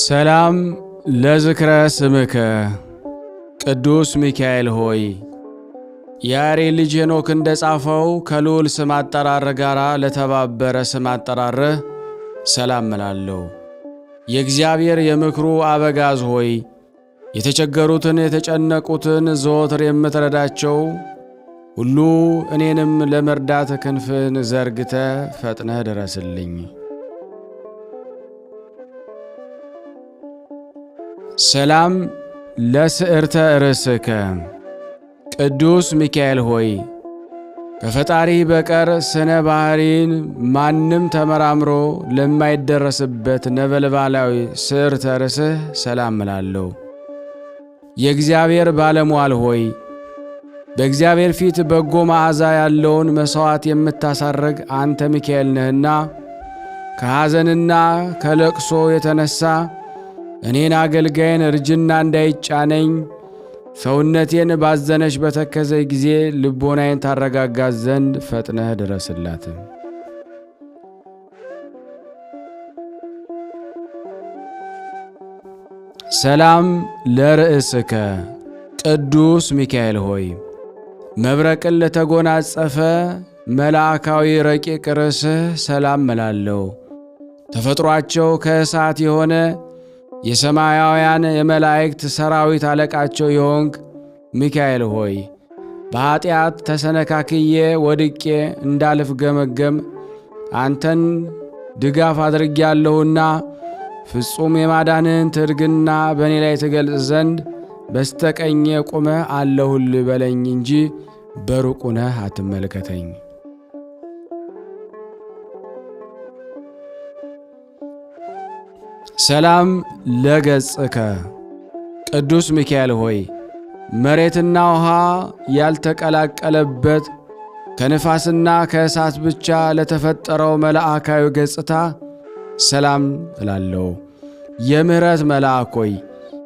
ሰላም ለዝክረ ስምከ ቅዱስ ሚካኤል ሆይ የያሬድ ልጅ ሄኖክ እንደጻፈው ከልዑል ስም አጠራር ጋር ለተባበረ ስም አጠራር ሰላም እላለሁ። የእግዚአብሔር የምክሩ አበጋዝ ሆይ የተቸገሩትን የተጨነቁትን ዘወትር የምትረዳቸው ሁሉ እኔንም ለመርዳት ክንፍን ዘርግተ ፈጥነህ ድረስልኝ። ሰላም ለስዕርተ ርእስከ ቅዱስ ሚካኤል ሆይ ከፈጣሪ በቀር ስነ ባህሪን ማንም ተመራምሮ ለማይደረስበት ነበልባላዊ ስዕርተ ርእስህ ሰላም እላለሁ። የእግዚአብሔር ባለሟል ሆይ በእግዚአብሔር ፊት በጎ መዓዛ ያለውን መሥዋዕት የምታሳርግ አንተ ሚካኤል ነህና ከሐዘንና ከለቅሶ የተነሣ እኔን አገልጋይን እርጅና እንዳይጫነኝ ሰውነቴን ባዘነች በተከዘ ጊዜ ልቦናዬን ታረጋጋት ዘንድ ፈጥነህ ድረስላት። ሰላም ለርእስከ ቅዱስ ሚካኤል ሆይ መብረቅን ለተጎናጸፈ መልአካዊ ረቂቅ ርእስህ ሰላም እላለሁ። ተፈጥሯቸው ከእሳት የሆነ የሰማያውያን የመላእክት ሰራዊት አለቃቸው የሆንክ ሚካኤል ሆይ በኀጢአት ተሰነካክዬ ወድቄ እንዳልፍ ገመገም አንተን ድጋፍ አድርጌያለሁና ፍጹም የማዳንህን ትርግና በእኔ ላይ ትገልጽ ዘንድ በስተቀኜ ቁመህ አለሁልህ በለኝ እንጂ በሩቅ ሆነህ አትመልከተኝ። ሰላም ለገጽከ ቅዱስ ሚካኤል ሆይ መሬትና ውሃ ያልተቀላቀለበት ከንፋስና ከእሳት ብቻ ለተፈጠረው መልአካዊ ገጽታ ሰላም እላለሁ። የምሕረት መልአክ ሆይ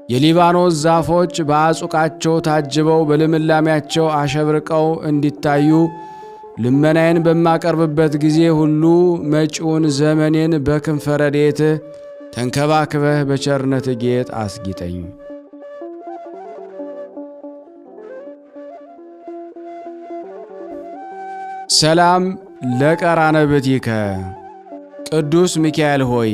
የሊባኖስ ዛፎች በአጹቃቸው ታጅበው በልምላሜያቸው አሸብርቀው እንዲታዩ ልመናዬን በማቀርብበት ጊዜ ሁሉ መጪውን ዘመኔን በክንፈ ረድኤትህ ተንከባክበህ በቸርነት ጌጥ አስጊጠኝ። ሰላም ለቀራንብትከ ቅዱስ ሚካኤል ሆይ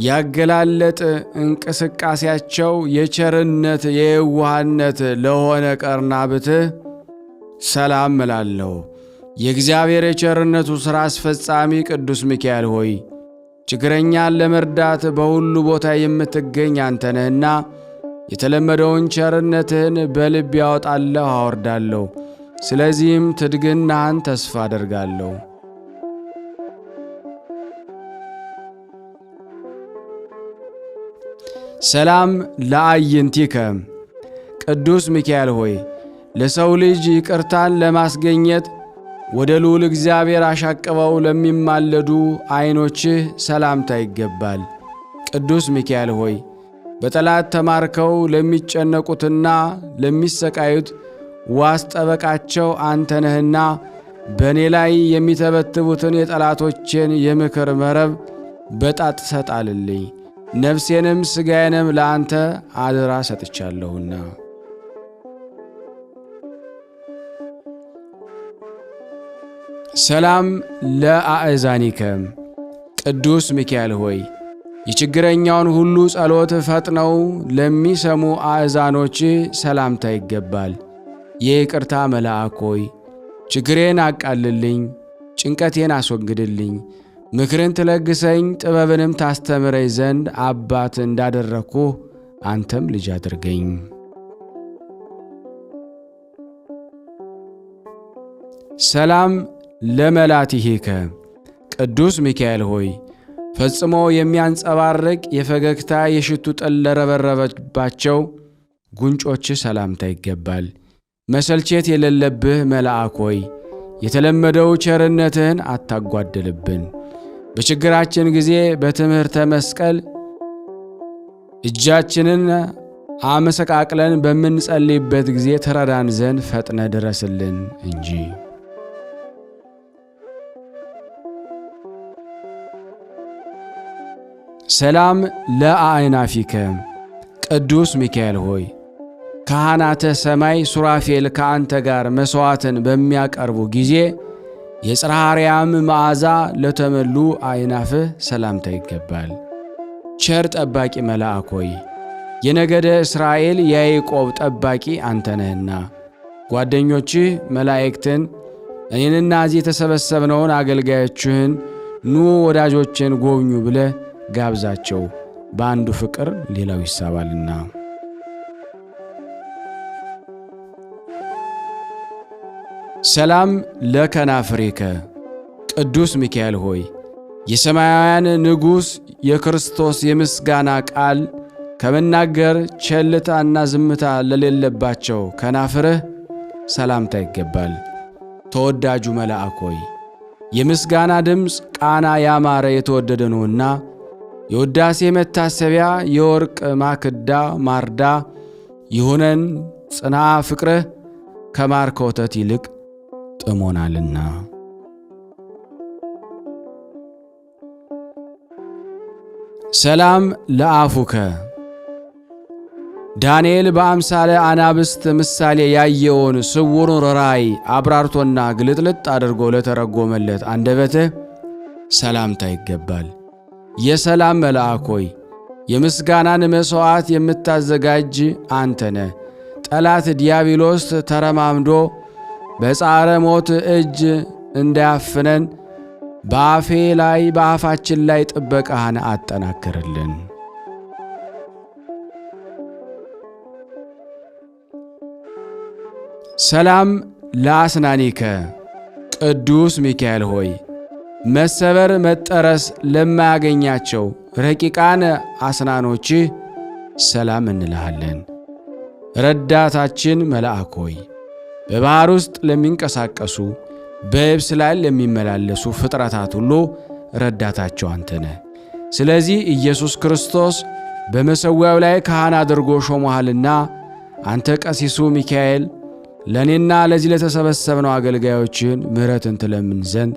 ያገላለጥ እንቅስቃሴያቸው የቸርነት የየዋህነት ለሆነ ቀርናብትህ ሰላም እላለሁ። የእግዚአብሔር የቸርነቱ ሥራ አስፈጻሚ ቅዱስ ሚካኤል ሆይ ችግረኛን ለመርዳት በሁሉ ቦታ የምትገኝ አንተ ነህና የተለመደውን ቸርነትህን በልብ ያወጣለሁ አወርዳለሁ። ስለዚህም ትድግናህን ተስፋ አደርጋለሁ። ሰላም ለአዕይንቲከ ቅዱስ ሚካኤል ሆይ ለሰው ልጅ ይቅርታን ለማስገኘት ወደ ልዑል እግዚአብሔር አሻቅበው ለሚማለዱ ዐይኖችህ ሰላምታ ይገባል። ቅዱስ ሚካኤል ሆይ በጠላት ተማርከው ለሚጨነቁትና ለሚሰቃዩት ዋስ ጠበቃቸው አንተ ነህና በእኔ ላይ የሚተበትቡትን የጠላቶቼን የምክር መረብ በጣት ሰጣልልኝ። ነፍሴንም ሥጋዬንም ለአንተ አደራ ሰጥቻለሁና። ሰላም ለአእዛኒከ ቅዱስ ሚካኤል ሆይ የችግረኛውን ሁሉ ጸሎት ፈጥነው ለሚሰሙ አእዛኖች ሰላምታ ይገባል። የይቅርታ መልአክ ሆይ ችግሬን አቃልልኝ፣ ጭንቀቴን አስወግድልኝ፣ ምክርን ትለግሰኝ፣ ጥበብንም ታስተምረኝ ዘንድ አባት እንዳደረግኩህ አንተም ልጅ አድርገኝ። ሰላም ለመላትሂከ ቅዱስ ሚካኤል ሆይ ፈጽሞ የሚያንጸባርቅ የፈገግታ የሽቱ ጠል ለረበረበባቸው ጉንጮች ሰላምታ ይገባል። መሰልቸት የሌለብህ መልአክ ሆይ የተለመደው ቸርነትህን አታጓድልብን። በችግራችን ጊዜ በትምህርተ መስቀል እጃችንን አመሰቃቅለን በምንጸልይበት ጊዜ ተረዳን ዘንድ ፈጥነ ድረስልን እንጂ። ሰላም ለአእናፊከ ቅዱስ ሚካኤል ሆይ ካህናተ ሰማይ ሱራፌል ከአንተ ጋር መሥዋዕትን በሚያቀርቡ ጊዜ የጽርሐ አርያም መዓዛ ለተመሉ አእናፍህ ሰላምታ ይገባል። ቸር ጠባቂ መልአክ ሆይ የነገደ እስራኤል የያዕቆብ ጠባቂ አንተ ነህና ጓደኞችህ መላእክትን እኔንና እዚህ የተሰበሰብነውን አገልጋዮችህን ኑ ወዳጆችን ጎብኙ ብለህ ጋብዛቸው፣ በአንዱ ፍቅር ሌላው ይሳባልና። ሰላም ለከናፍሬከ ቅዱስ ሚካኤል ሆይ የሰማያውያን ንጉሥ የክርስቶስ የምስጋና ቃል ከመናገር ቸልታና ዝምታ ለሌለባቸው ከናፍርህ ሰላምታ ይገባል። ተወዳጁ መልአክ ሆይ የምስጋና ድምፅ ቃና ያማረ የተወደደ ነውና የውዳሴ መታሰቢያ የወርቅ ማክዳ ማርዳ የሆነን ጽና ፍቅርህ ከማር ከወተት ይልቅ ጥሞናልና። ሰላም ለአፉከ ዳንኤል በአምሳለ አናብስት ምሳሌ ያየውን ስውሩን ራእይ አብራርቶና ግልጥልጥ አድርጎ ለተረጎመለት አንደበትህ ሰላምታ ይገባል። የሰላም መልአክ ሆይ የምስጋናን መሥዋዕት የምታዘጋጅ አንተ ነህ። ጠላት ዲያብሎስ ተረማምዶ በጻረ ሞት እጅ እንዳያፍነን በአፋችን ላይ ጥበቃህን አጠናክርልን። ሰላም ለአስናኒከ ቅዱስ ሚካኤል ሆይ መሰበር መጠረስ ለማያገኛቸው ረቂቃን አስናኖችህ ሰላም እንልሃለን። ረዳታችን መልአክ ሆይ በባሕር ውስጥ ለሚንቀሳቀሱ በየብስ ላይ ለሚመላለሱ ፍጥረታት ሁሉ ረዳታቸው አንተ ነህ። ስለዚህ ኢየሱስ ክርስቶስ በመሠዊያው ላይ ካህን አድርጎ ሾሞሃልና አንተ ቀሲሱ ሚካኤል ለእኔና ለዚህ ለተሰበሰብነው አገልጋዮችን ምሕረትን ትለምን ዘንድ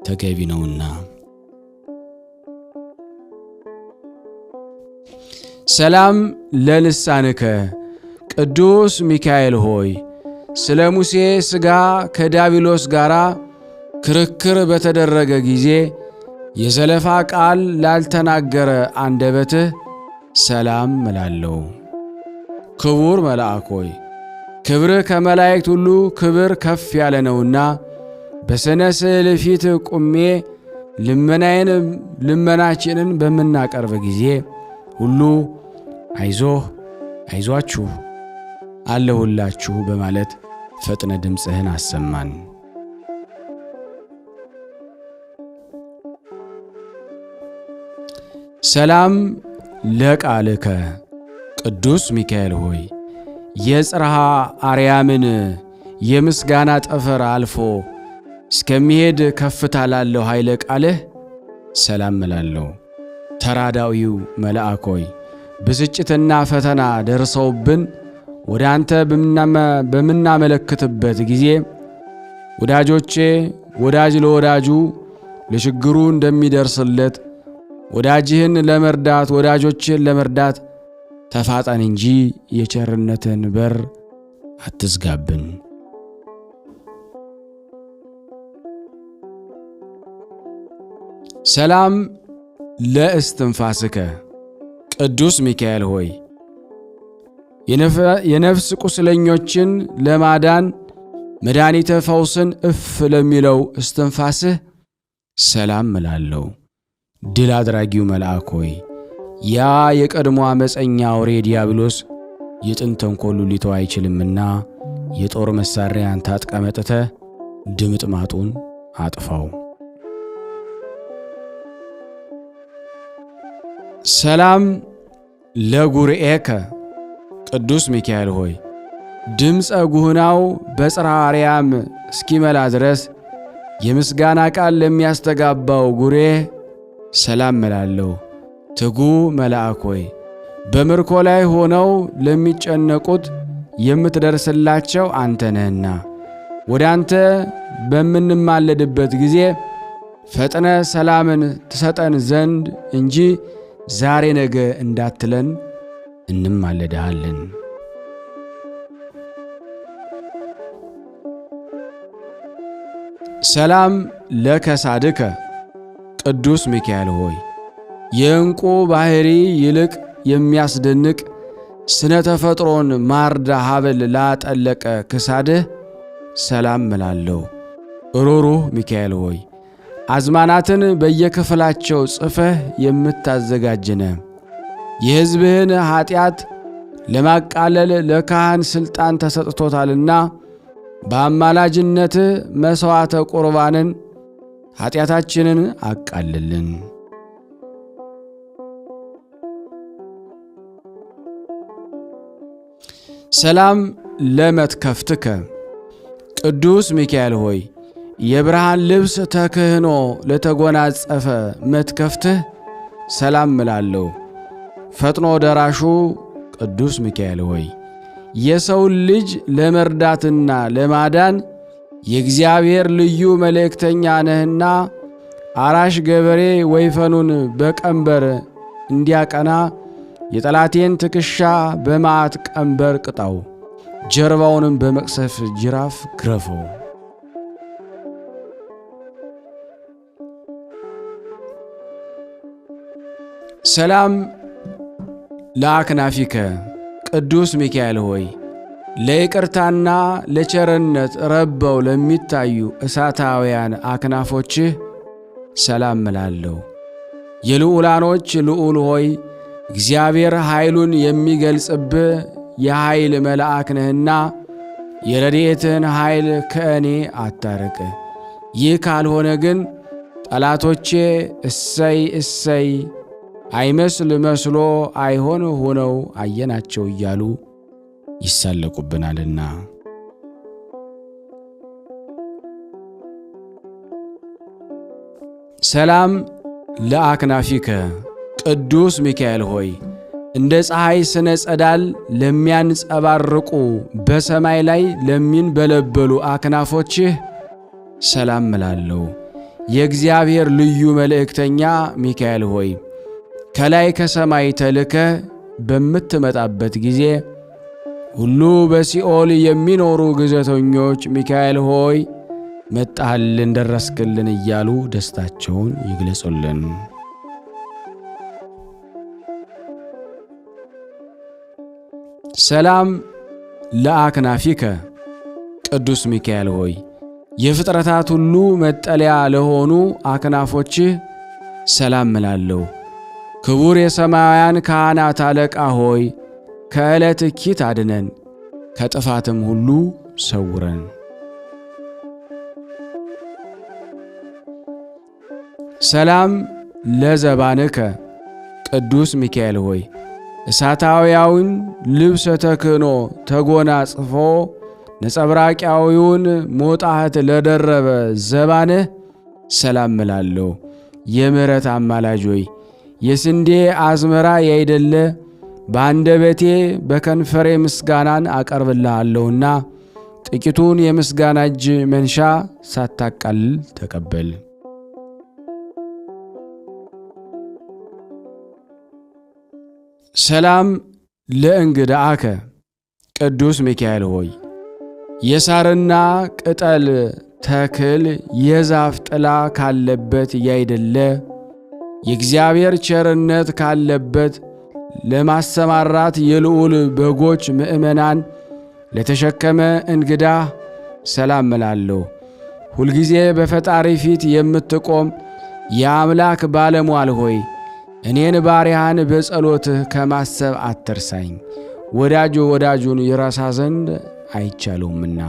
ተገቢ ነውና። ሰላም ለልሳንከ ቅዱስ ሚካኤል ሆይ ስለ ሙሴ ሥጋ ከዲያብሎስ ጋር ክርክር በተደረገ ጊዜ የዘለፋ ቃል ላልተናገረ አንደበትህ ሰላም እላለሁ። ክቡር መልአክ ሆይ ክብርህ ከመላእክት ሁሉ ክብር ከፍ ያለ ነውና በሥነ ስዕል ፊት ቁሜ ልመናችንን በምናቀርብ ጊዜ ሁሉ አይዞህ አይዟችሁ አለሁላችሁ በማለት ፈጥነ ድምፅህን አሰማን። ሰላም ለቃልከ ቅዱስ ሚካኤል ሆይ የጽርሐ አርያምን የምስጋና ጠፈር አልፎ እስከሚሄድ ከፍታ ላለው ኃይለ ቃልህ ሰላም እላለሁ። ተራዳዊው መልአክ ሆይ ብስጭትና ፈተና ደርሰውብን ወደ አንተ በምናመለክትበት ጊዜ ወዳጆቼ ወዳጅ ለወዳጁ ለችግሩ እንደሚደርስለት ወዳጅህን ለመርዳት ወዳጆችን ለመርዳት ተፋጠን እንጂ የቸርነትን በር አትዝጋብን። ሰላም ለእስትንፋስከ ቅዱስ ሚካኤል ሆይ የነፍስ ቁስለኞችን ለማዳን መድኃኒተ ፈውስን እፍ ለሚለው እስትንፋስህ ሰላም እላለሁ። ድል አድራጊው መልአክ ሆይ ያ የቀድሞ ዓመፀኛ አውሬ ዲያብሎስ የጥንት ተንኰሉ ሊተው አይችልምና የጦር መሣሪያን ታጥቀ መጥተህ ድምጥማጡን አጥፋው። ሰላም ለጉርኤከ ቅዱስ ሚካኤል ሆይ ድምፀ ጉህናው በጽርሐ አርያም እስኪመላ ድረስ የምስጋና ቃል ለሚያስተጋባው ጉሬህ ሰላም እላለሁ። ትጉ መልአክ ሆይ በምርኮ ላይ ሆነው ለሚጨነቁት የምትደርስላቸው አንተ ነህና ወደ አንተ በምንማለድበት ጊዜ ፈጥነ ሰላምን ትሰጠን ዘንድ እንጂ ዛሬ ነገ እንዳትለን እንማለድሃለን። ሰላም ለከሳድከ ቅዱስ ሚካኤል ሆይ የዕንቁ ባሕሪ ይልቅ የሚያስደንቅ ስነ ተፈጥሮን ማርዳ ሀብል ላጠለቀ ክሳድህ ሰላም እላለሁ። ሩሩህ ሚካኤል ሆይ አዝማናትን በየክፍላቸው ጽፈህ የምታዘጋጅነ የሕዝብህን ኀጢአት ለማቃለል ለካህን ሥልጣን ተሰጥቶታልና በአማላጅነትህ መሥዋዕተ ቁርባንን ኀጢአታችንን አቃልልን። ሰላም ለመትከፍትከ ቅዱስ ሚካኤል ሆይ የብርሃን ልብስ ተክህኖ ለተጎናጸፈ መትከፍትህ ሰላም እላለሁ። ፈጥኖ ደራሹ ቅዱስ ሚካኤል ሆይ የሰውን ልጅ ለመርዳትና ለማዳን የእግዚአብሔር ልዩ መልእክተኛ ነህና አራሽ ገበሬ ወይፈኑን በቀንበር እንዲያቀና የጠላቴን ትከሻ በመዓት ቀንበር ቅጣው፣ ጀርባውንም በመቅሰፍ ጅራፍ ግረፈው። ሰላም ለአክናፊከ ቅዱስ ሚካኤል ሆይ ለይቅርታና ለቸርነት ረበው ለሚታዩ እሳታውያን አክናፎችህ ሰላም እላለሁ። የልዑላኖች ልዑል ሆይ እግዚአብሔር ኃይሉን የሚገልጽብህ የኃይል መልአክ ነህና የረድኤትህን ኃይል ከእኔ አታርቅ። ይህ ካልሆነ ግን ጠላቶቼ እሰይ እሰይ አይመስል መስሎ አይሆን ሆነው አየናቸው እያሉ ይሳለቁብናልና። ሰላም ለአክናፊከ ቅዱስ ሚካኤል ሆይ እንደ ፀሐይ ስነ ጸዳል ለሚያንጸባርቁ በሰማይ ላይ ለሚንበለበሉ አክናፎችህ ሰላም እላለሁ። የእግዚአብሔር ልዩ መልእክተኛ ሚካኤል ሆይ ከላይ ከሰማይ ተልከ በምትመጣበት ጊዜ ሁሉ በሲኦል የሚኖሩ ግዘተኞች ሚካኤል ሆይ መጣህልን፣ ደረስክልን እያሉ ደስታቸውን ይግለጹልን። ሰላም ለአክናፊከ ቅዱስ ሚካኤል ሆይ የፍጥረታት ሁሉ መጠለያ ለሆኑ አክናፎችህ ሰላም እላለሁ። ክቡር የሰማያውያን ካህናት አለቃ ሆይ ከዕለት እኪት አድነን፣ ከጥፋትም ሁሉ ሰውረን። ሰላም ለዘባንከ ቅዱስ ሚካኤል ሆይ እሳታውያውን ልብሰ ተክህኖ ተጎናጽፎ ነጸብራቂያዊውን ሞጣህት ለደረበ ዘባንህ ሰላም እላለሁ። የምሕረት አማላጅ ሆይ የስንዴ አዝመራ ያይደለ በአንደበቴ በከንፈሬ ምስጋናን አቀርብልሃለሁና ጥቂቱን የምስጋና እጅ መንሻ ሳታቃልል ተቀበል። ሰላም ለእንግዳአከ ቅዱስ ሚካኤል ሆይ የሳርና ቅጠል ተክል የዛፍ ጥላ ካለበት ያይደለ የእግዚአብሔር ቸርነት ካለበት ለማሰማራት የልዑል በጎች ምእመናን ለተሸከመ እንግዳ ሰላም እላለሁ። ሁልጊዜ በፈጣሪ ፊት የምትቆም የአምላክ ባለሟል ሆይ እኔን ባሪያህን በጸሎትህ ከማሰብ አትርሳኝ፣ ወዳጁ ወዳጁን ይረሳ ዘንድ አይቻለውምና።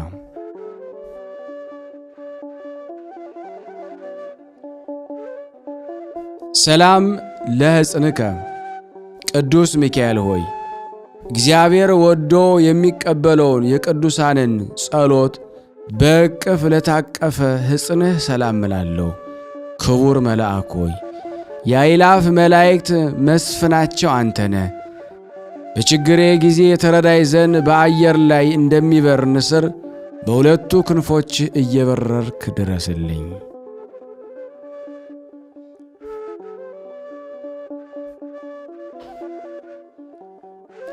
ሰላም ለሕፅንከ ቅዱስ ሚካኤል ሆይ እግዚአብሔር ወዶ የሚቀበለውን የቅዱሳንን ጸሎት በእቅፍ ለታቀፈ ሕፅንህ ሰላም እላለሁ። ክቡር መልአክ ሆይ የአእላፍ መላእክት መስፍናቸው አንተነ በችግሬ ጊዜ የተረዳይ ዘንድ በአየር ላይ እንደሚበር ንስር በሁለቱ ክንፎች እየበረርክ ድረስልኝ።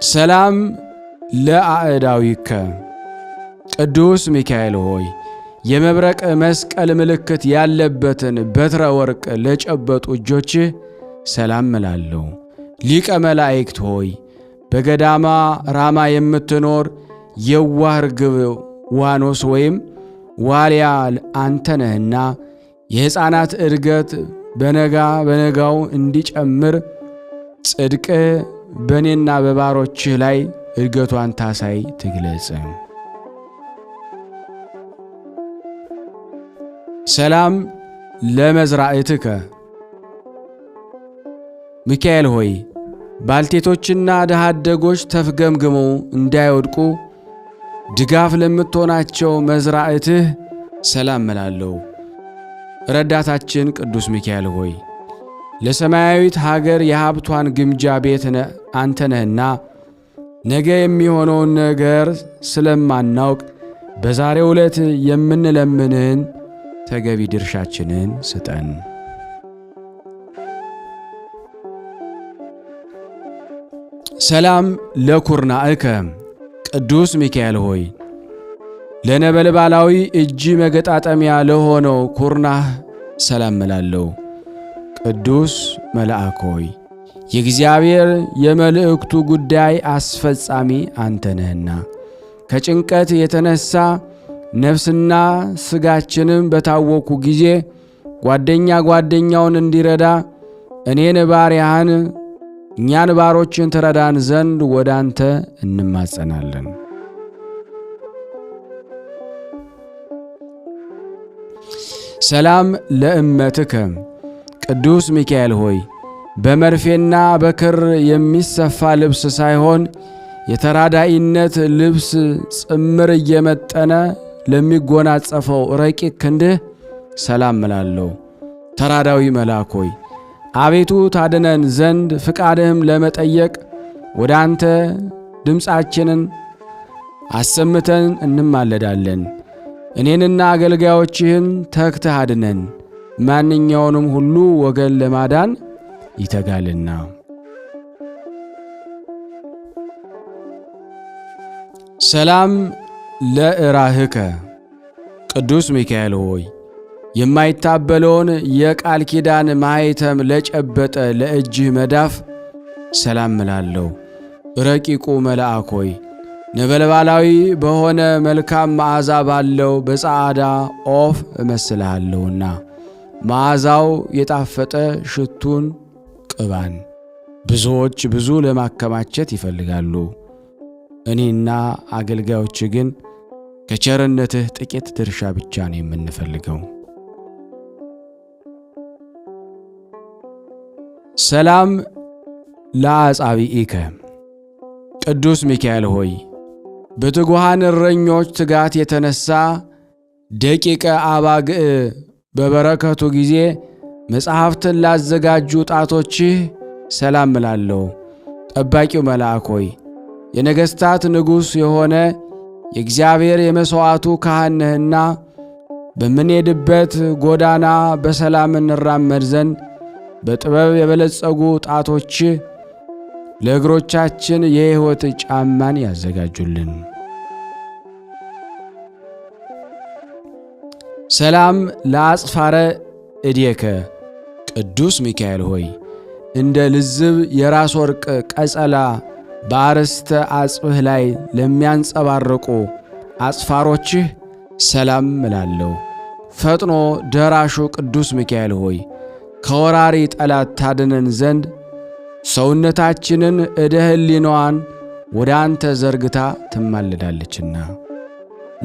ሰላም ለአእዳዊከ ቅዱስ ሚካኤል ሆይ የመብረቅ መስቀል ምልክት ያለበትን በትረ ወርቅ ለጨበጡ እጆችህ ሰላም እላለሁ። ሊቀ መላእክት ሆይ በገዳማ ራማ የምትኖር የዋህ ርግብ ዋኖስ ወይም ዋልያ አንተ ነህና የሕፃናት እድገት በነጋው እንዲጨምር ጽድቅ በእኔና በባሮችህ ላይ እድገቷን ታሳይ ትግለጽ። ሰላም ለመዝራእትከ ሚካኤል ሆይ ባልቴቶችና ድሃ አደጎች ተፍገምግመው እንዳይወድቁ ድጋፍ ለምትሆናቸው መዝራእትህ ሰላም እላለሁ። ረዳታችን ቅዱስ ሚካኤል ሆይ ለሰማያዊት ሀገር የሀብቷን ግምጃ ቤት አንተ ነህና ነገ የሚሆነውን ነገር ስለማናውቅ በዛሬው ዕለት የምንለምንህን ተገቢ ድርሻችንን ስጠን። ሰላም ለኩርናእከ ቅዱስ ሚካኤል ሆይ ለነበልባላዊ እጅ መገጣጠሚያ ለሆነው ኩርናህ ሰላም እላለሁ። ቅዱስ መልአክ ሆይ የእግዚአብሔር የመልእክቱ ጉዳይ አስፈጻሚ አንተ ነህና ከጭንቀት የተነሳ ነፍስና ሥጋችንም በታወኩ ጊዜ ጓደኛውን እንዲረዳ እኔን ባሪያህን እኛን ባሮችን ትረዳን ዘንድ ወደ አንተ እንማጸናለን። ሰላም ለእመትከ ቅዱስ ሚካኤል ሆይ በመርፌና በክር የሚሰፋ ልብስ ሳይሆን የተራዳኢነት ልብስ ጽምር እየመጠነ ለሚጎናጸፈው ረቂቅ ክንድህ ሰላም እላለሁ። ተራዳዊ መልአክ ሆይ አቤቱ ታድነን ዘንድ ፍቃድህም ለመጠየቅ ወደ አንተ ድምፃችንን አሰምተን እንማለዳለን። እኔንና አገልጋዮችህን ተግተህ አድነን፣ ማንኛውንም ሁሉ ወገን ለማዳን ይተጋልና። ሰላም ለእራህከ ቅዱስ ሚካኤል ሆይ የማይታበለውን የቃል ኪዳን ማኅተም ለጨበጠ ለእጅህ መዳፍ ሰላም እላለሁ። ረቂቁ መልአክ ሆይ ነበልባላዊ በሆነ መልካም መዓዛ ባለው በጻዕዳ ኦፍ እመስልሃለሁና መዓዛው የጣፈጠ ሽቱን ቅባን ብዙዎች ብዙ ለማከማቸት ይፈልጋሉ። እኔና አገልጋዮች ግን ከቸርነትህ ጥቂት ድርሻ ብቻ ነው የምንፈልገው። ሰላም ለአጻብዒከ ቅዱስ ሚካኤል ሆይ በትጉሃን እረኞች ትጋት የተነሳ ደቂቀ አባግዕ በበረከቱ ጊዜ መጽሐፍትን ላዘጋጁ ጣቶችህ ሰላም እላለሁ። ጠባቂው መልአክ ሆይ የነገሥታት ንጉሥ የሆነ የእግዚአብሔር የመሥዋዕቱ ካህን ነህና በምንሄድበት ጎዳና በሰላም እንራመድ ዘንድ በጥበብ የበለጸጉ ጣቶችህ ለእግሮቻችን የሕይወት ጫማን ያዘጋጁልን። ሰላም ለአጽፋረ እዴከ ቅዱስ ሚካኤል ሆይ እንደ ልዝብ የራስ ወርቅ ቀጸላ በአርስተ አጽብህ ላይ ለሚያንጸባርቁ አጽፋሮችህ ሰላም እላለሁ። ፈጥኖ ደራሹ ቅዱስ ሚካኤል ሆይ ከወራሪ ጠላት ታድነን ዘንድ ሰውነታችንን ዕደ ሕሊናዋን ወደ አንተ ዘርግታ ትማልዳለችና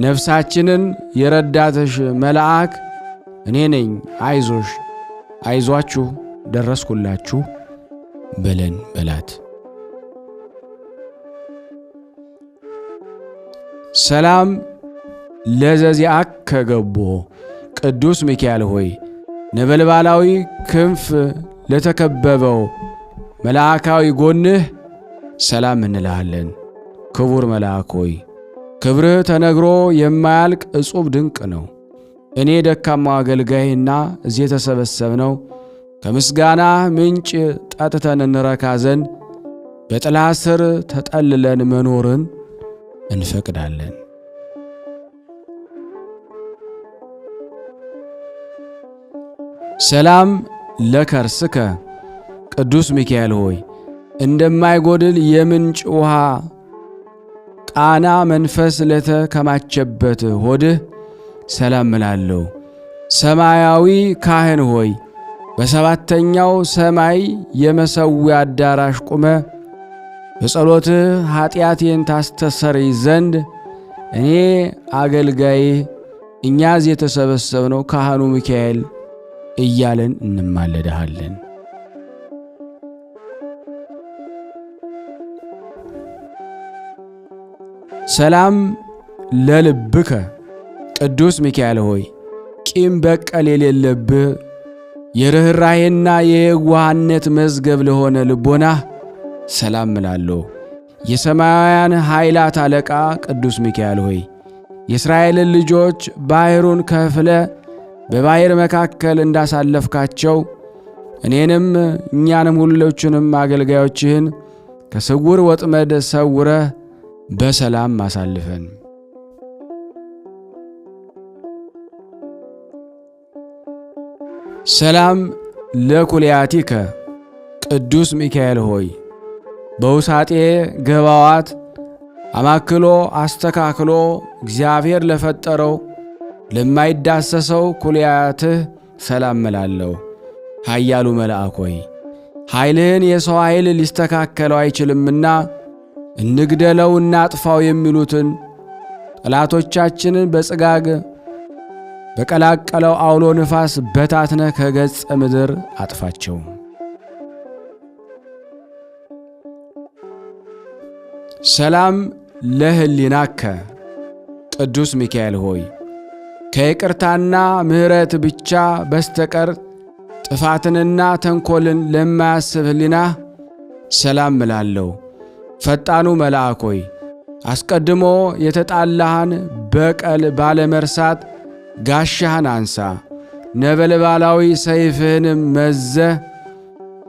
ነፍሳችንን የረዳትሽ መልአክ እኔ ነኝ፣ አይዞሽ አይዟችሁ ደረስኩላችሁ በለን በላት። ሰላም ለዘዚአከ ገቦ ቅዱስ ሚካኤል ሆይ ነበልባላዊ ክንፍ ለተከበበው መልአካዊ ጎንህ ሰላም እንልሃለን። ክቡር መልአክ ሆይ ክብርህ ተነግሮ የማያልቅ እጹብ ድንቅ ነው። እኔ ደካማው አገልጋይና እዚህ የተሰበሰብነው ከምስጋና ምንጭ ጠጥተን እንረካ ዘንድ በጥላ ስር ተጠልለን መኖርን እንፈቅዳለን። ሰላም ለከርስከ ቅዱስ ሚካኤል ሆይ እንደማይጎድል የምንጭ ውሃ ቃና መንፈስ ለተከማቸበት ሆድህ ሰላም እላለሁ። ሰማያዊ ካህን ሆይ በሰባተኛው ሰማይ የመሠዊያ አዳራሽ ቁመ በጸሎትህ ኀጢአቴን ታስተሰርይ ዘንድ እኔ አገልጋይህ እኛዝ የተሰበሰብነው ካህኑ ሚካኤል እያለን እንማለድሃለን። ሰላም ለልብከ ቅዱስ ሚካኤል ሆይ ቂም በቀል የሌለብህ የርኅራኄና የየዋህነት መዝገብ ለሆነ ልቦናህ ሰላም እላለሁ። የሰማያውያን ኃይላት አለቃ ቅዱስ ሚካኤል ሆይ የእስራኤልን ልጆች ባሕሩን ከፍለ በባሕር መካከል እንዳሳለፍካቸው እኔንም እኛንም ሁሎቹንም አገልጋዮችህን ከስውር ወጥመድ ሰውረህ በሰላም አሳልፈን። ሰላም ለኩልያቲከ ቅዱስ ሚካኤል ሆይ በውሳጤ ገባዋት አማክሎ አስተካክሎ እግዚአብሔር ለፈጠረው ለማይዳሰሰው ኩልያትህ ሰላም እላለሁ። ኃያሉ መልአክ ሆይ ኃይልህን የሰው ኃይል ሊስተካከለው አይችልምና እንግደለው እናጥፋው የሚሉትን ጠላቶቻችንን በጽጋግ በቀላቀለው አውሎ ንፋስ በታትነ ከገጸ ምድር አጥፋቸው። ሰላም ለህሊናከ ቅዱስ ሚካኤል ሆይ ከይቅርታና ምሕረት ብቻ በስተቀር ጥፋትንና ተንኰልን ለማያስብ ህሊናህ ሰላም እላለሁ። ፈጣኑ መልአክ ሆይ አስቀድሞ የተጣላህን በቀል ባለመርሳት ጋሻህን አንሳ፣ ነበልባላዊ ሰይፍህንም መዘህ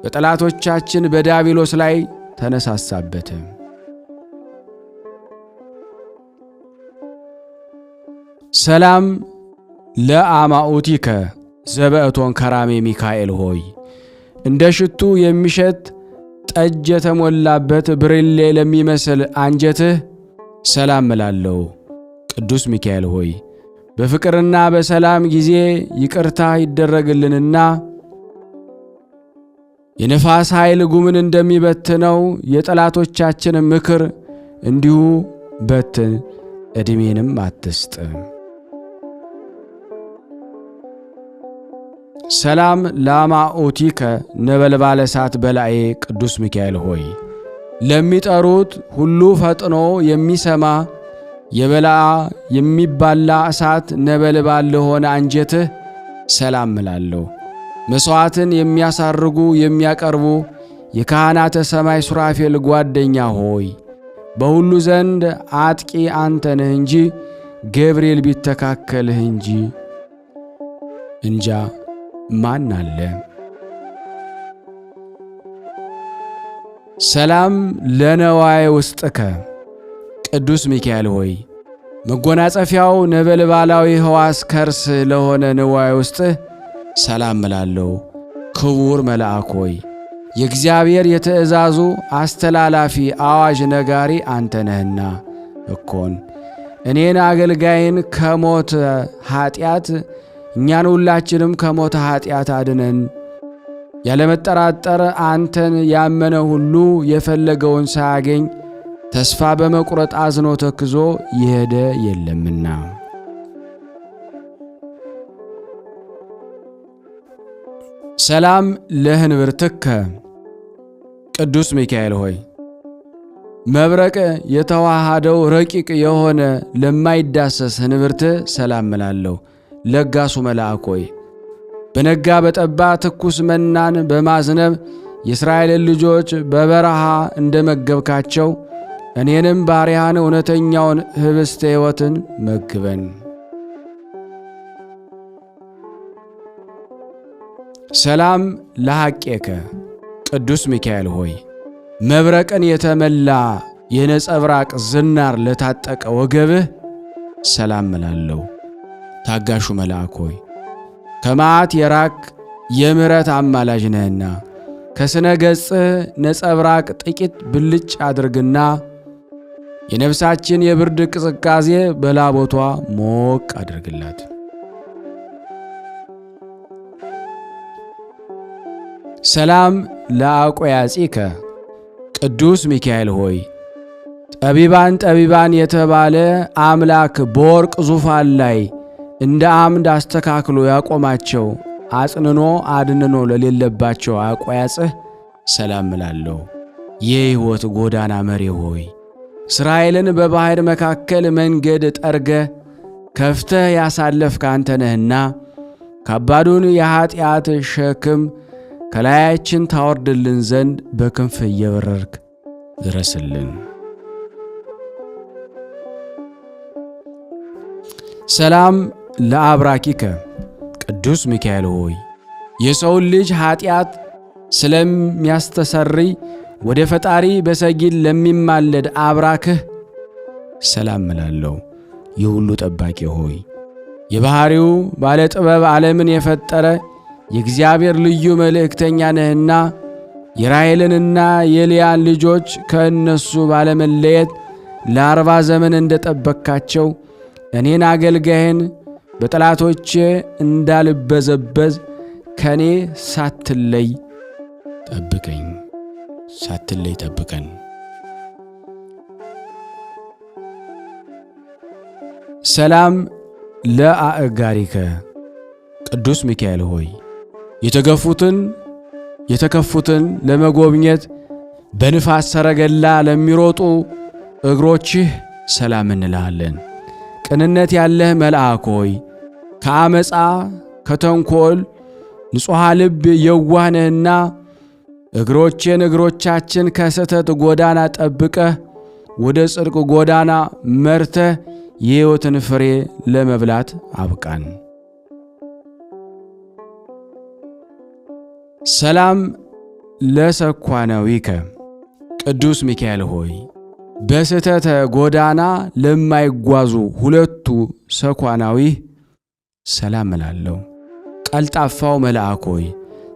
በጠላቶቻችን በዲያብሎስ ላይ ተነሳሳበት። ሰላም ለአማኡቲከ ዘበእቶን ከራሜ ሚካኤል ሆይ እንደ ሽቱ የሚሸት ጠጅ የተሞላበት ብርሌ ለሚመስል አንጀትህ ሰላም እላለሁ። ቅዱስ ሚካኤል ሆይ በፍቅርና በሰላም ጊዜ ይቅርታ ይደረግልንና የነፋስ ኃይል ጉምን እንደሚበትነው የጠላቶቻችን ምክር እንዲሁ በትን፣ ዕድሜንም አትስጥ። ሰላም ለአማኡቲከ ነበልባለ እሳት በላዔ ቅዱስ ሚካኤል ሆይ ለሚጠሩት ሁሉ ፈጥኖ የሚሰማ የበላዓ የሚባላ እሳት ነበልባል ለሆነ አንጀትህ ሰላም እላለሁ። መሥዋዕትን የሚያሳርጉ የሚያቀርቡ የካህናተ ሰማይ ሱራፌል ጓደኛ ሆይ በሁሉ ዘንድ አጥቂ አንተ ነህ እንጂ ገብርኤል ቢተካከልህ እንጃ ማን አለ? ሰላም ለነዋየ ውስጥከ ቅዱስ ሚካኤል ሆይ መጎናጸፊያው ነበልባላዊ ሕዋስ ከርስ ለሆነ ነዋየ ውስጥህ ሰላም እላለሁ። ክቡር መልአክ ሆይ የእግዚአብሔር የትእዛዙ አስተላላፊ አዋጅ ነጋሪ አንተ ነህና እኮን እኔን አገልጋይን ከሞት ኀጢአት እኛን ሁላችንም ከሞት ኀጢአት አድነን። ያለመጠራጠር አንተን ያመነ ሁሉ የፈለገውን ሳያገኝ ተስፋ በመቁረጥ አዝኖ ተክዞ ይሄደ የለምና። ሰላም ለህንብርትከ ቅዱስ ሚካኤል ሆይ መብረቅ የተዋሃደው ረቂቅ የሆነ ለማይዳሰስ ህንብርት ሰላም እላለሁ። ለጋሱ መልአክ ሆይ በነጋ በጠባ ትኩስ መናን በማዝነብ የእስራኤልን ልጆች በበረሃ እንደመገብካቸው እኔንም ባሪያህን እውነተኛውን ህብስተ ሕይወትን መግበን። ሰላም ለሐቄከ ቅዱስ ሚካኤል ሆይ መብረቅን የተመላ የነጸብራቅ ዝናር ለታጠቀ ወገብህ ሰላም እላለሁ። ታጋሹ መልአክ ሆይ ከመዓት የራቅ የምሕረት አማላጅ ነህና ከስነ ገጽህ ነጸብራቅ ጥቂት ብልጭ አድርግና የነፍሳችን የብርድ ቅዝቃዜ በላቦቷ ሞቅ አድርግላት። ሰላም ለአቆያጺከ ቅዱስ ሚካኤል ሆይ ጠቢባን የተባለ አምላክ በወርቅ ዙፋን ላይ እንደ አምድ አስተካክሎ ያቆማቸው አጽንኖ አድንኖ ለሌለባቸው አቆያጽህ ሰላም እላለሁ። የሕይወት ጎዳና መሪ ሆይ እስራኤልን በባሕር መካከል መንገድ ጠርገ ከፍተህ ያሳለፍክ አንተ ነህና ከባዱን የኀጢአት ሸክም ከላያችን ታወርድልን ዘንድ በክንፍ እየበረርክ ድረስልን። ሰላም ለአብራኪከ ቅዱስ ሚካኤል ሆይ የሰውን ልጅ ኀጢአት ስለሚያስተሰርይ ወደ ፈጣሪ በሰጊድ ለሚማለድ አብራክህ ሰላም እላለሁ። የሁሉ ጠባቂ ሆይ የባሕሪው ባለጥበብ ዓለምን የፈጠረ የእግዚአብሔር ልዩ መልእክተኛ ነህና የራሔልንና የልያን ልጆች ከእነሱ ባለመለየት ለ40 ዘመን እንደ ጠበቅካቸው እኔን አገልጋይህን በጠላቶቼ እንዳልበዘበዝ ከኔ ሳትለይ ጠብቀኝ፣ ሳትለይ ጠብቀን። ሰላም ለአእጋሪከ ቅዱስ ሚካኤል ሆይ የተገፉትን የተከፉትን ለመጎብኘት በንፋስ ሰረገላ ለሚሮጡ እግሮችህ ሰላም እንልሃለን። ቅንነት ያለህ መልአክ ሆይ ከአመፃ ከተንኮል ንጹሕ ልብ የዋህ ነህና እግሮቻችን ከስህተት ጎዳና ጠብቀህ ወደ ጽድቅ ጎዳና መርተህ የሕይወትን ፍሬ ለመብላት አብቃን። ሰላም ለሰኳናዊከ ቅዱስ ሚካኤል ሆይ በስህተተ ጎዳና ለማይጓዙ ሁለቱ ሰኳናዊህ ሰላም እላለሁ። ቀልጣፋው መልአክ ሆይ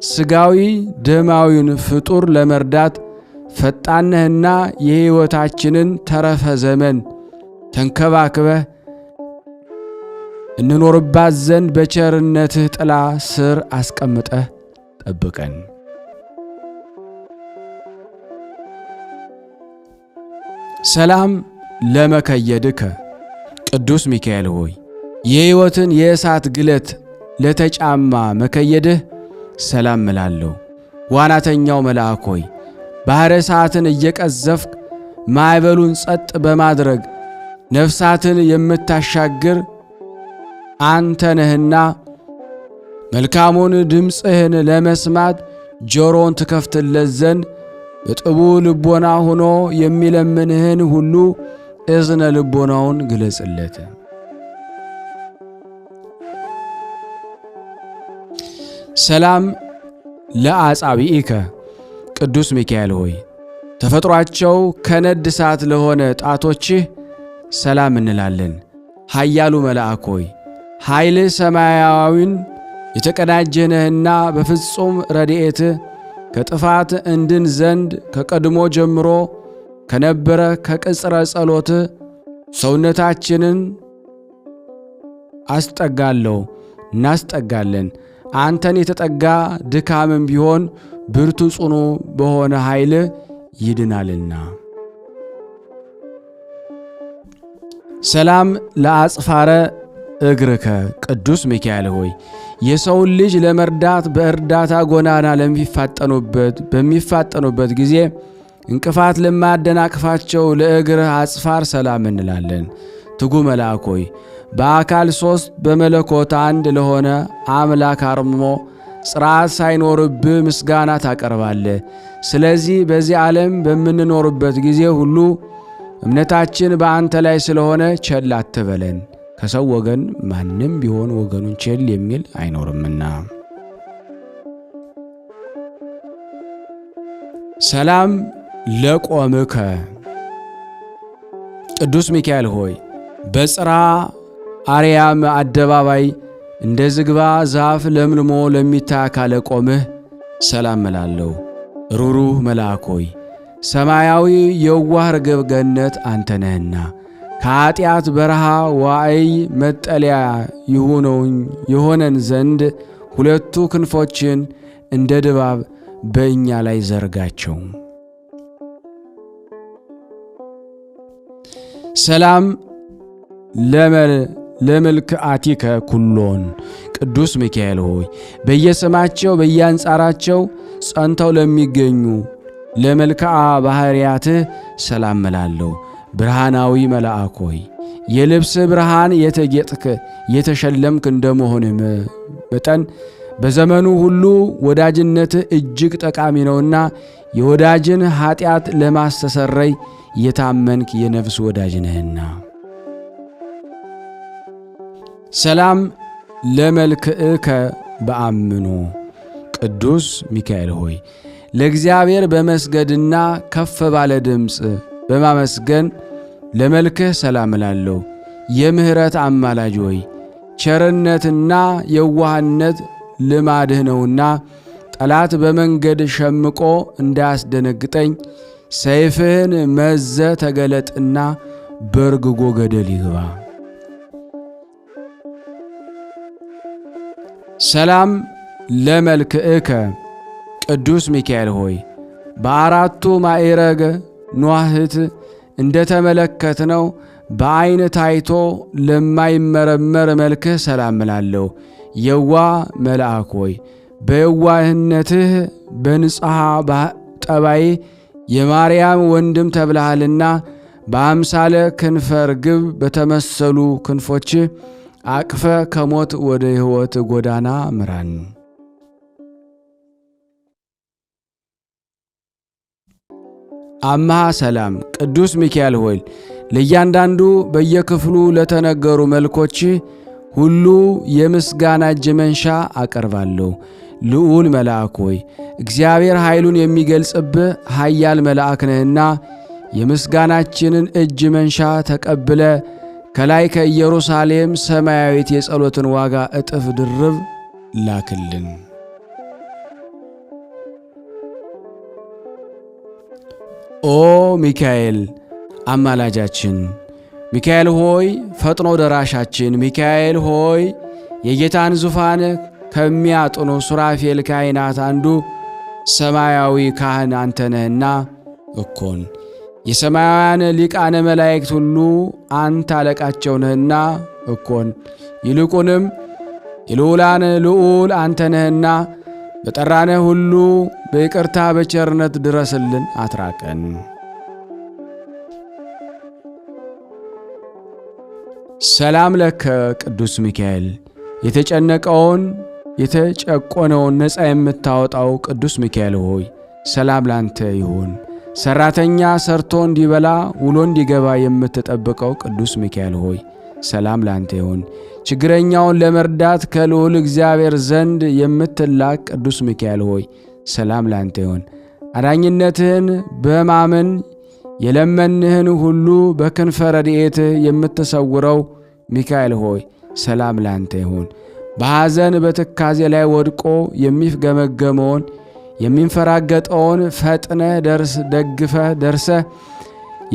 ሥጋዊ ደማዊውን ፍጡር ለመርዳት ፈጣን ነህና የሕይወታችንን ተረፈ ዘመን ተንከባክበህ እንኖርባት ዘንድ በቸርነትህ ጥላ ስር አስቀምጠህ ጠብቀን። ሰላም ለመከየድከ ቅዱስ ሚካኤል ሆይ የሕይወትን የእሳት ግለት ለተጫማ መከየድህ ሰላም እላለሁ። ዋናተኛው መልአክ ሆይ ባሕረ እሳትን እየቀዘፍክ ማዕበሉን ጸጥ በማድረግ ነፍሳትን የምታሻግር አንተ ነህና መልካሙን ድምፅህን ለመስማት ጆሮን ትከፍትለት ዘንድ በጥቡ ልቦና ሆኖ የሚለምንህን ሁሉ እዝነ ልቦናውን ግለጽለት። ሰላም ለአጻብዒከ ቅዱስ ሚካኤል ሆይ ተፈጥሯቸው ከነድ እሳት ለሆነ ጣቶችህ ሰላም እንላለን። ኃያሉ መልአክ ሆይ ኃይልህ ሰማያዊን የተቀዳጀነህና በፍጹም ረድኤት ከጥፋት እንድን ዘንድ ከቀድሞ ጀምሮ ከነበረ ከቅጽረ ጸሎት ሰውነታችንን እናስጠጋለን። አንተን የተጠጋ ድካምም ቢሆን ብርቱ ጽኑ በሆነ ኃይል ይድናልና። ሰላም ለአጽፋረ እግርከ ቅዱስ ሚካኤል ሆይ የሰውን ልጅ ለመርዳት በእርዳታ ጎዳና በሚፋጠኑበት ጊዜ እንቅፋት ለማደናቅፋቸው ለእግርህ አጽፋር ሰላም እንላለን። ትጉ መልአክ ሆይ በአካል 3 በመለኮት አንድ ለሆነ አምላክ አርምሞ ጽርዓት ሳይኖርብህ ምስጋና ታቀርባለህ። ስለዚህ በዚህ ዓለም በምንኖርበት ጊዜ ሁሉ እምነታችን በአንተ ላይ ስለሆነ ቸል አትበለን። ከሰው ወገን ማንም ቢሆን ወገኑን ቸል የሚል አይኖርምና። ሰላም ለቆምከ ቅዱስ ሚካኤል ሆይ በጽርሐ አርያም አደባባይ እንደ ዝግባ ዛፍ ለምልሞ ለሚታይ አካለ ቆምህ ሰላም እላለሁ። ሩሩህ መልአክ ሆይ ሰማያዊ የዋህ ርግብ ገነት አንተ ነህና ከኀጢአት በረሃ ዋዕይ መጠለያ የሆነን ዘንድ ሁለቱ ክንፎችን እንደ ድባብ በእኛ ላይ ዘርጋቸው። ሰላም ለመልክዓቲከ ኩሎን ቅዱስ ሚካኤል ሆይ በየስማቸው በየአንጻራቸው ጸንተው ለሚገኙ ለመልክዓ ባሕርያትህ ሰላም እላለሁ። ብርሃናዊ መልአክ ሆይ የልብስ ብርሃን የተጌጥክ የተሸለምክ እንደመሆንህ መጠን በዘመኑ ሁሉ ወዳጅነትህ እጅግ ጠቃሚ ነውና የወዳጅን ኀጢአት ለማስተሰረይ የታመንክ የነፍስ ወዳጅ ነህና። ሰላም ለመልክዕከ በአምኖ ቅዱስ ሚካኤል ሆይ ለእግዚአብሔር በመስገድና ከፍ ባለ ድምፅ በማመስገን ለመልክህ ሰላም እላለሁ። የምሕረት አማላጅ ሆይ ቸርነትና የዋህነት ልማድህ ነውና ጠላት በመንገድ ሸምቆ እንዳያስደነግጠኝ ሰይፍህን መዘ ተገለጥና በርግጎ ገደል ይግባ። ሰላም ለመልክዕከ ቅዱስ ሚካኤል ሆይ በአራቱ ማዕረገ ኗህት እንደ ተመለከትነው በዐይን ታይቶ ለማይመረመር መልክህ ሰላም እላለሁ። የዋህ መልአክ ሆይ በየዋህነትህ በንጽሐ ጠባይ የማርያም ወንድም ተብለሃልና በአምሳለ ክንፈ ርግብ በተመሰሉ ክንፎች አቅፈ ከሞት ወደ ሕይወት ጎዳና ምራን። አምሃ ሰላም ቅዱስ ሚካኤል ሆይ ለእያንዳንዱ በየክፍሉ ለተነገሩ መልኮች ሁሉ የምስጋና እጅ መንሻ አቀርባለሁ። ልዑል መልአክ ሆይ እግዚአብሔር ኃይሉን የሚገልጽብህ ኃያል መልአክ ነህና የምስጋናችንን እጅ መንሻ ተቀብለ ከላይ ከኢየሩሳሌም ሰማያዊት የጸሎትን ዋጋ እጥፍ ድርብ ላክልን። ኦ ሚካኤል አማላጃችን፣ ሚካኤል ሆይ ፈጥኖ ደራሻችን፣ ሚካኤል ሆይ የጌታን ዙፋን ከሚያጥኑ ሱራፌል ካህናት አንዱ ሰማያዊ ካህን አንተ ነህና እኮን የሰማያውያን ሊቃነ መላእክት ሁሉ አንተ አለቃቸው ነህና እኮን ይልቁንም የልዑላን ልዑል አንተ ነህና በጠራነህ ሁሉ በይቅርታ በቸርነት ድረስልን፣ አትራቀን። ሰላም ለከ ቅዱስ ሚካኤል የተጨነቀውን የተጨቆነውን ነፃ የምታወጣው ቅዱስ ሚካኤል ሆይ ሰላም ላንተ ይሁን። ሰራተኛ ሰርቶ እንዲበላ ውሎ እንዲገባ የምትጠብቀው ቅዱስ ሚካኤል ሆይ ሰላም ላንተ ይሁን። ችግረኛውን ለመርዳት ከልዑል እግዚአብሔር ዘንድ የምትላክ ቅዱስ ሚካኤል ሆይ ሰላም ላንተ ይሁን። አዳኝነትህን በማመን የለመንህን ሁሉ በክንፈ ረድኤትህ የምትሰውረው ሚካኤል ሆይ ሰላም ላንተ ይሁን። በሐዘን በትካዜ ላይ ወድቆ የሚፍገመገመውን የሚንፈራገጠውን ፈጥነህ ደግፈህ ደርሰህ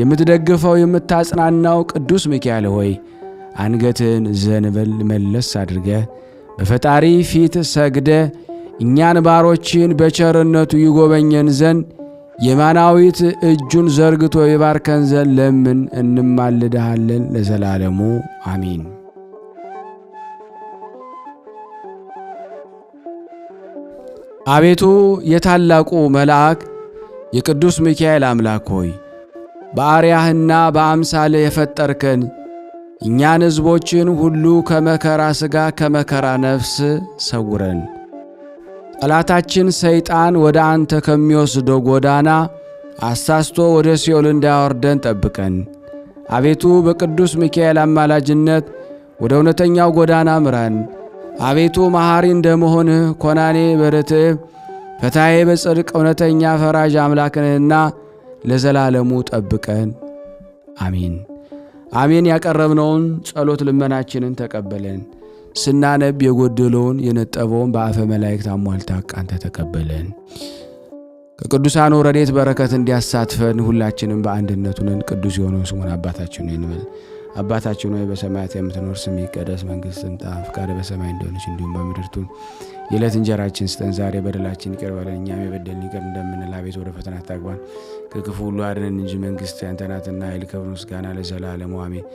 የምትደግፈው የምታጽናናው ቅዱስ ሚካኤል ሆይ አንገትን ዘንበል መለስ አድርገህ በፈጣሪ ፊት ሰግደ እኛን ባሮችን በቸርነቱ ይጎበኘን ዘንድ የማናዊት እጁን ዘርግቶ ይባርከን ዘንድ ለምን እንማልድሃለን ለዘላለሙ አሚን። አቤቱ የታላቁ መልአክ የቅዱስ ሚካኤል አምላክ ሆይ በአርያህና በአምሳልህ የፈጠርከን እኛን ሕዝቦችን ሁሉ ከመከራ ሥጋ ከመከራ ነፍስ ሰውረን። ጠላታችን ሰይጣን ወደ አንተ ከሚወስደው ጎዳና አሳስቶ ወደ ሲኦል እንዳያወርደን ጠብቀን። አቤቱ በቅዱስ ሚካኤል አማላጅነት ወደ እውነተኛው ጎዳና ምራን። አቤቱ መሐሪ እንደመሆንህ ኮናኔ በርትዕ ፈታሔ በጽድቅ እውነተኛ ፈራጅ አምላክንህና ለዘላለሙ ጠብቀን አሜን አሜን። ያቀረብነውን ጸሎት ልመናችንን ተቀበለን። ስናነብ የጎደለውን የነጠበውን በአፈ መላእክት አሟልታ ቃንተ ተቀበለን። ከቅዱሳኑ ረድኤት በረከት እንዲያሳትፈን ሁላችንም በአንድነት ሆነን ቅዱስ የሆነውን ስሙን አባታችን ሆይ እንበል። አባታችን ሆይ በሰማያት የምትኖር ስምህ ይቀደስ፣ መንግሥትህ ትምጣ፣ ፈቃድህ በሰማይ እንደሆነች እንዲሁም በምድር ትሁን። የዕለት እንጀራችንን ስጠን ዛሬ፣ በደላችንን ይቅር በለን እኛም የበደሉንን ይቅር እንደምንል፣ አቤቱ ወደ ፈተና አታግባን ከክፉ ሁሉ አድነን እንጂ መንግሥት ያንተ ናትና ኃይል፣ ክብር፣ ምስጋና ለዘላለሙ አሜን።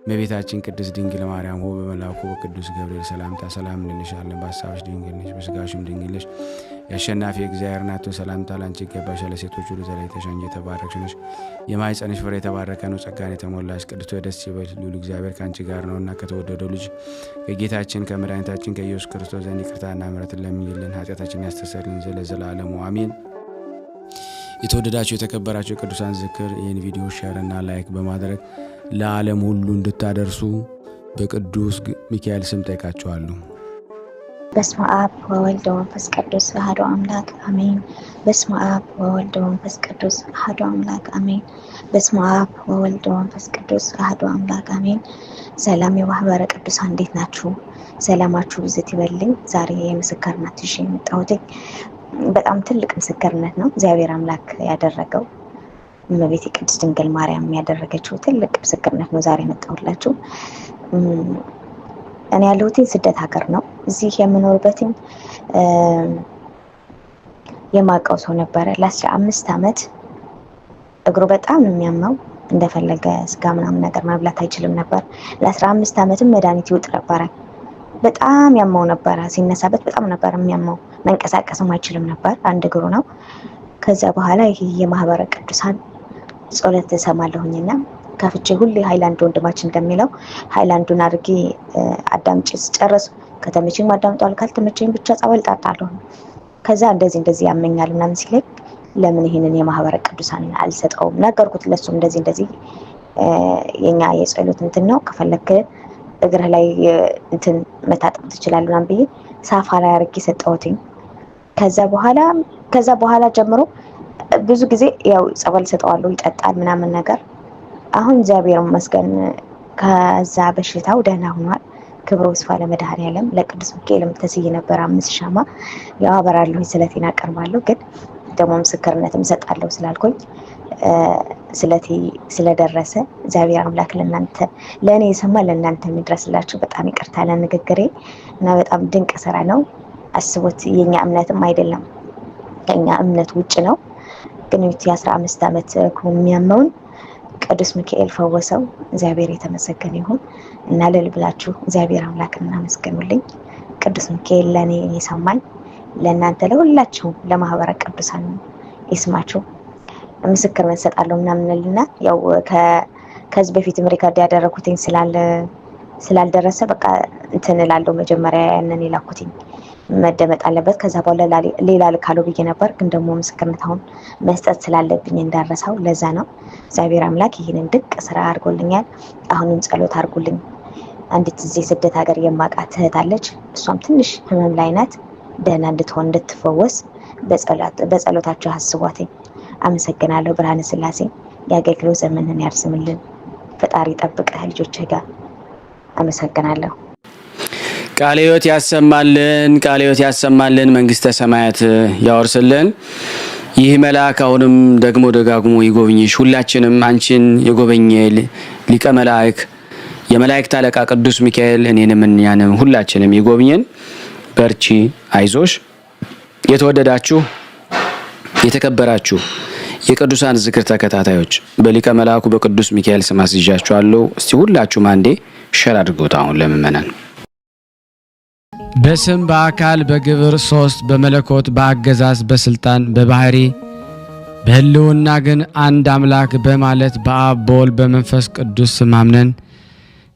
እመቤታችን ቅድስት ድንግል ማርያም ሆይ በመልአኩ በቅዱስ ገብርኤል ሰላምታ ሰላም እንልሻለን። በሐሳብሽ ድንግል ነሽ፣ በሥጋሽም ድንግል ነሽ። የአሸናፊ እግዚአብሔር እናት ሰላምታ ላንቺ ይገባሻል። ሴቶች ሁሉ ተለይተሽ አንቺ የተባረክሽ ነሽ፣ የማኅፀንሽ ፍሬ የተባረከ ነው። ጸጋን የተሞላሽ ቅድስት ሆይ ደስ ይበልሽ፣ ልዑል እግዚአብሔር ከአንቺ ጋር ነውና ከተወደደው ልጅ ከጌታችን ከመድኃኒታችን ከኢየሱስ ክርስቶስ ዘንድ ይቅርታና ምሕረትን ለምኝልን ኃጢአታችንን ያስተሰርይልን ዘንድ ለዘላለሙ አሜን። የተወደዳችሁ የተከበራችሁ የቅዱሳን ዝክር ይህን ቪዲዮ ሼር እና ላይክ በማድረግ ለዓለም ሁሉ እንድታደርሱ በቅዱስ ሚካኤል ስም ጠይቃችኋለሁ። በስመ አብ ወወልድ ወመንፈስ ቅዱስ አሐዱ አምላክ አሜን። በስመ አብ ወወልድ ወመንፈስ ቅዱስ አሐዱ አምላክ አሜን። በስመ አብ ወወልድ ወመንፈስ ቅዱስ አሐዱ አምላክ አሜን። ሰላም የማህበረ ቅዱሳን እንዴት ናችሁ? ሰላማችሁ ብዝት ይበልኝ። ዛሬ የምስክርነት ይዤ የመጣሁት በጣም ትልቅ ምስክርነት ነው። እግዚአብሔር አምላክ ያደረገው እመቤቴ ቅድስት ድንግል ማርያም ያደረገችው ትልቅ ምስክርነት ነው ዛሬ መጣሁላችሁ። እኔ ያለሁት ስደት ሀገር ነው። እዚህ የምኖርበትኝ የማውቀው ሰው ነበረ። ለ15 ዓመት እግሩ በጣም ነው የሚያመው። እንደፈለገ ስጋ ምናምን ነገር መብላት አይችልም ነበር። ለ15 ዓመትም መድኃኒት ይውጥ ነበረ። በጣም ያመው ነበረ። ሲነሳበት በጣም ነበር የሚያመው። መንቀሳቀስም አይችልም ነበር። አንድ እግሩ ነው። ከዛ በኋላ ይሄ የማህበረ ቅዱሳን ጸሎት ተሰማለሁኝና ከፍቼ ሁሌ ሃይላንድ ወንድማችን እንደሚለው ሃይላንዱን አድርጌ አዳምጪ ጨርስ ከተመቸኝ አዳምጣለሁ፣ ካልተመቸኝ ብቻ ጸበል ጣጣለሁ። ከዛ እንደዚህ ያመኛል ምናምን ሲለኝ ለምን ይሄንን የማህበረ ቅዱሳን አልሰጠውም ነገርኩት። ለሱም እንደዚህ የኛ የጸሎት እንትን ነው ከፈለክ እግርህ ላይ እንትን መታጠብ ትችላለህ ምናምን ብዬ ሳፋ ላይ አድርጌ ሰጠሁትኝ። ከዛ በኋላ ጀምሮ ብዙ ጊዜ ያው ጸበል ሰጠዋለሁ፣ ይጠጣል ምናምን ነገር። አሁን እግዚአብሔር ይመስገን ከዛ በሽታው ደህና ሆኗል። ክብሩ ይስፋ ለመድኃኔዓለም። ለቅዱስ ሚካኤልም ተስዬ ነበር 5 ሻማ ያው አበራለሁ፣ ስለቴን አቀርባለሁ። ግን ደግሞ ምስክርነትም ሰጣለሁ ስላልኩኝ ስለቴ ስለደረሰ እግዚአብሔር አምላክ ለእኔ የሰማ ለእናንተ የሚድረስላችሁ። በጣም ይቅርታ ለንግግሬ እና በጣም ድንቅ ስራ ነው። አስቡት፣ የኛ እምነትም አይደለም ከኛ እምነት ውጭ ነው። ግን 15 ዓመት የሚያመውን ቅዱስ ሚካኤል ፈወሰው። እግዚአብሔር የተመሰገነ ይሁን እና ለልብላችሁ እግዚአብሔር አምላክን እናመስግኑልኝ። ቅዱስ ሚካኤል ለእኔ የሰማኝ ለእናንተ ለሁላችሁ ለማህበረ ቅዱሳን ይስማችሁ። ምስክርነት ሰጣለሁ ምናምንልና ያው ከዚህ በፊትም ሪካርድ ያደረኩትኝ ስላልደረሰ በቃ እንትን እላለሁ። መጀመሪያ ያንን የላኩትኝ መደመጥ አለበት። ከዛ በኋላ ሌላ ልካለው ብዬ ነበር። ግን ደግሞ ምስክርነት አሁን መስጠት ስላለብኝ እንዳረሳው ለዛ ነው። እግዚአብሔር አምላክ ይህንን ድንቅ ስራ አድርጎልኛል። አሁንም ጸሎት አድርጉልኝ። አንዲት እዚህ ስደት ሀገር የማውቃት እህት አለች። እሷም ትንሽ ህመም ላይ ናት። ደህና እንድትሆን እንድትፈወስ በጸሎታቸው አስቧትኝ። አመሰግናለሁ። ብርሃነ ስላሴ የአገልግሎት ዘመንን ያርዝምልን። ፈጣሪ ጠብቀህ ልጆችህ ጋር አመሰግናለሁ። ቃለ ሕይወት ያሰማልን፣ ቃለ ሕይወት ያሰማልን፣ መንግስተ ሰማያት ያወርስልን። ይህ መልአክ አሁንም ደግሞ ደጋግሞ ይጎብኝሽ። ሁላችንም አንቺን የጎበኘ ሊቀ መላእክ የመላእክት አለቃ ቅዱስ ሚካኤል እኔንም እኛንም ሁላችንም ይጎብኘን። በርቺ፣ አይዞሽ። የተወደዳችሁ የተከበራችሁ የቅዱሳን ዝክር ተከታታዮች በሊቀ መላእኩ በቅዱስ ሚካኤል ስም አስይዣችኋለሁ። እስቲ ሁላችሁም አንዴ ሸር አድርጉት። አሁን ለምእመናን በስም በአካል በግብር 3 በመለኮት በአገዛዝ በስልጣን በባህሪ በህልውና ግን አንድ አምላክ በማለት በአብ በወልድ በመንፈስ ቅዱስ ስም አምነን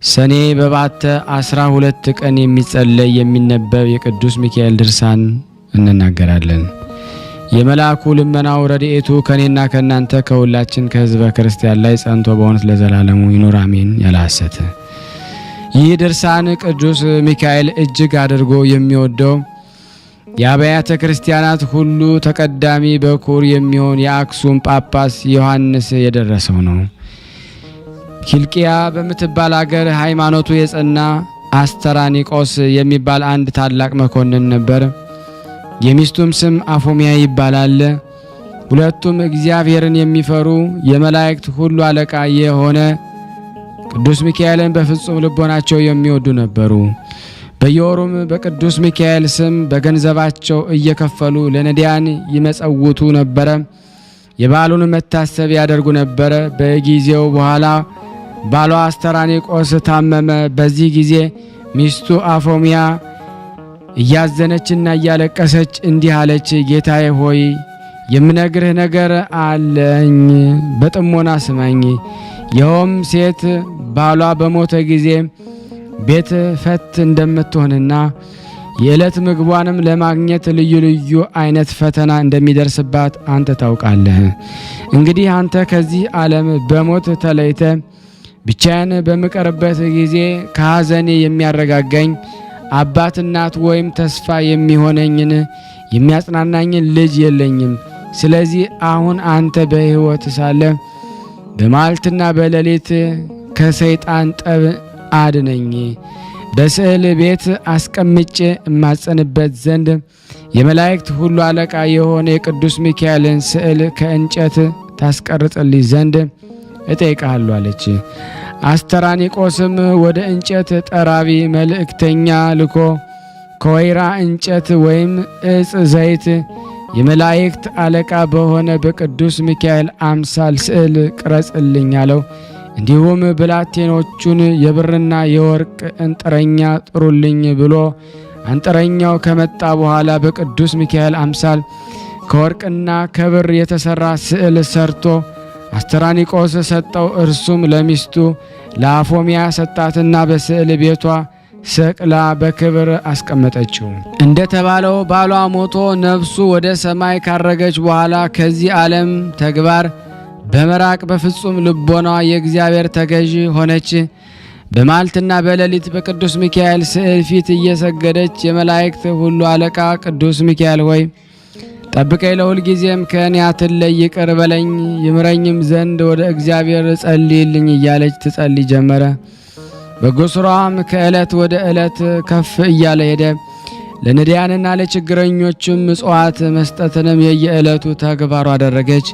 ሰኔ በባተ 12 ቀን የሚጸለይ የሚነበብ የቅዱስ ሚካኤል ድርሳን እንናገራለን። የመልአኩ ልመናው ረድኤቱ ከኔና ከናንተ ከሁላችን ከህዝበ ክርስቲያን ላይ ጸንቶ በእውነት ለዘላለሙ ይኑር አሜን። ያለ ሐሰት። ይህ ድርሳን ቅዱስ ሚካኤል እጅግ አድርጎ የሚወደው የአብያተ ክርስቲያናት ሁሉ ተቀዳሚ በኩር የሚሆን የአክሱም ጳጳስ ዮሐንስ የደረሰው ነው። ኪልቅያ በምትባል አገር ሃይማኖቱ የጸና አስተራኒቆስ የሚባል አንድ ታላቅ መኮንን ነበር። የሚስቱም ስም አፎሚያ ይባላል። ሁለቱም እግዚአብሔርን የሚፈሩ የመላእክት ሁሉ አለቃ የሆነ ቅዱስ ሚካኤልን በፍጹም ልቦናቸው የሚወዱ ነበሩ። በየወሩም በቅዱስ ሚካኤል ስም በገንዘባቸው እየከፈሉ ለነዳያን ይመጸውቱ ነበረ። የበዓሉን መታሰብ ያደርጉ ነበረ። በጊዜው በኋላ ባሏ አስተራኒቆስ ታመመ። በዚህ ጊዜ ሚስቱ አፎሚያ እያዘነችና እያለቀሰች እንዲህ አለች፣ ጌታዬ ሆይ የምነግርህ ነገር አለኝ፣ በጥሞና ስማኝ። ይኸውም ሴት ባሏ በሞተ ጊዜ ቤት ፈት እንደምትሆንና የዕለት ምግቧንም ለማግኘት ልዩ ልዩ አይነት ፈተና እንደሚደርስባት አንተ ታውቃለህ። እንግዲህ አንተ ከዚህ ዓለም በሞት ተለይተ ብቻዬን በምቀርበት ጊዜ ከሐዘኔ የሚያረጋጋኝ አባት እናት ወይም ተስፋ የሚሆነኝን የሚያጽናናኝን ልጅ የለኝም። ስለዚህ አሁን አንተ በሕይወት ሳለ በመዓልትና በሌሊት ከሰይጣን ጠብ አድነኝ። በስዕል ቤት አስቀምጬ እማጸንበት ዘንድ የመላእክት ሁሉ አለቃ የሆነ የቅዱስ ሚካኤልን ስዕል ከእንጨት ታስቀርጽልኝ ዘንድ እጠይቃለሁ አለች። አስተራኒቆስም ወደ እንጨት ጠራቢ መልእክተኛ ልኮ ከወይራ እንጨት ወይም እጽ ዘይት የመላእክት አለቃ በሆነ በቅዱስ ሚካኤል አምሳል ስዕል ቅረጽልኝ አለው። እንዲሁም ብላቴኖቹን የብርና የወርቅ እንጥረኛ ጥሩልኝ ብሎ አንጥረኛው ከመጣ በኋላ በቅዱስ ሚካኤል አምሳል ከወርቅና ከብር የተሰራ ስዕል ሰርቶ አስተራኒቆስ ሰጠው። እርሱም ለሚስቱ ለአፎሚያ ሰጣትና በስዕል ቤቷ ሰቅላ በክብር አስቀመጠችው። እንደ ተባለው ባሏ ሞቶ ነፍሱ ወደ ሰማይ ካረገች በኋላ ከዚህ ዓለም ተግባር በመራቅ በፍጹም ልቦና የእግዚአብሔር ተገዢ ሆነች። በመዓልትና በሌሊት በቅዱስ ሚካኤል ስዕል ፊት እየሰገደች የመላእክት ሁሉ አለቃ ቅዱስ ሚካኤል ሆይ ጠብቀኝ፣ ለሁል ጊዜም ከእኔ አትለይ፣ ይቅር በለኝ፣ ይምረኝም ዘንድ ወደ እግዚአብሔር ጸልይልኝ እያለች ትጸልይ ጀመረ። በጎ ሥራዋም ከዕለት ወደ ዕለት ከፍ እያለ ሄደ። ለነዳያንና ለችግረኞችም ምጽዋት መስጠትንም የየዕለቱ ተግባሩ አደረገች።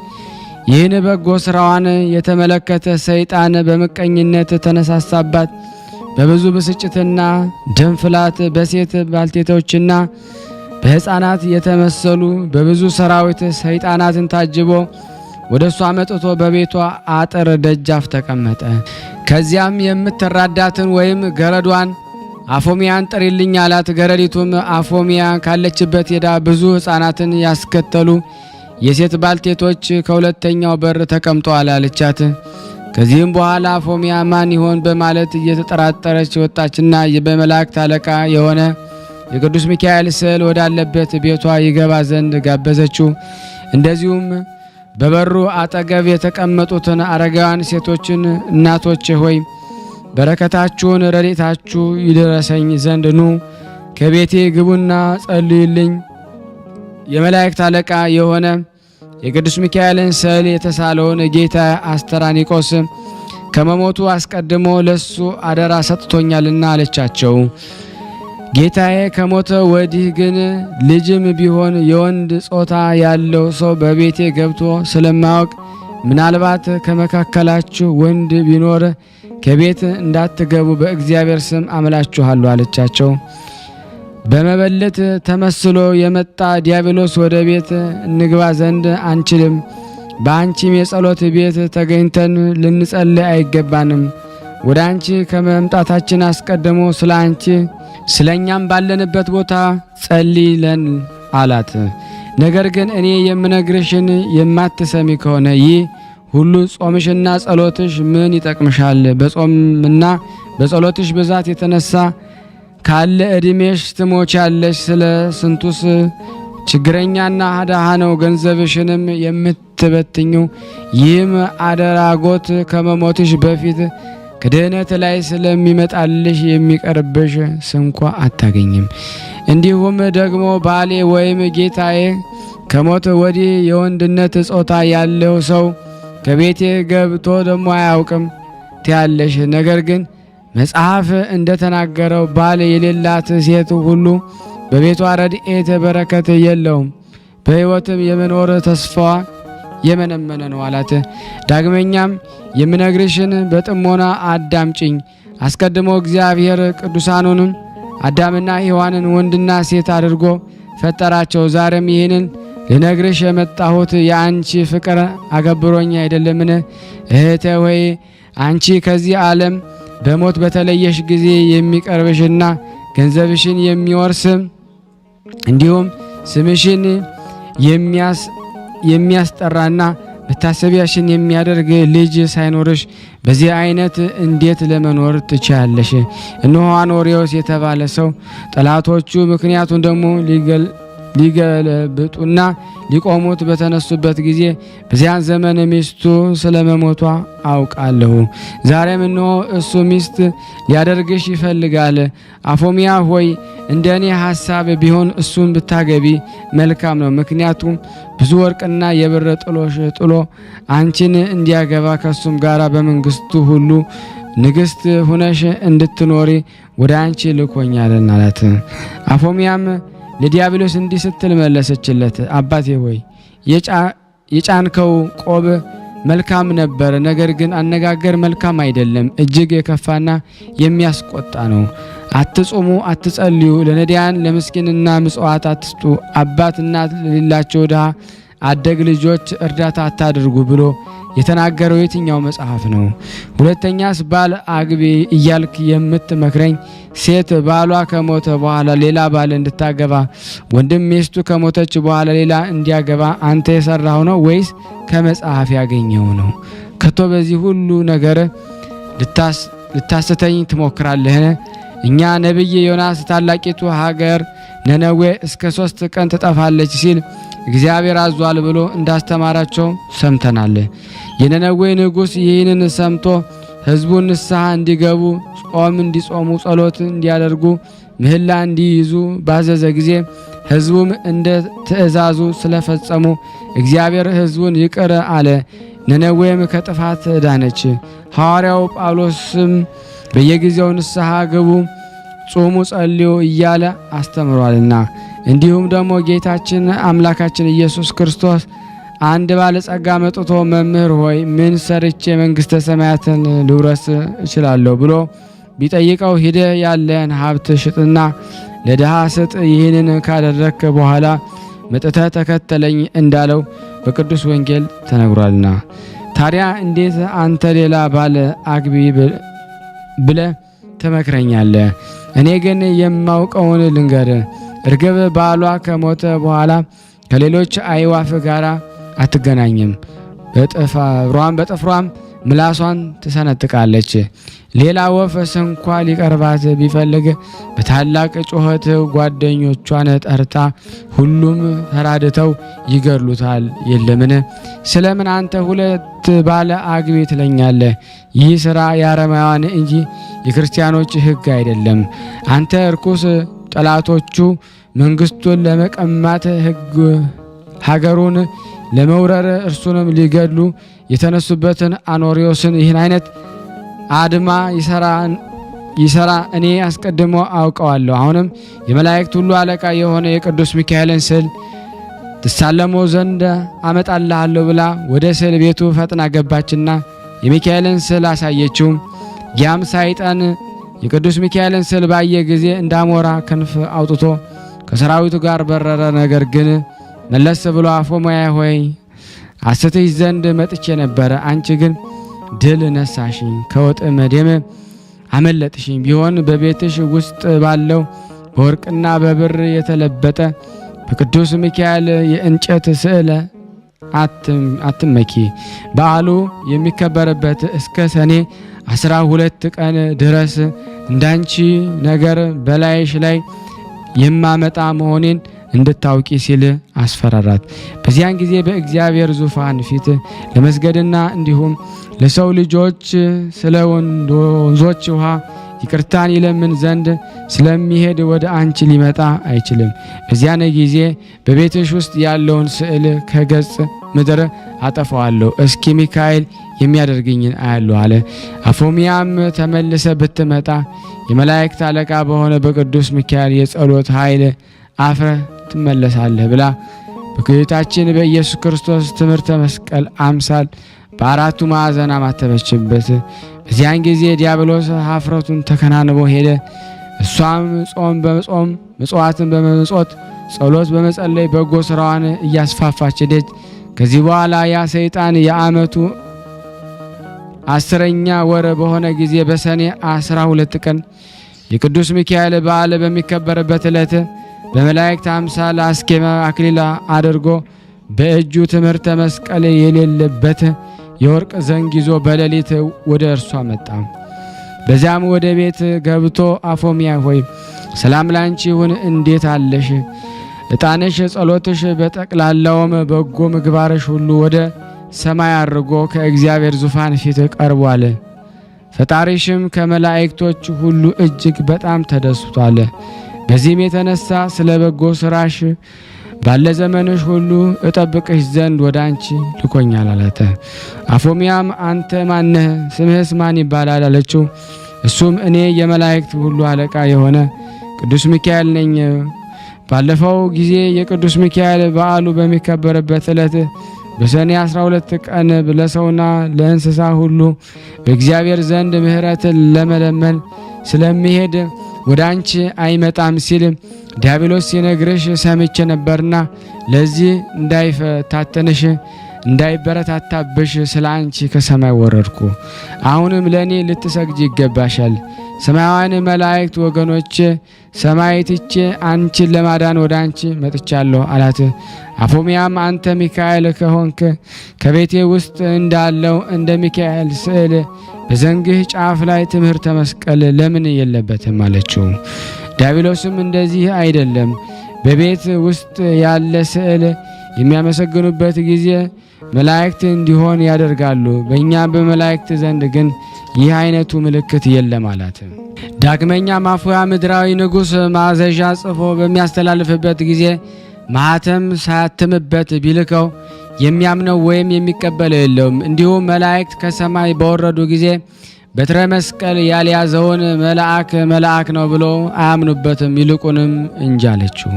ይህን በጎ ሥራዋን የተመለከተ ሰይጣን በምቀኝነት ተነሳሳባት። በብዙ ብስጭትና ደንፍላት በሴት ባልቴቶችና በሕፃናት የተመሰሉ በብዙ ሰራዊት ሰይጣናትን ታጅቦ ወደ እሷ መጥቶ በቤቷ አጥር ደጃፍ ተቀመጠ። ከዚያም የምትራዳትን ወይም ገረዷን አፎሚያን ጥሪልኝ አላት። ገረዲቱም አፎሚያ ካለችበት ሄዳ ብዙ ሕፃናትን ያስከተሉ የሴት ባልቴቶች ከሁለተኛው በር ተቀምጠዋል አለቻት። ከዚህም በኋላ አፎሚያ ማን ይሆን በማለት እየተጠራጠረች ወጣችና በመላእክት አለቃ የሆነ የቅዱስ ሚካኤል ስዕል ወዳለበት ቤቷ ይገባ ዘንድ ጋበዘችው። እንደዚሁም በበሩ አጠገብ የተቀመጡትን አረጋውያን ሴቶችን እናቶች ሆይ በረከታችሁን ረድኤታችሁ ይድረሰኝ ዘንድ ኑ ከቤቴ ግቡና ጸልዩልኝ። የመላእክት አለቃ የሆነ የቅዱስ ሚካኤልን ስዕል የተሳለውን ጌታ አስተራኒቆስ ከመሞቱ አስቀድሞ ለሱ አደራ ሰጥቶኛልና አለቻቸው። ጌታዬ ከሞተ ወዲህ ግን ልጅም ቢሆን የወንድ ጾታ ያለው ሰው በቤቴ ገብቶ ስለማያውቅ ምናልባት ከመካከላችሁ ወንድ ቢኖር ከቤት እንዳትገቡ በእግዚአብሔር ስም አምላችኋለሁ አለቻቸው። በመበለት ተመስሎ የመጣ ዲያብሎስ ወደ ቤት እንግባ ዘንድ አንችልም፣ በአንቺም የጸሎት ቤት ተገኝተን ልንጸልይ አይገባንም። ወደ አንቺ ከመምጣታችን አስቀድሞ ስለ አንቺ ስለኛም ባለንበት ቦታ ጸልይለን አላት። ነገር ግን እኔ የምነግርሽን የማትሰሚ ከሆነ ይህ ሁሉ ጾምሽና ጸሎትሽ ምን ይጠቅምሻል? በጾምና በጸሎትሽ ብዛት የተነሳ ካለ ዕድሜሽ ትሞቻለሽ። ስለ ስንቱስ ችግረኛና ድሃ ነው ገንዘብሽንም የምትበትኙ። ይህም አደራጎት ከመሞትሽ በፊት ከድህነት ላይ ስለሚመጣልሽ የሚቀርብሽ ስንኳ አታገኝም። እንዲሁም ደግሞ ባሌ ወይም ጌታዬ ከሞት ወዲህ የወንድነት ጾታ ያለው ሰው ከቤቴ ገብቶ ደግሞ አያውቅም ትያለሽ። ነገር ግን መጽሐፍ እንደተናገረው ባል የሌላት ሴት ሁሉ በቤቷ ረድኤት በረከት የለውም፣ በሕይወትም የመኖር ተስፋዋ የመነመነ ነው አላት። ዳግመኛም የምነግርሽን በጥሞና አዳምጪኝ። አስቀድሞ እግዚአብሔር ቅዱሳኑንም አዳምና ሔዋንን ወንድና ሴት አድርጎ ፈጠራቸው። ዛሬም ይህንን ልነግርሽ የመጣሁት የአንቺ ፍቅር አገብሮኝ አይደለምን? እህቴ ሆይ አንቺ ከዚህ ዓለም በሞት በተለየሽ ጊዜ የሚቀርብሽና ገንዘብሽን የሚወርስ እንዲሁም ስምሽን የሚያስጠራና መታሰቢያሽን የሚያደርግ ልጅ ሳይኖርሽ በዚህ አይነት እንዴት ለመኖር ትችያለሽ? እነሆ አኖሪዎስ የተባለ ሰው ጠላቶቹ ምክንያቱን ደግሞ ሊገለብጡና ሊቆሙት በተነሱበት ጊዜ በዚያን ዘመን ሚስቱ ስለመሞቷ አውቃለሁ። ዛሬም እነሆ እሱ ሚስት ሊያደርግሽ ይፈልጋል። አፎሚያ ሆይ እንደኔ ሐሳብ ቢሆን እሱን ብታገቢ መልካም ነው። ምክንያቱም ብዙ ወርቅና የብር ጥሎሽ ጥሎ አንቺን እንዲያገባ ከሱም ጋር በመንግስቱ ሁሉ ንግስት ሁነሽ እንድትኖሪ ወደ አንቺ ልኮኛልና አላት። አፎሚያም ለዲያብሎስ እንዲህ ስትል መለሰችለት፣ አባቴ ሆይ የጫንከው ቆብ መልካም ነበር፣ ነገር ግን አነጋገር መልካም አይደለም፣ እጅግ የከፋና የሚያስቆጣ ነው። አትጾሙ፣ አትጸልዩ፣ ለነዳያን ለምስኪንና ምጽዋት አትስጡ፣ አባት እናት ለሌላቸው ድሃ አደግ ልጆች እርዳታ አታድርጉ ብሎ የተናገረው የትኛው መጽሐፍ ነው? ሁለተኛስ ባል አግቢ እያልክ የምትመክረኝ ሴት ባሏ ከሞተ በኋላ ሌላ ባል እንድታገባ ወንድም ሚስቱ ከሞተች በኋላ ሌላ እንዲያገባ አንተ የሰራው ነው ወይስ ከመጽሐፍ ያገኘው ነው? ከቶ በዚህ ሁሉ ነገር ልታስተኝ ትሞክራለህን? እኛ ነቢይ ዮናስ ታላቂቱ ሀገር ነነዌ እስከ 3 ቀን ትጠፋለች ሲል እግዚአብሔር አዟል ብሎ እንዳስተማራቸው ሰምተናል። የነነዌ ንጉሥ ይህንን ሰምቶ ሕዝቡን ንስሐ እንዲገቡ፣ ጾም እንዲጾሙ፣ ጸሎት እንዲያደርጉ፣ ምህላ እንዲይዙ ባዘዘ ጊዜ ሕዝቡም እንደ ትእዛዙ ስለፈጸሙ እግዚአብሔር ሕዝቡን ይቅር አለ። ነነዌም ከጥፋት ዳነች። ሐዋርያው ጳውሎስም በየጊዜው ንስሐ ግቡ፣ ጾሙ፣ ጸልዩ እያለ አስተምሯልና እንዲሁም ደግሞ ጌታችን አምላካችን ኢየሱስ ክርስቶስ አንድ ባለጸጋ መጥቶ መምህር ሆይ ምን ሰርቼ መንግሥተ ሰማያትን ልውረስ እችላለሁ ብሎ ቢጠይቀው ሂደህ ያለህን ሀብት ሽጥና ለድሃ ስጥ፣ ይህንን ካደረክ በኋላ መጥተህ ተከተለኝ እንዳለው በቅዱስ ወንጌል ተነግሯልና። ታዲያ እንዴት አንተ ሌላ ባለ አግቢ ብለህ ትመክረኛለህ? እኔ ግን የማውቀውን ልንገር። እርግብ ባሏ ከሞተ በኋላ ከሌሎች አዕዋፍ ጋር አትገናኝም። በጥፍሯም ምላሷን ትሰነጥቃለች። ሌላ ወፍ እንኳ ሊቀርባት ቢፈልግ በታላቅ ጩኸት ጓደኞቿን ጠርታ ሁሉም ተራድተው ይገድሉታል። የለምን? ስለምን አንተ 2 ባለ አግቢ ትለኛለህ? ይህ ሥራ የአረማውያን እንጂ የክርስቲያኖች ሕግ አይደለም። አንተ እርኩስ፣ ጠላቶቹ መንግስቱን ለመቀማት ሀገሩን ለመውረር እርሱንም ሊገድሉ የተነሱበትን አኖሪዎስን ይህን አይነት አድማ ይሰራ እኔ አስቀድሞ አውቀዋለሁ። አሁንም የመላእክት ሁሉ አለቃ የሆነ የቅዱስ ሚካኤልን ስዕል ትሳለሞ ዘንድ አመጣልሃለሁ ብላ ወደ ስዕል ቤቱ ፈጥና ገባችና የሚካኤልን ስዕል አሳየችው። ያም ሰይጣን የቅዱስ ሚካኤልን ስዕል ባየ ጊዜ እንዳሞራ ክንፍ አውጥቶ ከሰራዊቱ ጋር በረረ። ነገር ግን መለስ ብሎ አፎምያ ሆይ አስትሽ ዘንድ መጥቼ ነበረ፣ አንቺ ግን ድል ነሳሽኝ፣ ከወጥመዴም አመለጥሽኝ። ቢሆን በቤትሽ ውስጥ ባለው በወርቅና በብር የተለበጠ በቅዱስ ሚካኤል የእንጨት ስዕል አትመኪ። በዓሉ የሚከበርበት እስከ ሰኔ 12 ቀን ድረስ እንዳንቺ ነገር በላይሽ ላይ የማመጣ መሆኔን እንድታውቂ ሲል አስፈራራት። በዚያን ጊዜ በእግዚአብሔር ዙፋን ፊት ለመስገድና እንዲሁም ለሰው ልጆች ስለ ወንዞች ውሃ ይቅርታን ይለምን ዘንድ ስለሚሄድ ወደ አንቺ ሊመጣ አይችልም። በዚያን ጊዜ በቤትሽ ውስጥ ያለውን ስዕል ከገጽ ምድር አጠፋዋለሁ፣ እስኪ ሚካኤል የሚያደርግኝን አያለሁ አለ። አፎሚያም ተመልሰ ብትመጣ የመላእክት አለቃ በሆነ በቅዱስ ሚካኤል የጸሎት ኃይል አፍረ ትመለሳለህ ብላ በጌታችን በኢየሱስ ክርስቶስ ትምህርተ መስቀል አምሳል በአራቱ ማዕዘን አማተበችበት። በዚያን ጊዜ ዲያብሎስ ሀፍረቱን ተከናንቦ ሄደ። እሷም ጾም በመጾም ምጽዋትን በመምጾት ጸሎት በመጸለይ በጎ ስራዋን እያስፋፋች ሄደች። ከዚህ በኋላ ያ ሰይጣን የዓመቱ 10ኛ ወር በሆነ ጊዜ በሰኔ 12 ቀን የቅዱስ ሚካኤል በዓል በሚከበርበት ዕለት በመላእክት አምሳል አስኬማ አክሊል አድርጎ በእጁ ትምህርተ መስቀል የሌለበት የወርቅ ዘንግ ይዞ በሌሊት ወደ እርሷ መጣ። በዚያም ወደ ቤት ገብቶ አፎሚያ ሆይ ሰላም ላንቺ ይሁን፣ እንዴት አለሽ? ዕጣንሽ ጸሎትሽ በጠቅላላውም በጎ ምግባርሽ ሁሉ ወደ ሰማይ አድርጎ ከእግዚአብሔር ዙፋን ፊት ቀርቧል። ፈጣሪሽም ከመላእክቶች ሁሉ እጅግ በጣም ተደስቷል። በዚህም የተነሳ ስለ በጎ ስራሽ ባለ ዘመንሽ ሁሉ እጠብቅሽ ዘንድ ወደ አንቺ ልኮኛል አላት። አፎሚያም አንተ ማነህ? ስምህስ ማን ይባላል አለችው። እሱም እኔ የመላእክት ሁሉ አለቃ የሆነ ቅዱስ ሚካኤል ነኝ። ባለፈው ጊዜ የቅዱስ ሚካኤል በዓሉ በሚከበርበት ዕለት በሰኔ 12 ቀን ለሰውና ለእንስሳ ሁሉ በእግዚአብሔር ዘንድ ምሕረትን ለመለመን ስለሚሄድ ወደ አንቺ አይመጣም ሲል ዲያብሎስ ሲነግርሽ ሰምቼ ነበርና ለዚህ እንዳይፈታተንሽ እንዳይበረታታብሽ ስለ አንቺ ከሰማይ ወረድኩ። አሁንም ለእኔ ልትሰግጂ ይገባሻል። ሰማያውያን መላእክት ወገኖች ሰማይ ትቼ አንቺን ለማዳን ወደ አንቺ መጥቻለሁ አላት። አፎሚያም አንተ ሚካኤል ከሆንክ ከቤቴ ውስጥ እንዳለው እንደ ሚካኤል ስዕል በዘንግህ ጫፍ ላይ ትምህርተ መስቀል ለምን የለበትም አለችው። ዲያብሎስም እንደዚህ አይደለም፣ በቤት ውስጥ ያለ ስዕል የሚያመሰግኑበት ጊዜ መላእክት እንዲሆን ያደርጋሉ፣ በእኛ በመላእክት ዘንድ ግን ይህ አይነቱ ምልክት የለም አላት። ዳግመኛ ማፉያ ምድራዊ ንጉሥ ማዘዣ ጽፎ በሚያስተላልፍበት ጊዜ ማህተም ሳያትምበት ቢልከው የሚያምነው ወይም የሚቀበለው የለውም። እንዲሁም መላእክት ከሰማይ በወረዱ ጊዜ በትረ መስቀል ያልያዘውን መልአክ ነው ብሎ አያምኑበትም። ይልቁንም እንጃለችው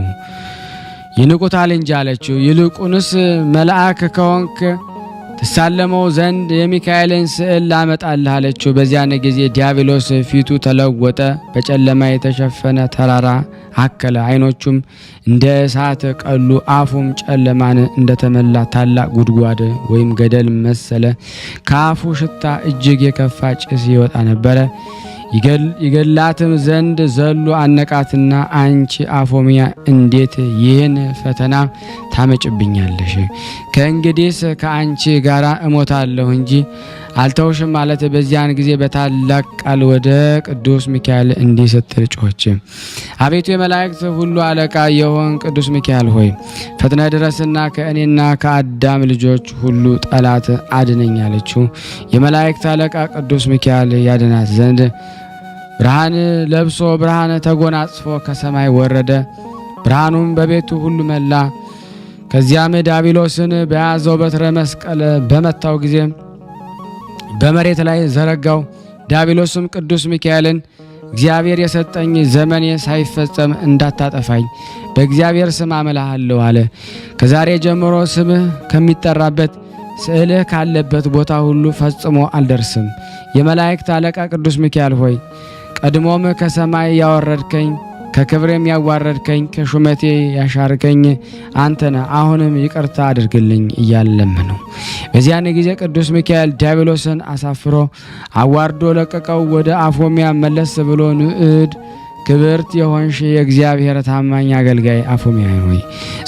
ይንቁታል እንጃለችው። ይልቁንስ መልአክ ከሆንክ ትሳለመው ዘንድ የሚካኤልን ስዕል ላመጣልህ አለችው። በዚያን ጊዜ ዲያብሎስ ፊቱ ተለወጠ፣ በጨለማ የተሸፈነ ተራራ አከለ። ዓይኖቹም እንደ እሳት ቀሉ፣ አፉም ጨለማን እንደተመላ ታላቅ ጉድጓድ ወይም ገደል መሰለ። ከአፉ ሽታ እጅግ የከፋ ጭስ ይወጣ ነበረ። ይገላትም ዘንድ ዘሎ አነቃትና አንቺ አፎሚያ እንዴት ይህን ፈተና ታመጭብኛለሽ? ከእንግዲህስ ከአንቺ ጋር እሞታለሁ እንጂ አልተውሽም ማለት። በዚያን ጊዜ በታላቅ ቃል ወደ ቅዱስ ሚካኤል እንዲህ ስትል ጮኸች። አቤቱ የመላእክት ሁሉ አለቃ የሆን ቅዱስ ሚካኤል ሆይ ፈጥነ ድረስና ከእኔና ከአዳም ልጆች ሁሉ ጠላት አድነኝ አለችው። የመላእክት አለቃ ቅዱስ ሚካኤል ያድናት ዘንድ ብርሃን ለብሶ ብርሃን ተጎናጽፎ ከሰማይ ወረደ። ብርሃኑም በቤቱ ሁሉ መላ። ከዚያም ዲያብሎስን በያዘው በትረ መስቀል በመታው ጊዜ በመሬት ላይ ዘረጋው። ዲያብሎስም ቅዱስ ሚካኤልን እግዚአብሔር የሰጠኝ ዘመኔ ሳይፈጸም እንዳታጠፋኝ በእግዚአብሔር ስም አመልሃለሁ አለ። ከዛሬ ጀምሮ ስምህ ከሚጠራበት ስዕልህ ካለበት ቦታ ሁሉ ፈጽሞ አልደርስም። የመላእክት አለቃ ቅዱስ ሚካኤል ሆይ ቀድሞም ከሰማይ ያወረድከኝ ከክብሬም ያዋረድከኝ ከሹመቴ ያሻርከኝ አንተነ አሁንም ይቅርታ አድርግልኝ እያለመነው። በዚያን ጊዜ ቅዱስ ሚካኤል ዲያብሎስን አሳፍሮ አዋርዶ ለቀቀው። ወደ አፎሚያ መለስ ብሎ ንዕድ ክብርት የሆንሽ የእግዚአብሔር ታማኝ አገልጋይ አፎሚያ ሆይ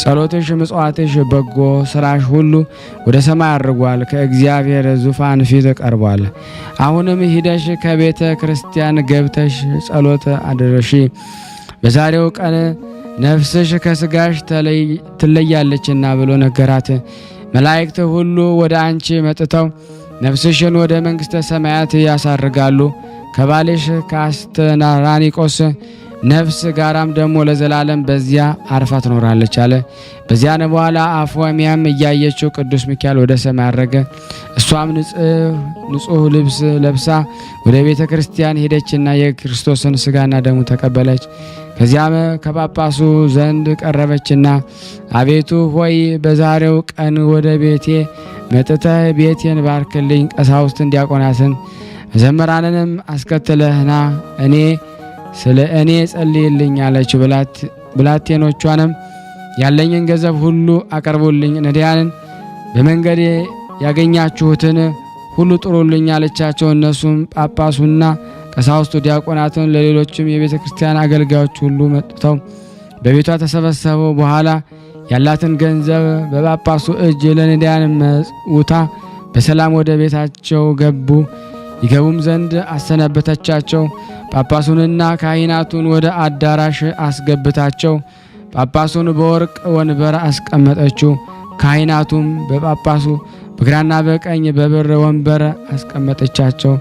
ጸሎትሽ፣ ምጽዋትሽ፣ በጎ ስራሽ ሁሉ ወደ ሰማይ አድርጓል፣ ከእግዚአብሔር ዙፋን ፊት ቀርቧል። አሁንም ሂደሽ ከቤተ ክርስቲያን ገብተሽ ጸሎት አድርሺ። በዛሬው ቀን ነፍስሽ ከስጋሽ ትለያለችና ብሎ ነገራት። መላእክት ሁሉ ወደ አንቺ መጥተው ነፍስሽን ወደ መንግሥተ ሰማያት ያሳርጋሉ። ከባልሽ ከአስተራኒቆስ ነፍስ ጋራም ደግሞ ለዘላለም በዚያ አርፋ ትኖራለች አለ። በዚያን በኋላ አፎሚያም እያየችው ቅዱስ ሚካኤል ወደ ሰማይ አረገ። እሷም ንጹሕ ልብስ ለብሳ ወደ ቤተ ክርስቲያን ሄደችና የክርስቶስን ስጋና ደሙ ተቀበለች። ከዚያም ከጳጳሱ ዘንድ ቀረበችና አቤቱ ሆይ በዛሬው ቀን ወደ ቤቴ መጥተህ ቤቴን ባርክልኝ፣ ቀሳውስትን ዲያቆናትን መዘምራንንም አስከትለህና ስለ እኔ ጸልይልኝ አለችው። ብላቴኖቿንም ያለኝን ገንዘብ ሁሉ አቀርቡልኝ፣ ነዳያንን በመንገድ ያገኛችሁትን ሁሉ ጥሩልኝ አለቻቸው። እነሱም ጳጳሱና ቀሳውስቱ ዲያቆናትን ለሌሎችም የቤተ ክርስቲያን አገልጋዮች ሁሉ መጥተው በቤቷ ተሰበሰቡ። በኋላ ያላትን ገንዘብ በጳጳሱ እጅ ለነዳያን መጽውታ በሰላም ወደ ቤታቸው ይገቡም ዘንድ አሰነበተቻቸው። ጳጳሱንና ካህናቱን ወደ አዳራሽ አስገብታቸው ጳጳሱን በወርቅ ወንበር አስቀመጠችው። ካህናቱም በጳጳሱ በግራና በቀኝ በብር ወንበር አስቀመጠቻቸው።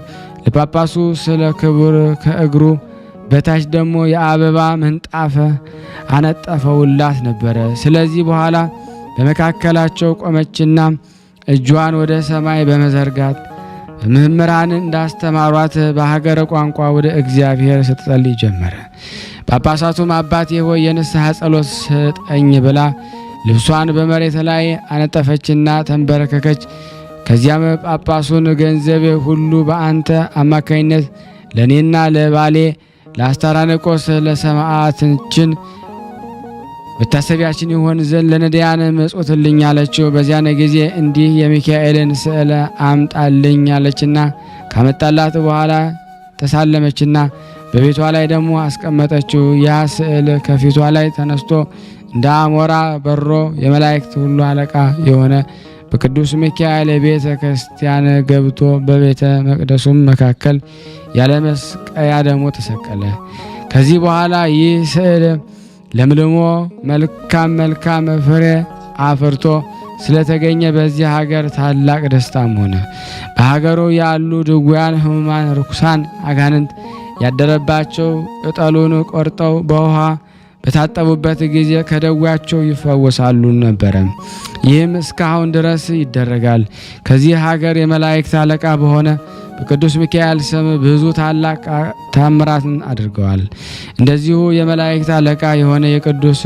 ለጳጳሱ ስለ ክቡር ከእግሩ በታች ደግሞ የአበባ ምንጣፍ አነጠፈውላት ነበረ። ስለዚህ በኋላ በመካከላቸው ቆመችና እጇን ወደ ሰማይ በመዘርጋት መምህራን እንዳስተማሯት በሀገረ ቋንቋ ወደ እግዚአብሔር ስትጸልይ ጀመረ። ጳጳሳቱም አባቴ ሆይ የንስሐ ጸሎት ስጠኝ ብላ ልብሷን በመሬት ላይ አነጠፈችና ተንበረከከች። ከዚያም ጳጳሱን ገንዘቤ ሁሉ በአንተ አማካኝነት ለእኔና ለባሌ ለአስተራኒቆስ ለሰማዕታችን መታሰቢያችን ይሆን ዘንድ ለነዳያን መጽውትልኝ አለችው። በዚያን ጊዜ እንዲህ የሚካኤልን ስዕል አምጣልኝ አለችና ካመጣላት በኋላ ተሳለመችና በቤቷ ላይ ደግሞ አስቀመጠችው። ያ ስዕል ከፊቷ ላይ ተነስቶ እንደ አሞራ በሮ የመላእክት ሁሉ አለቃ የሆነ በቅዱስ ሚካኤል ቤተ ክርስቲያን ገብቶ በቤተ መቅደሱም መካከል ያለ መስቀያ ደግሞ ተሰቀለ። ከዚህ በኋላ ይህ ስዕል ለምልሞ መልካም ፍሬ አፍርቶ ስለተገኘ በዚህ ሀገር ታላቅ ደስታም ሆነ። በሀገሩ ያሉ ድውያን፣ ሕሙማን፣ ርኩሳን አጋንንት ያደረባቸው ቅጠሉን ቆርጠው በውሃ በታጠቡበት ጊዜ ከደዌያቸው ይፈወሳሉ ነበረ። ይህም እስካሁን ድረስ ይደረጋል። ከዚህ ሀገር የመላእክት አለቃ በሆነ በቅዱስ ሚካኤል ስም ብዙ ታላቅ ታምራትን አድርገዋል። እንደዚሁ የመላእክት አለቃ የሆነ የቅዱስ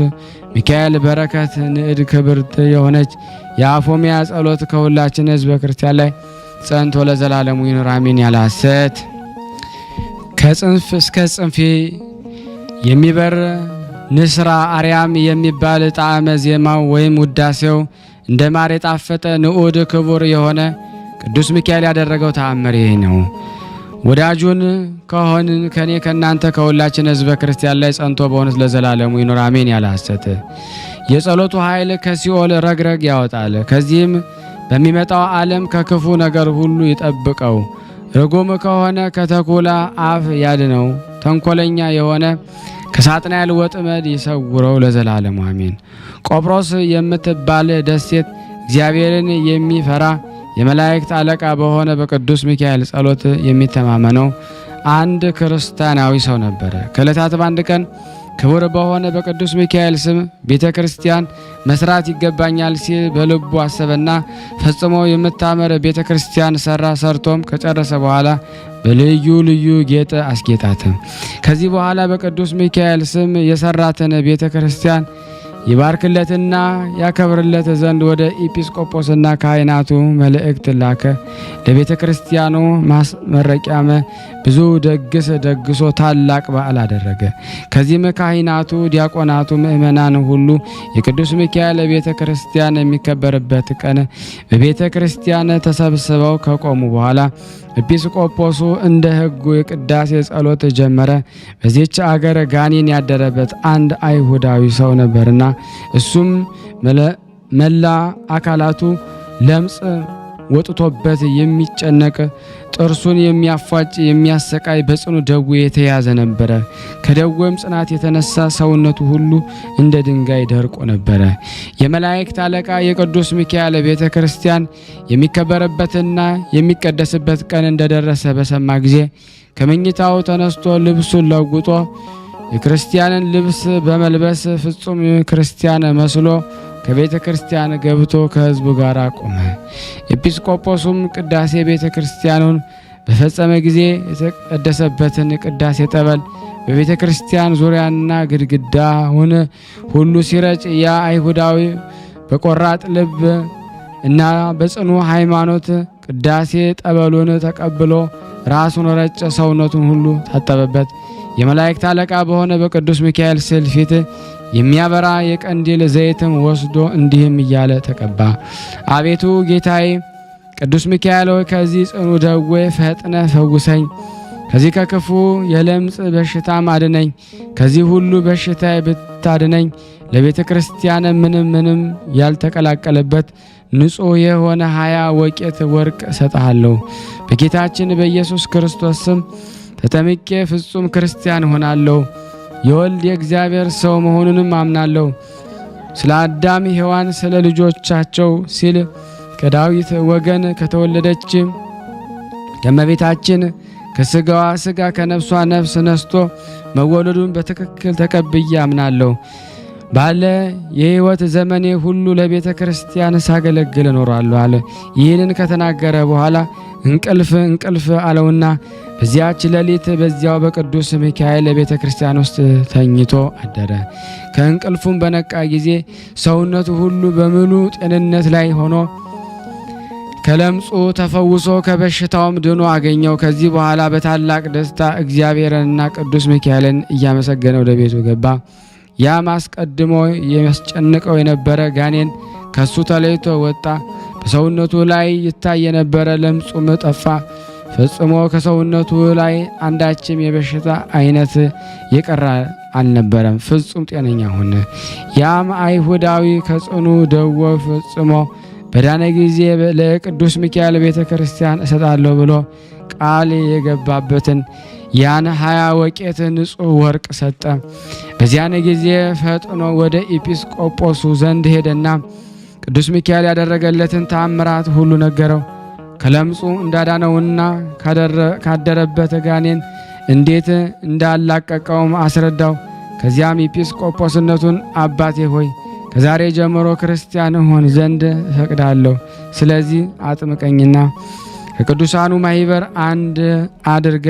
ሚካኤል በረከት ንዕድ ክብርት የሆነች የአፎሚያ ጸሎት ከሁላችን ሕዝበ ክርስቲያን ላይ ጸንቶ ለዘላለሙ ይኑር አሜን። ያለ ሐሰት ከጽንፍ እስከ ጽንፍ የሚበር ንስራ አርያም የሚባል ጣዕመ ዜማው ወይም ውዳሴው እንደ ማር የጣፈጠ ንዑድ ክቡር የሆነ ቅዱስ ሚካኤል ያደረገው ተአምር ይህ ነው። ወዳጁን ከሆንን ከኔ ከናንተ ከሁላችን ሕዝበ ክርስቲያን ላይ ጸንቶ በእውነት ለዘላለሙ ይኑር አሜን። ያለ ሐሰት የጸሎቱ ኃይል ከሲኦል ረግረግ ያወጣል። ከዚህም በሚመጣው ዓለም ከክፉ ነገር ሁሉ ይጠብቀው። ርጉም ከሆነ ከተኩላ አፍ ያድነው። ተንኮለኛ የሆነ ከሳጥናኤል ወጥመድ ይሰውረው ለዘላለሙ አሜን። ቆጵሮስ የምትባል ደሴት እግዚአብሔርን የሚፈራ የመላእክት አለቃ በሆነ በቅዱስ ሚካኤል ጸሎት የሚተማመነው አንድ ክርስቲያናዊ ሰው ነበረ። ከዕለታት በአንድ ቀን ክቡር በሆነ በቅዱስ ሚካኤል ስም ቤተ ክርስቲያን መስራት ይገባኛል ሲል በልቡ አሰበና ፈጽሞ የምታምር ቤተ ክርስቲያን ሰራ። ሰርቶም ከጨረሰ በኋላ በልዩ ልዩ ጌጥ አስጌጣት። ከዚህ በኋላ በቅዱስ ሚካኤል ስም የሰራትን ቤተ ክርስቲያን ይባርክለትና ያከብርለት ዘንድ ወደ ኤጲስቆጶስና ካህናቱ መልእክት ላከ። ለቤተ ክርስቲያኑ ማስመረቂያም ብዙ ደግስ ደግሶ ታላቅ በዓል አደረገ። ከዚህም ካህናቱ፣ ዲያቆናቱ፣ ምእመናን ሁሉ የቅዱስ ሚካኤል ቤተ ክርስቲያን የሚከበርበት ቀን በቤተ ክርስቲያን ተሰብስበው ከቆሙ በኋላ ኤጲስቆጶሱ እንደ ሕጉ የቅዳሴ ጸሎት ጀመረ። በዚህች አገር ጋኔን ያደረበት አንድ አይሁዳዊ ሰው ነበርና እሱም መላ አካላቱ ለምጽ ወጥቶበት የሚጨነቅ ጥርሱን የሚያፏጭ የሚያሰቃይ በጽኑ ደዌ የተያዘ ነበረ። ከደዌም ጽናት የተነሳ ሰውነቱ ሁሉ እንደ ድንጋይ ደርቆ ነበረ። የመላእክት አለቃ የቅዱስ ሚካኤል ቤተ ክርስቲያን የሚከበርበትና የሚቀደስበት ቀን እንደደረሰ በሰማ ጊዜ ከመኝታው ተነስቶ ልብሱን ለውጦ የክርስቲያንን ልብስ በመልበስ ፍጹም ክርስቲያን መስሎ ከቤተ ክርስቲያን ገብቶ ከሕዝቡ ጋር ቆመ። ኤጲስቆጶሱም ቅዳሴ ቤተ ክርስቲያኑን በፈጸመ ጊዜ የተቀደሰበትን ቅዳሴ ጠበል በቤተ ክርስቲያን ዙሪያና ግድግዳውን ሁሉ ሲረጭ ያ አይሁዳዊ በቆራጥ ልብ እና በጽኑ ሃይማኖት ቅዳሴ ጠበሉን ተቀብሎ ራሱን ረጨ፣ ሰውነቱን ሁሉ ታጠበበት። የመላእክት አለቃ በሆነ በቅዱስ ሚካኤል ስዕል ፊት የሚያበራ የቀንዲል ዘይትም ወስዶ እንዲህም እያለ ተቀባ። አቤቱ ጌታዬ ቅዱስ ሚካኤል ሆይ ከዚህ ጽኑ ደዌ ፈጥነ ፈውሰኝ፣ ከዚህ ከክፉ የለምጽ በሽታም አድነኝ። ከዚህ ሁሉ በሽታ ብታድነኝ ለቤተ ክርስቲያን ምንም ያልተቀላቀለበት ንጹሕ የሆነ 20 ወቄት ወርቅ እሰጥሃለሁ። በጌታችን በኢየሱስ ክርስቶስ ስም ተጠምቄ ፍጹም ክርስቲያን ሆናለሁ። የወልድ የእግዚአብሔር ሰው መሆኑንም አምናለሁ። ስለ አዳም ሔዋን ስለ ልጆቻቸው ሲል ከዳዊት ወገን ከተወለደች ከእመቤታችን ከስጋዋ ስጋ ከነፍሷ ነፍስ ነስቶ መወለዱን በትክክል ተቀብዬ አምናለሁ። ባለ የሕይወት ዘመኔ ሁሉ ለቤተ ክርስቲያን ሳገለግል እኖራለሁ አለ። ይህንን ከተናገረ በኋላ እንቅልፍ አለውና በዚያች ሌሊት በዚያው በቅዱስ ሚካኤል ቤተ ክርስቲያን ውስጥ ተኝቶ አደረ። ከእንቅልፉም በነቃ ጊዜ ሰውነቱ ሁሉ በሙሉ ጤንነት ላይ ሆኖ ከለምጹ ተፈውሶ ከበሽታውም ድኖ አገኘው። ከዚህ በኋላ በታላቅ ደስታ እግዚአብሔርንና ቅዱስ ሚካኤልን እያመሰገነ ወደ ቤቱ ገባ። ያም አስቀድሞ የሚያስጨንቀው የነበረ ጋኔን ከሱ ተለይቶ ወጣ። በሰውነቱ ላይ ይታይ የነበረ ለምጹም ጠፋ። ፈጽሞ ከሰውነቱ ላይ አንዳችም የበሽታ አይነት የቀረ አልነበረም። ፍጹም ጤነኛ ሆነ። ያም አይሁዳዊ ከጽኑ ደዌ ፈጽሞ በዳነ ጊዜ ለቅዱስ ሚካኤል ቤተ ክርስቲያን እሰጣለሁ ብሎ ቃል የገባበትን ያን 20 ወቄት ንጹሕ ወርቅ ሰጠ። በዚያን ጊዜ ፈጥኖ ወደ ኤጲስቆጶሱ ዘንድ ሄደና ቅዱስ ሚካኤል ያደረገለትን ተአምራት ሁሉ ነገረው። ከለምጹ እንዳዳነውና ካደረበት ጋኔን እንዴት እንዳላቀቀውም አስረዳው። ከዚያም ኤጲስቆጶስነቱን አባቴ ሆይ ከዛሬ ጀምሮ ክርስቲያን ሆን ዘንድ እፈቅዳለሁ፣ ስለዚህ አጥምቀኝና ከቅዱሳኑ ማህበር አንድ አድርገ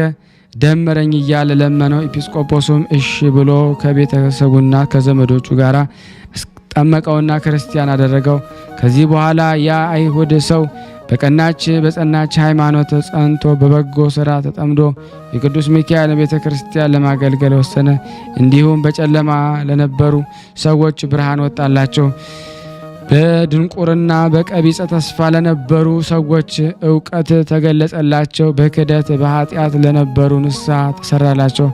ደመረኝ እያለ ለመነው። ኤጲስቆጶሱም እሺ ብሎ ከቤተሰቡና ከዘመዶቹ ጋር ጠመቀውና ክርስቲያን አደረገው። ከዚህ በኋላ ያ አይሁድ ሰው በጸናች ሃይማኖት ጸንቶ በበጎ ስራ ተጠምዶ የቅዱስ ሚካኤል ቤተ ክርስቲያን ለማገልገል ወሰነ። እንዲሁም በጨለማ ለነበሩ ሰዎች ብርሃን ወጣላቸው። በድንቁርና በቀቢጸ ተስፋ ለነበሩ ሰዎች ዕውቀት ተገለጸላቸው። በክደት በኃጢአት ለነበሩ ንስሐ ተሰራላቸው፣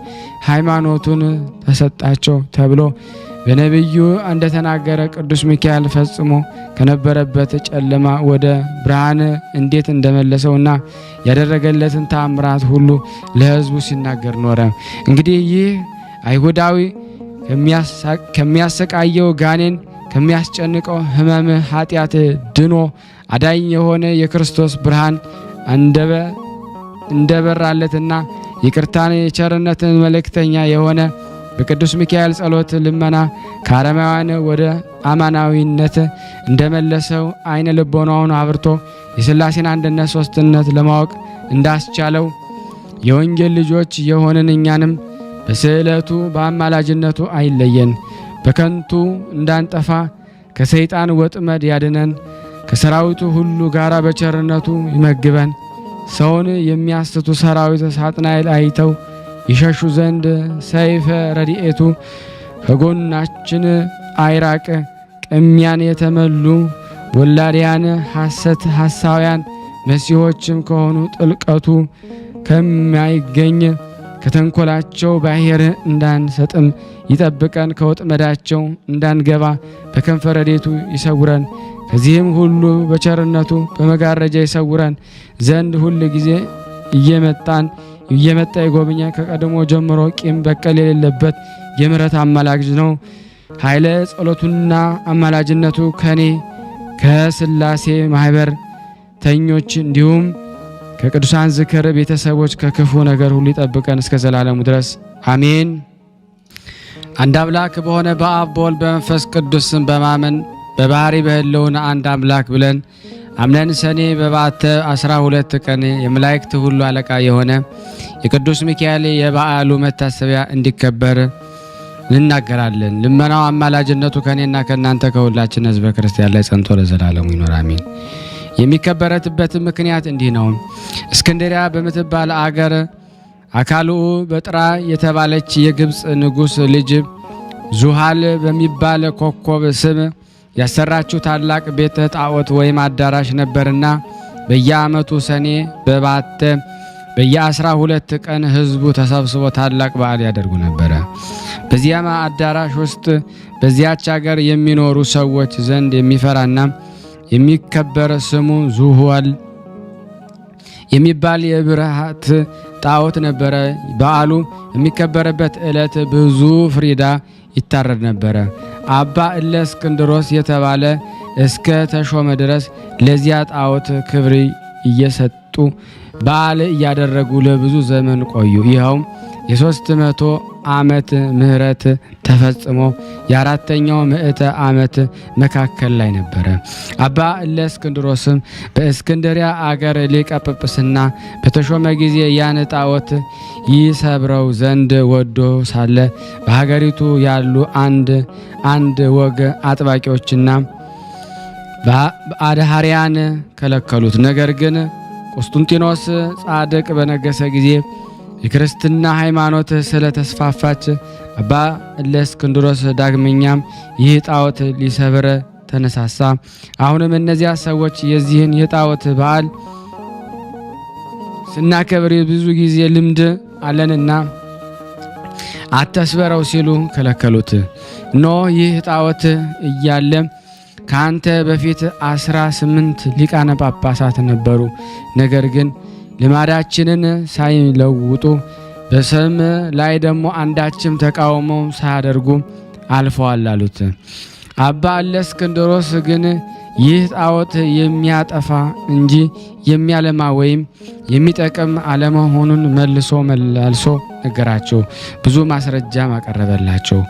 ሃይማኖቱን ተሰጣቸው ተብሎ በነቢዩ እንደተናገረ ቅዱስ ሚካኤል ፈጽሞ ከነበረበት ጨለማ ወደ ብርሃን እንዴት እንደመለሰውና ያደረገለትን ተአምራት ሁሉ ለሕዝቡ ሲናገር ኖረ። እንግዲህ ይህ አይሁዳዊ ከሚያሰቃየው ጋኔን ከሚያስጨንቀው ሕመም ኃጢአት ድኖ አዳኝ የሆነ የክርስቶስ ብርሃን እንደበራለትና ይቅርታን የቸርነትን መልእክተኛ የሆነ በቅዱስ ሚካኤል ጸሎት ልመና ከአረማውያን ወደ አማናዊነት እንደመለሰው አይነ ልቦናውን አብርቶ የሥላሴን አንድነት ሶስትነት ለማወቅ እንዳስቻለው የወንጌል ልጆች የሆንን እኛንም በስዕለቱ በአማላጅነቱ አይለየን፣ በከንቱ እንዳንጠፋ ከሰይጣን ወጥመድ ያድነን፣ ከሰራዊቱ ሁሉ ጋር በቸርነቱ ይመግበን። ሰውን የሚያስቱ ሰራዊት ሳጥናኤል አይተው ይሸሹ ዘንድ ሰይፈ ረድኤቱ ከጎናችን አይራቅ። ቅሚያን የተመሉ ወላዲያን ሐሰት ሐሳውያን መሲሖችም ከሆኑ ጥልቀቱ ከማይገኝ ከተንኮላቸው ባሕር እንዳንሰጥም ይጠብቀን፣ ከወጥመዳቸው እንዳንገባ በከንፈ ረድኤቱ ይሰውረን። ከዚህም ሁሉ በቸርነቱ በመጋረጃ ይሰውረን ዘንድ ሁል ጊዜ እየመጣ ይጎብኛል። ከቀድሞ ጀምሮ ቂም በቀል የሌለበት የምሕረት አማላጅ ነው። ኃይለ ጸሎቱና አማላጅነቱ ከኔ ከሥላሴ ማኅበርተኞች እንዲሁም ከቅዱሳን ዝክር ቤተሰቦች ከክፉ ነገር ሁሉ ይጠብቀን እስከ ዘላለሙ ድረስ አሜን። አንድ አምላክ በሆነ በአብ በወልድ በመንፈስ ቅዱስ ስም በማመን በባህሪ በሕልውና አንድ አምላክ ብለን አምነን ሰኔ በባተ 12 ቀን የመላእክት ሁሉ አለቃ የሆነ የቅዱስ ሚካኤል የበዓሉ መታሰቢያ እንዲከበር እንናገራለን። ልመናው አማላጅነቱ ከኔና ከእናንተ ከሁላችን ሕዝበ ክርስቲያን ላይ ጸንቶ ለዘላለሙ ይኖር አሜን። የሚከበረትበት ምክንያት እንዲህ ነው። እስክንድሪያ በምትባል አገር አካልኡ በጥራ የተባለች የግብፅ ንጉሥ ልጅ ዙሃል በሚባል ኮከብ ስም ያሰራችው ታላቅ ቤተ ጣዖት ወይም አዳራሽ ነበርና በየዓመቱ ሰኔ በባተ በየ12 ቀን ሕዝቡ ተሰብስቦ ታላቅ በዓል ያደርጉ ነበረ። በዚያም አዳራሽ ውስጥ በዚያች አገር የሚኖሩ ሰዎች ዘንድ የሚፈራና የሚከበር ስሙ ዙሃል የሚባል የብርሃት ጣዖት ነበረ። በዓሉ የሚከበረበት ዕለት ብዙ ፍሪዳ ይታረድ ነበረ። አባ እለእስክንድሮስ የተባለ እስከ ተሾመ ድረስ ለዚያ ጣዖት ክብር እየሰጡ በዓል እያደረጉ ለብዙ ዘመን ቆዩ። ይኸውም የ300 ዓመት ምህረት ተፈጽሞ የ4ኛው ምዕተ ዓመት መካከል ላይ ነበረ። አባ እለእስክንድሮስም በእስክንድሪያ አገር ሊቀ ጵጵስና በተሾመ ጊዜ ያን ጣዖት ይሰብረው ዘንድ ወዶ ሳለ በሀገሪቱ ያሉ አንድ ወግ አጥባቂዎችና አድሃሪያን ከለከሉት። ነገር ግን ቆስጠንጢኖስ ጻድቅ በነገሰ ጊዜ የክርስትና ሃይማኖት ስለተስፋፋች አባ እለእስክንድሮስ ዳግመኛም ይህ ጣዖት ሊሰብር ተነሳሳ። አሁንም እነዚያ ሰዎች የዚህን የጣዖት በዓል ስናከብር ብዙ ጊዜ ልምድ አለንና አተስበረው ሲሉ ከለከሉት። ኖ ይህ ጣዖት እያለ ካንተ በፊት 18 ሊቃነ ጳጳሳት ነበሩ። ነገር ግን ልማዳችንን ሳይለውጡ በስም ላይ ደግሞ አንዳችም ተቃውሞ ሳያደርጉ አልፈዋል አሉት። አባ እለእስክንድሮስ ግን ይህ ጣዖት የሚያጠፋ እንጂ የሚያለማ ወይም የሚጠቅም አለመሆኑን መላልሶ ነገራቸው። ብዙ ማስረጃም አቀረበላቸው።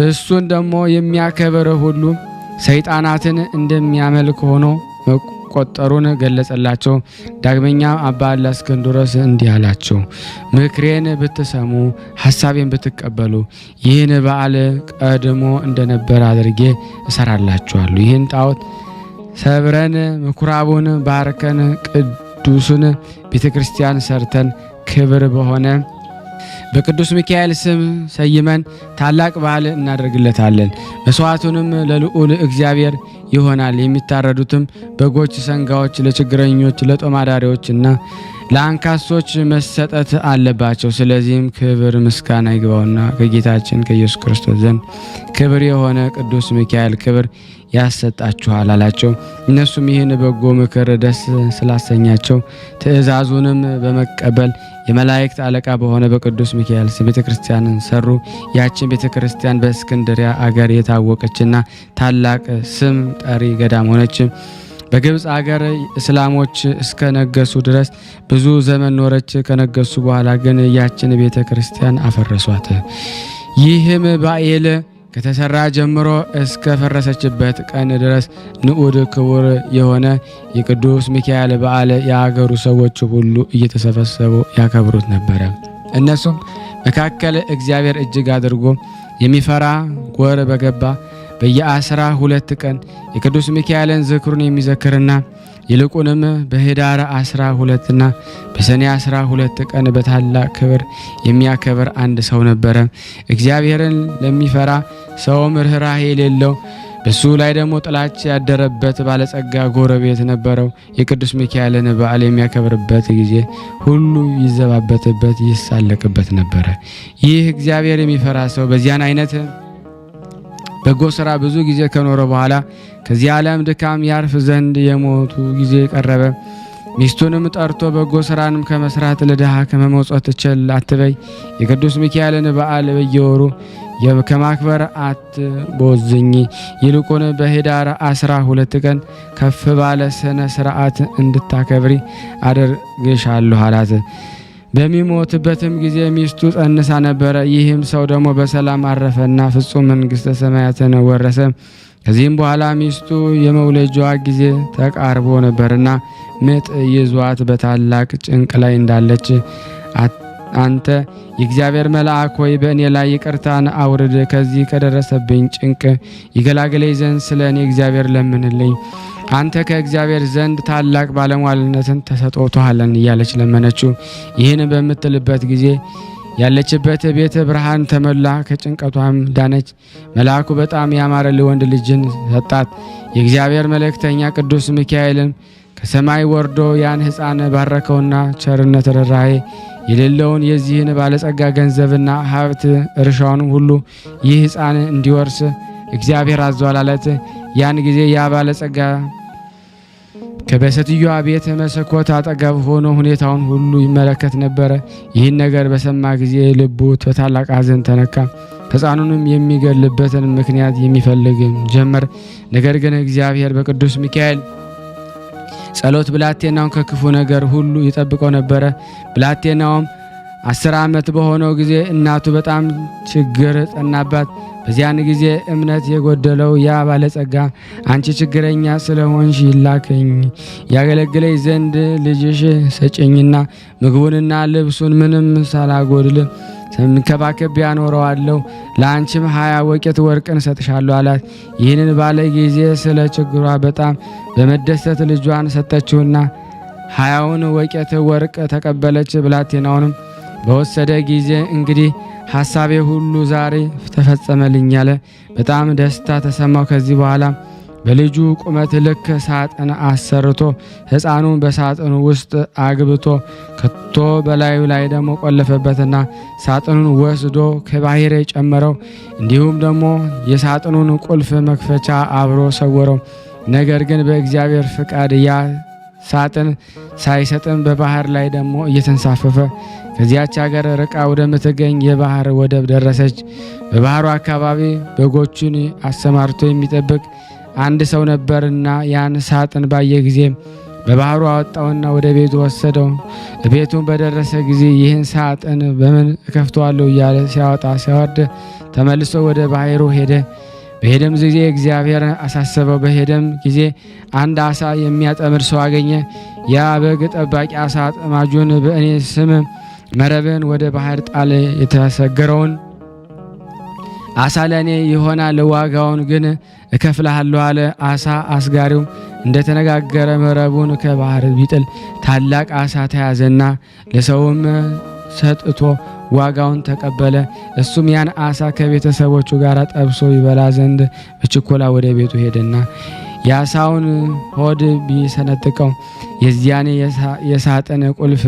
እሱን ደግሞ የሚያከብር ሁሉ ሰይጣናትን እንደሚያመልክ ሆኖ መቆጠሩን ገለጸላቸው። ዳግመኛ አባ እለእስክንድሮስ እንዲህ አላቸው፣ ምክሬን ብትሰሙ ሐሳቤን ብትቀበሉ ይህን በዓል ቀድሞ እንደነበር አድርጌ እሰራላችኋለሁ። ይህን ጣዖት ሰብረን ምኩራቡን ባርከን ቅዱሱን ቤተ ክርስቲያን ሰርተን ክብር በሆነ በቅዱስ ሚካኤል ስም ሰይመን ታላቅ በዓል እናደርግለታለን። መስዋዕቱንም ለልዑል እግዚአብሔር ይሆናል። የሚታረዱትም በጎች፣ ሰንጋዎች ለችግረኞች፣ ለጦም አዳሪዎችና ለአንካሶች መሰጠት አለባቸው። ስለዚህም ክብር ምስጋና ይግባውና ከጌታችን ከኢየሱስ ክርስቶስ ዘንድ ክብር የሆነ ቅዱስ ሚካኤል ክብር ያሰጣችኋል አላቸው። እነሱም ይህን በጎ ምክር ደስ ስላሰኛቸው ትእዛዙንም በመቀበል የመላእክት አለቃ በሆነ በቅዱስ ሚካኤል ስም ቤተ ክርስቲያንን ሰሩ። ያችን ቤተ ክርስቲያን በእስክንድሪያ አገር የታወቀችና ታላቅ ስም ጠሪ ገዳም ሆነች። በግብፅ አገር እስላሞች እስከ ነገሱ ድረስ ብዙ ዘመን ኖረች። ከነገሱ በኋላ ግን ያችን ቤተ ክርስቲያን አፈረሷት። ይህም ባኤል ከተሰራ ጀምሮ እስከ ፈረሰችበት ቀን ድረስ ንዑድ ክቡር የሆነ የቅዱስ ሚካኤል በዓል የአገሩ ሰዎች ሁሉ እየተሰበሰቡ ያከብሩት ነበረ። እነሱም መካከል እግዚአብሔር እጅግ አድርጎ የሚፈራ ወር በገባ በየ12 ቀን የቅዱስ ሚካኤልን ዝክሩን የሚዘክርና ይልቁንም በኅዳር 12ና በሰኔ 12 ቀን በታላቅ ክብር የሚያከብር አንድ ሰው ነበረ። እግዚአብሔርን ለሚፈራ ሰውም ርኅራኄ የሌለው በሱ ላይ ደግሞ ጥላቻ ያደረበት ባለጸጋ ጎረቤት ነበረው። የቅዱስ ሚካኤልን በዓል የሚያከብርበት ጊዜ ሁሉ ይዘባበትበት፣ ይሳለቅበት ነበረ። ይህ እግዚአብሔር የሚፈራ ሰው በዚያን አይነት በጎ ሥራ ብዙ ጊዜ ከኖረ በኋላ ከዚህ ዓለም ድካም ያርፍ ዘንድ የሞቱ ጊዜ ቀረበ። ሚስቱንም ጠርቶ በጎ ሥራንም ከመስራት ለድሃ ከመመጽወት ቸል አትበይ፣ የቅዱስ ሚካኤልን በዓል በየወሩ ከማክበር አትቦዝኝ፣ ይልቁን በኅዳር 12 ቀን ከፍ ባለ ስነ ሥርዓት እንድታከብሪ አደርግሻለሁ አላት። በሚሞትበትም ጊዜ ሚስቱ ጸንሳ ነበረ። ይህም ሰው ደግሞ በሰላም አረፈና ፍጹም መንግሥተ ሰማያትን ወረሰ። ከዚህም በኋላ ሚስቱ የመውለጃዋ ጊዜ ተቃርቦ ነበርና ምጥ ይዟት በታላቅ ጭንቅ ላይ እንዳለች አንተ የእግዚአብሔር መልአክ ሆይ በእኔ ላይ ይቅርታን አውርድ፣ ከዚህ ከደረሰብኝ ጭንቅ ይገላግለኝ ዘንድ ስለ እኔ እግዚአብሔር ለምንልኝ፣ አንተ ከእግዚአብሔር ዘንድ ታላቅ ባለሟልነትን ተሰጥቶሃልን እያለች ለመነችው። ይህን በምትልበት ጊዜ ያለችበት ቤት ብርሃን ተሞላ፣ ከጭንቀቷም ዳነች። መልአኩ በጣም ያማረ ወንድ ልጅን ሰጣት። የእግዚአብሔር መልእክተኛ ቅዱስ ሚካኤልም ከሰማይ ወርዶ ያን ሕፃን ባረከውና ቸርነት ርኅራኄ የሌለውን የዚህን ባለጸጋ ገንዘብና ሀብት እርሻውን ሁሉ ይህ ሕፃን እንዲወርስ እግዚአብሔር አዟል አለት። ያን ጊዜ ያ ባለጸጋ ከበሴትዮዋ ቤት መስኮት አጠገብ ሆኖ ሁኔታውን ሁሉ ይመለከት ነበረ። ይህን ነገር በሰማ ጊዜ ልቡ በታላቅ ሐዘን ተነካ። ሕፃኑንም የሚገልበትን ምክንያት የሚፈልግ ጀመር። ነገር ግን እግዚአብሔር በቅዱስ ሚካኤል ጸሎት ብላቴናውን ከክፉ ነገር ሁሉ ይጠብቀው ነበረ። ብላቴናውም 10 ዓመት በሆነው ጊዜ እናቱ በጣም ችግር ጸናባት። በዚያን ጊዜ እምነት የጎደለው ያ ባለጸጋ አንቺ ችግረኛ ስለሆንሽ ይላከኝ ያገለግለኝ ዘንድ ልጅሽ ሰጨኝና ምግቡንና ልብሱን ምንም ሳላጎድል ሰምከባከብ ያኖረዋለሁ፣ ለአንቺም 20 ወቄት ወርቅን ሰጥሻለሁ አላት። ይህንን ባለ ጊዜ ስለ ችግሯ በጣም በመደሰት ልጇን ሰጠችውና 20ውን ወቄት ወርቅ ተቀበለች። ብላቴናውንም በወሰደ ጊዜ እንግዲህ ሐሳቤ ሁሉ ዛሬ ተፈጸመልኝ አለ። በጣም ደስታ ተሰማው። ከዚህ በኋላ በልጁ ቁመት ልክ ሳጥን አሰርቶ ሕፃኑን በሳጥኑ ውስጥ አግብቶ ከቶ በላዩ ላይ ደግሞ ቆለፈበትና ሳጥኑን ወስዶ ከባሕር ጨመረው። እንዲሁም ደግሞ የሳጥኑን ቁልፍ መክፈቻ አብሮ ሰወረው። ነገር ግን በእግዚአብሔር ፍቃድ ያ ሳጥን ሳይሰጥም በባህር ላይ ደግሞ እየተንሳፈፈ ከዚያች ሀገር ርቃ ወደምትገኝ የባህር ወደብ ደረሰች። በባህሩ አካባቢ በጎቹን አሰማርቶ የሚጠብቅ አንድ ሰው ነበርና ያን ሳጥን ባየ ጊዜ በባህሩ አወጣውና ወደ ቤቱ ወሰደው። ቤቱን በደረሰ ጊዜ ይህን ሳጥን በምን እከፍተዋለሁ እያለ ሲያወጣ ሲያወርድ ተመልሶ ወደ ባህሩ ሄደ። በሄደም ጊዜ እግዚአብሔር አሳሰበው። በሄደም ጊዜ አንድ አሳ የሚያጠምድ ሰው አገኘ። ያ በግ ጠባቂ አሳ አጥማጁን በእኔ ስም መረብን ወደ ባህር ጣል፣ የተሰገረውን አሳ ለእኔ ይሆናል፣ ዋጋውን ግን እከፍልሃለሁ አለ። አሳ አስጋሪው እንደተነጋገረ መረቡን ከባህር ቢጥል ታላቅ አሳ ተያዘና ለሰውም ሰጥቶ ዋጋውን ተቀበለ። እሱም ያን አሳ ከቤተሰቦቹ ጋር ጠብሶ ይበላ ዘንድ በችኮላ ወደ ቤቱ ሄደና የአሳውን ሆድ ቢሰነጥቀው የዚያን የሳጥን ቁልፍ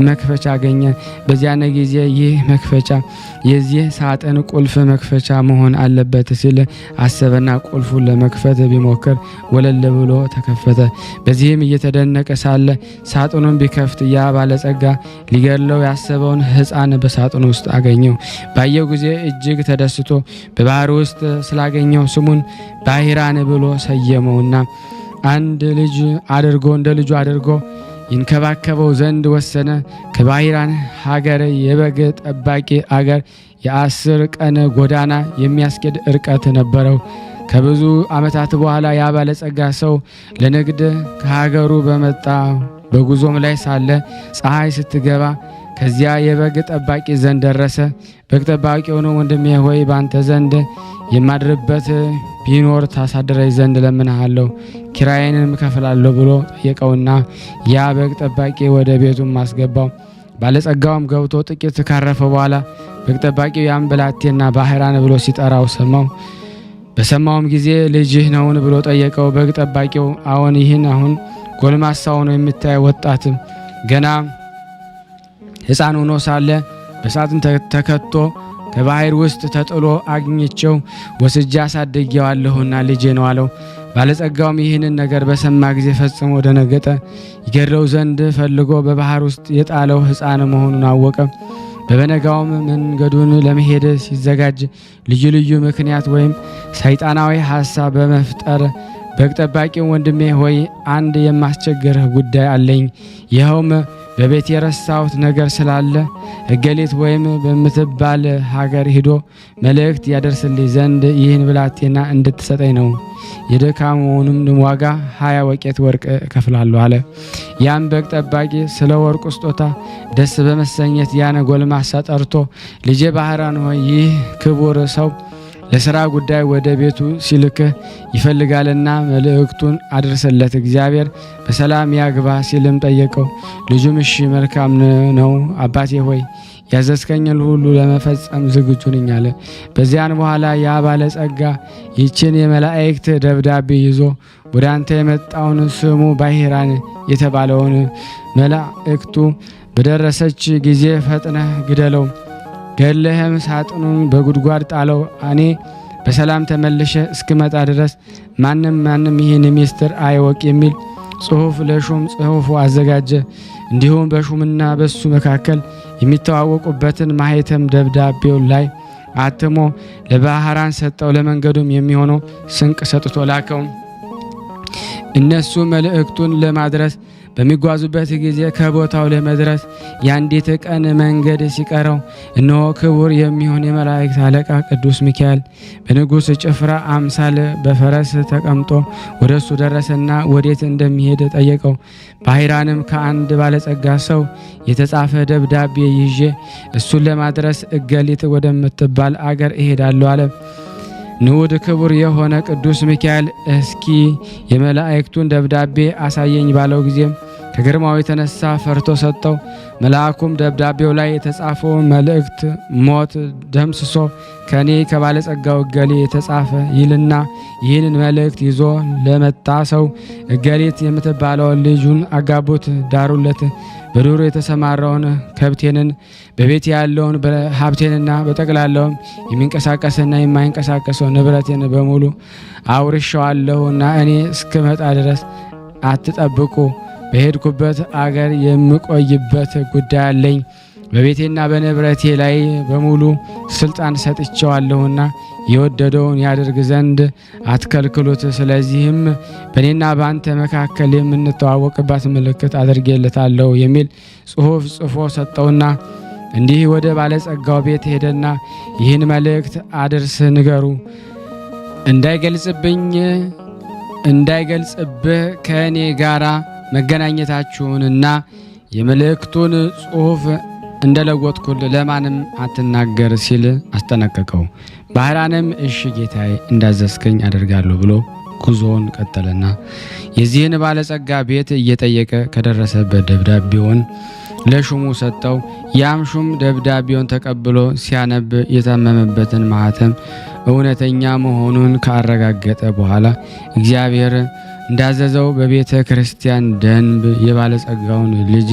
መክፈቻ አገኘ። በዚያን ጊዜ ይህ መክፈቻ የዚህ ሳጥን ቁልፍ መክፈቻ መሆን አለበት ሲል አሰበና ቁልፉን ለመክፈት ቢሞክር ወለል ብሎ ተከፈተ። በዚህም እየተደነቀ ሳለ ሳጥኑን ቢከፍት ያ ባለጸጋ ሊገድለው ያሰበውን ሕፃን በሳጥኑ ውስጥ አገኘው። ባየው ጊዜ እጅግ ተደስቶ በባህር ውስጥ ስላገኘው ስሙን ባሕራን ብሎ ሰየመውና አንድ ልጅ አድርጎ እንደ ልጁ አድርጎ ይንከባከበው ዘንድ ወሰነ። ከባሕራን ሀገር የበግ ጠባቂ አገር የ10 ቀን ጎዳና የሚያስኬድ ርቀት ነበረው። ከብዙ ዓመታት በኋላ ያ ባለጸጋ ሰው ለንግድ ከሀገሩ በመጣ በጉዞም ላይ ሳለ ፀሐይ ስትገባ ከዚያ የበግ ጠባቂ ዘንድ ደረሰ። በግ ጠባቂ ሆኖ ወንድሜ ሆይ ባንተ ዘንድ የማድርበት ቢኖር ታሳድረኝ ዘንድ ለምንሃለሁ፣ ኪራዬንም እከፍላለሁ ብሎ ጠየቀውና ያ በግ ጠባቂ ወደ ቤቱም አስገባው። ባለጸጋውም ገብቶ ጥቂት ካረፈ በኋላ በግ ጠባቂው ያን ብላቴና ባሕራን ብሎ ሲጠራው ሰማው። በሰማውም ጊዜ ልጅህ ነውን ብሎ ጠየቀው። በግ ጠባቂው አዎን፣ ይህን አሁን ጎልማሳው ነው የምታየው ወጣት ገና ሕፃን ሆኖ ሳለ በሳጥን ተከቶ ከባሕር ውስጥ ተጥሎ አግኝቼው ወስጄ አሳድጌዋለሁና ልጄ ነው አለው። ባለጸጋውም ይህንን ነገር በሰማ ጊዜ ፈጽሞ ደነገጠ። ይገድለው ዘንድ ፈልጎ በባሕር ውስጥ የጣለው ሕፃን መሆኑን አወቀ። በበነጋውም መንገዱን ለመሄድ ሲዘጋጅ ልዩ ልዩ ምክንያት ወይም ሰይጣናዊ ሐሳብ በመፍጠር በግ ጠባቂው ወንድሜ ሆይ አንድ የማስቸግርህ ጉዳይ አለኝ። ይኸውም በቤት የረሳሁት ነገር ስላለ እገሊት ወይም በምትባል ሀገር ሂዶ መልእክት ያደርስልኝ ዘንድ ይህን ብላቴና እንድትሰጠኝ ነው። የድካሙንም ዋጋ 20 ወቄት ወርቅ እከፍላለሁ አለ። ያም በግ ጠባቂ ስለ ወርቁ ስጦታ ደስ በመሰኘት ያን ጎልማሳ ጠርቶ ልጄ ባህራን ሆይ ይህ ክቡር ሰው ለሥራ ጉዳይ ወደ ቤቱ ሲልክህ ይፈልጋልና መልእክቱን አድርስለት፣ እግዚአብሔር በሰላም ያግባ ሲልም ጠየቀው። ልጁም እሺ መልካም ነው አባቴ ሆይ ያዘዝከኝን ሁሉ ለመፈጸም ዝግጁ ነኝ አለ። በዚያን በኋላ ያ ባለጸጋ ይችን የመላእክት ደብዳቤ ይዞ ወደ አንተ የመጣውን ስሙ ባሕራን የተባለውን መላእክቱ በደረሰች ጊዜ ፈጥነህ ግደለው፣ ገለህም ሳጥኑን በጉድጓድ ጣለው። እኔ በሰላም ተመልሼ እስክመጣ ድረስ ማንም ይህን ሚስጥር አይወቅ የሚል ጽሑፍ ለሹም ጽሑፉ አዘጋጀ። እንዲሁም በሹምና በሱ መካከል የሚተዋወቁበትን ማኅተም ደብዳቤው ላይ አትሞ ለባሕራን ሰጠው። ለመንገዱም የሚሆነው ስንቅ ሰጥቶ ላከው። እነሱ መልእክቱን ለማድረስ በሚጓዙበት ጊዜ ከቦታው ለመድረስ የአንዲት ቀን መንገድ ሲቀረው እነሆ ክቡር የሚሆን የመላእክት አለቃ ቅዱስ ሚካኤል በንጉሥ ጭፍራ አምሳል በፈረስ ተቀምጦ ወደ እሱ ደረሰና ወዴት እንደሚሄድ ጠየቀው። ባሕራንም ከአንድ ባለጸጋ ሰው የተጻፈ ደብዳቤ ይዤ እሱን ለማድረስ እገሊት ወደምትባል አገር እሄዳለሁ አለ። ንዑድ ክቡር የሆነ ቅዱስ ሚካኤል እስኪ የመላእክቱን ደብዳቤ አሳየኝ ባለው ጊዜም ከግርማው የተነሳ ፈርቶ ሰጠው። መልአኩም ደብዳቤው ላይ የተጻፈው መልእክት ሞት ደምስሶ ከኔ ከባለጸጋው እገሌ የተጻፈ ይልና ይህንን መልእክት ይዞ ለመጣ ሰው እገሊት የምትባለውን ልጁን አጋቡት፣ ዳሩለት። በዱር የተሰማራውን ከብቴንን በቤት ያለውን ሀብቴንና በጠቅላላውም የሚንቀሳቀስና የማይንቀሳቀሰው ንብረቴን በሙሉ አውርሻዋለሁና እኔ እስክመጣ ድረስ አትጠብቁ። በሄድኩበት አገር የምቆይበት ጉዳይ አለኝ። በቤቴና በንብረቴ ላይ በሙሉ ስልጣን ሰጥቼዋለሁና የወደደውን ያደርግ ዘንድ አትከልክሉት። ስለዚህም በእኔና በአንተ መካከል የምንተዋወቅባት ምልክት አድርጌለታለሁ የሚል ጽሑፍ ጽፎ ሰጠውና እንዲህ ወደ ባለጸጋው ቤት ሄደና ይህን መልእክት አድርስ፣ ንገሩ እንዳይገልጽብህ ከእኔ ጋራ መገናኘታችሁንና የመልእክቱን ጽሑፍ እንደለወጥኩል ለማንም አትናገር ሲል አስጠነቀቀው። ባሕራንም እሺ ጌታዬ እንዳዘዝከኝ አደርጋለሁ ብሎ ጉዞውን ቀጠለና የዚህን ባለጸጋ ቤት እየጠየቀ ከደረሰበት ደብዳቤውን ለሹሙ ሰጠው። ያም ሹም ደብዳቤውን ተቀብሎ ሲያነብ የታመመበትን ማኅተም እውነተኛ መሆኑን ካረጋገጠ በኋላ እግዚአብሔር እንዳዘዘው በቤተ ክርስቲያን ደንብ የባለጸጋውን ልጅ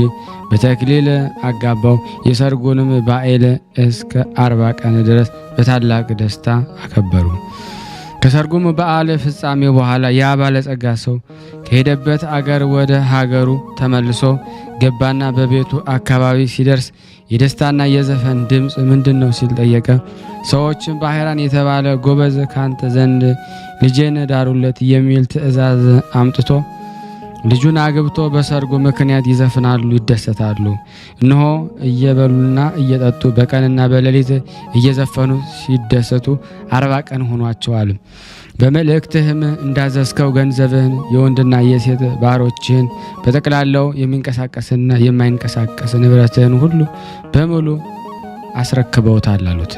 በተክሊል አጋባው። የሰርጉንም በዓል እስከ 40 ቀን ድረስ በታላቅ ደስታ አከበሩ። ከሰርጉም በዓል ፍጻሜ በኋላ ያ ባለጸጋ ሰው ከሄደበት አገር ወደ ሀገሩ ተመልሶ ገባና በቤቱ አካባቢ ሲደርስ የደስታና የዘፈን ድምፅ ምንድን ነው ሲል ጠየቀ። ሰዎችም ባሕራን የተባለ ጎበዝ ካንተ ዘንድ ልጄን ዳሩለት የሚል ትእዛዝ አምጥቶ ልጁን አግብቶ በሰርጉ ምክንያት ይዘፍናሉ፣ ይደሰታሉ። እነሆ እየበሉና እየጠጡ በቀንና በሌሊት እየዘፈኑ ሲደሰቱ 40 ቀን ሆኗቸዋል። በመልእክትህም እንዳዘዝከው ገንዘብህን የወንድና የሴት ባሮችህን በጠቅላላው የሚንቀሳቀስና የማይንቀሳቀስ ንብረትህን ሁሉ በሙሉ አስረክበውታል አሉት።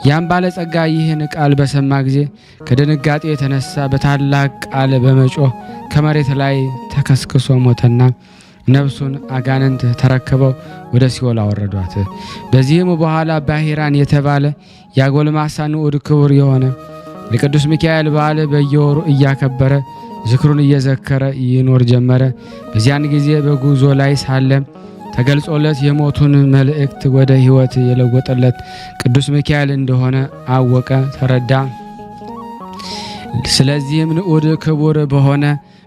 ያም ባለጸጋ ይህን ቃል በሰማ ጊዜ ከድንጋጤ የተነሳ በታላቅ ቃል በመጮህ ከመሬት ላይ ተከስክሶ ሞተና ነፍሱን አጋንንት ተረክበው ወደ ሲኦል አወረዷት። በዚህም በኋላ ባሕራን የተባለ ያጎልማሳ ንዑድ ክቡር የሆነ የቅዱስ ሚካኤል በዓል በየወሩ እያከበረ ዝክሩን እየዘከረ ይኖር ጀመረ። በዚያን ጊዜ በጉዞ ላይ ሳለ ተገልጾለት የሞቱን መልእክት ወደ ሕይወት የለወጠለት ቅዱስ ሚካኤል እንደሆነ አወቀ፣ ተረዳ። ስለዚህም ንዑድ ክቡር በሆነ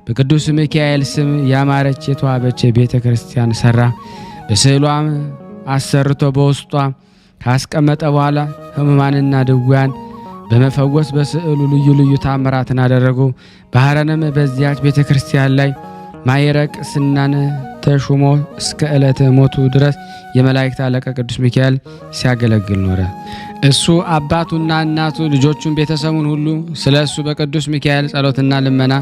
በቅዱስ ሚካኤል ስም ያማረች የተዋበች ቤተ ክርስቲያን ሰራ። በስዕሏም አሰርቶ በውስጧ ካስቀመጠ በኋላ ሕሙማንና ድውያን በመፈወስ በስዕሉ ልዩ ልዩ ታምራትን አደረጉ። ባህረንም በዚያች ቤተ ክርስቲያን ላይ ማይረቅ ስናን ተሹሞ እስከ ዕለተ ሞቱ ድረስ የመላእክት አለቃ ቅዱስ ሚካኤል ሲያገለግል ኖረ። እሱ አባቱና እናቱ ልጆቹን ቤተሰቡን ሁሉ ስለ እሱ በቅዱስ ሚካኤል ጸሎትና ልመና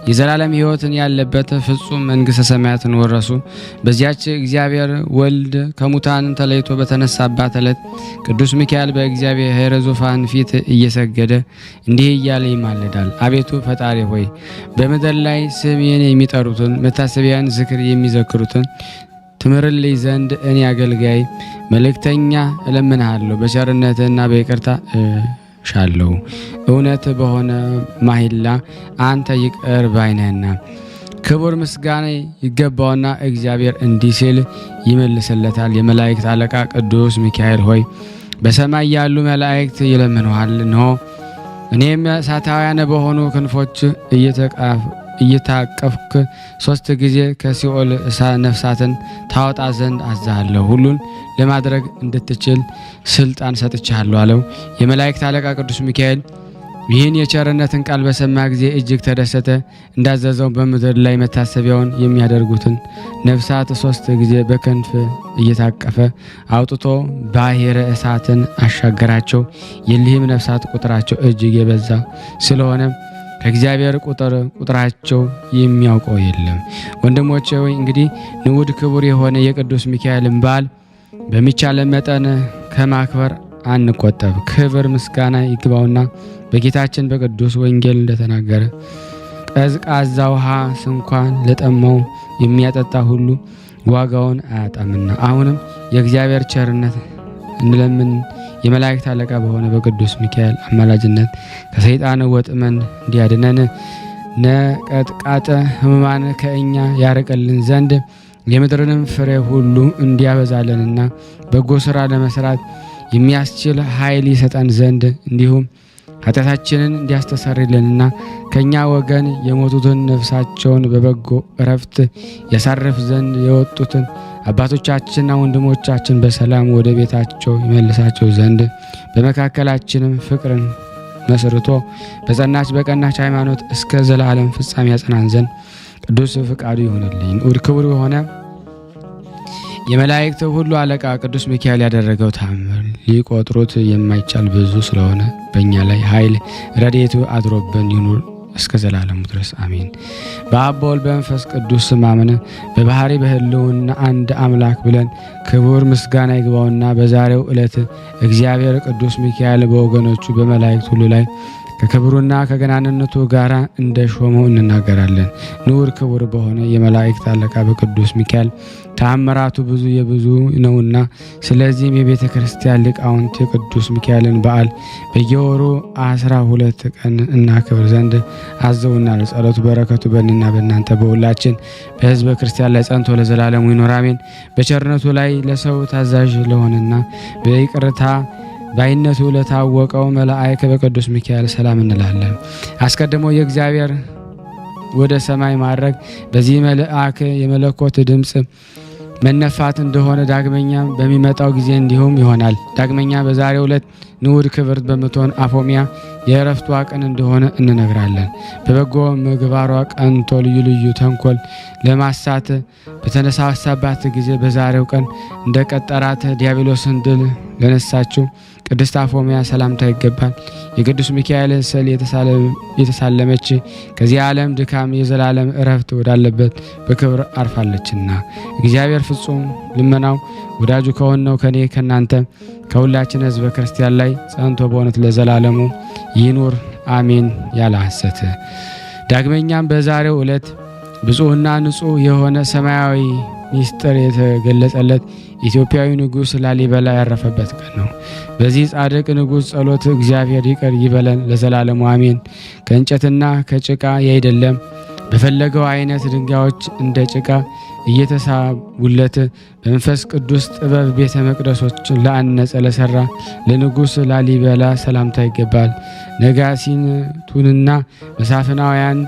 የዘላለም ሕይወትን ያለበት ፍጹም መንግሥተ ሰማያትን ወረሱ። በዚያች እግዚአብሔር ወልድ ከሙታን ተለይቶ በተነሳባት ዕለት ቅዱስ ሚካኤል በእግዚአብሔር ዙፋን ፊት እየሰገደ እንዲህ እያለ ይማልዳል። አቤቱ ፈጣሪ ሆይ በምድር ላይ ስሜን የሚጠሩትን መታሰቢያን ዝክር የሚዘክሩትን ትምርልኝ ዘንድ እኔ አገልጋይ መልእክተኛ እለምንሃለሁ። በቸርነትና በይቅርታ ሻለው እውነት በሆነ ማሂላ አንተ ይቅር ባይነህና ክቡር ምስጋና ይገባውና እግዚአብሔር እንዲህ ሲል ይመልስለታል። የመላእክት አለቃ ቅዱስ ሚካኤል ሆይ በሰማይ ያሉ መላእክት ይለምኑሃል። እንሆ እኔም እሳታውያን በሆኑ ክንፎች እየታቀፍክ 3 ጊዜ ከሲኦል ነፍሳትን ታወጣ ዘንድ አዛለሁ። ሁሉን ለማድረግ እንድትችል ስልጣን ሰጥቻለሁ አለው። የመላእክት አለቃ ቅዱስ ሚካኤል ይህን የቸርነትን ቃል በሰማ ጊዜ እጅግ ተደሰተ። እንዳዘዘው በምድር ላይ መታሰቢያውን የሚያደርጉትን ነፍሳት 3 ጊዜ በክንፍ እየታቀፈ አውጥቶ ባሕረ እሳትን አሻገራቸው። የሊህም ነፍሳት ቁጥራቸው እጅግ የበዛ ስለሆነ ከእግዚአብሔር ቁጥራቸው የሚያውቀው የለም። ወንድሞቼ ሆይ እንግዲህ ንዑድ ክቡር የሆነ የቅዱስ ሚካኤልን በዓል በሚቻለ መጠን ከማክበር አንቆጠብ። ክብር ምስጋና ይግባውና በጌታችን በቅዱስ ወንጌል እንደተናገረ ቀዝቃዛ ውሃ ስንኳን ለጠማው የሚያጠጣ ሁሉ ዋጋውን አያጣምና። አሁንም የእግዚአብሔር ቸርነት እንለምን። የመላእክት አለቃ በሆነ በቅዱስ ሚካኤል አማላጅነት ከሰይጣን ወጥመን እንዲያድነን ነቀጥቃጠ ሕሙማን ከእኛ ያርቅልን ዘንድ የምድርንም ፍሬ ሁሉ እንዲያበዛልንና በጎ ሥራ ለመስራት የሚያስችል ኃይል ይሰጠን ዘንድ እንዲሁም ኃጢአታችንን እንዲያስተሰርይልንና ከእኛ ወገን የሞቱትን ነፍሳቸውን በበጎ እረፍት ያሳርፍ ዘንድ የወጡትን አባቶቻችንና ወንድሞቻችን በሰላም ወደ ቤታቸው ይመልሳቸው ዘንድ በመካከላችንም ፍቅርን መስርቶ በጸናች በቀናች ሃይማኖት እስከ ዘላለም ፍጻሜ ያጸናን ዘንድ ቅዱስ ፍቃዱ ይሁንልኝ። ንዑድ ክቡር የሆነ የመላእክት ሁሉ አለቃ ቅዱስ ሚካኤል ያደረገው ተአምር ሊቆጥሩት የማይቻል ብዙ ስለሆነ በእኛ ላይ ኃይል ረድኤቱ አድሮብን ይኑር እስከ ዘላለሙ ድረስ አሜን። በአብ በወልድ በመንፈስ ቅዱስ ስም አምነን በባህሪ በህልውና አንድ አምላክ ብለን ክቡር ምስጋና ይግባውና በዛሬው ዕለት እግዚአብሔር ቅዱስ ሚካኤል በወገኖቹ በመላእክት ሁሉ ላይ ከክብሩና ከገናንነቱ ጋር እንደ ሾመው እንናገራለን። ንዑድ ክቡር በሆነ የመላእክት አለቃ በቅዱስ ሚካኤል ተአምራቱ ብዙ ነውና፣ ስለዚህም የቤተ ክርስቲያን ሊቃውንት የቅዱስ ሚካኤልን በዓል በየወሩ 12 ቀን እናክብር ዘንድ አዘውናል። ጸሎቱ በረከቱ በእኔና በእናንተ በሁላችን በሕዝበ ክርስቲያን ላይ ጸንቶ ለዘላለሙ ይኖር አሜን። በቸርነቱ ላይ ለሰው ታዛዥ ለሆነና በይቅርታ ባይነቱ ለታወቀው መልአክ በቅዱስ ሚካኤል ሰላም እንላለን። አስቀድሞ የእግዚአብሔር ወደ ሰማይ ማድረግ በዚህ መልአክ የመለኮት ድምፅ መነፋት እንደሆነ ዳግመኛ በሚመጣው ጊዜ እንዲሁም ይሆናል። ዳግመኛ በዛሬው ዕለት ንዑድ ክብርት በምትሆን አፎሚያ የእረፍቷ ቀን እንደሆነ እንነግራለን። በበጎ ምግባሯ ቀንቶ ልዩ ልዩ ተንኮል ለማሳት በተነሳሳባት ጊዜ በዛሬው ቀን እንደ ቀጠራት ዲያብሎስን ድል ለነሳችው ቅድስት አፎሚያ ሰላምታ ይገባል። የቅዱስ ሚካኤል ስዕል የተሳለመች ከዚህ ዓለም ድካም የዘላለም እረፍት ወዳለበት በክብር አርፋለችና እግዚአብሔር ፍጹም ልመናው ወዳጁ ከሆነው ከኔ ከናንተ ከሁላችን ሕዝበ ክርስቲያን ላይ ጸንቶ በእውነት ለዘላለሙ ይኑር አሜን ያለ ሐሰት። ዳግመኛም በዛሬው ዕለት ብፁዕና ንጹሕ የሆነ ሰማያዊ ሚስጥር የተገለጸለት ኢትዮጵያዊ ንጉሥ ላሊበላ ያረፈበት ቀን ነው። በዚህ ጻድቅ ንጉሥ ጸሎት እግዚአብሔር ይቅር ይበለን ለዘላለሙ አሜን። ከእንጨትና ከጭቃ ያይደለም በፈለገው አይነት ድንጋዮች እንደ ጭቃ እየተሳቡለት በመንፈስ ቅዱስ ጥበብ ቤተ መቅደሶችን ለአነጸ ለሰራ ለንጉሥ ላሊበላ ሰላምታ ይገባል። ነጋሲቱንና መሳፍናውያን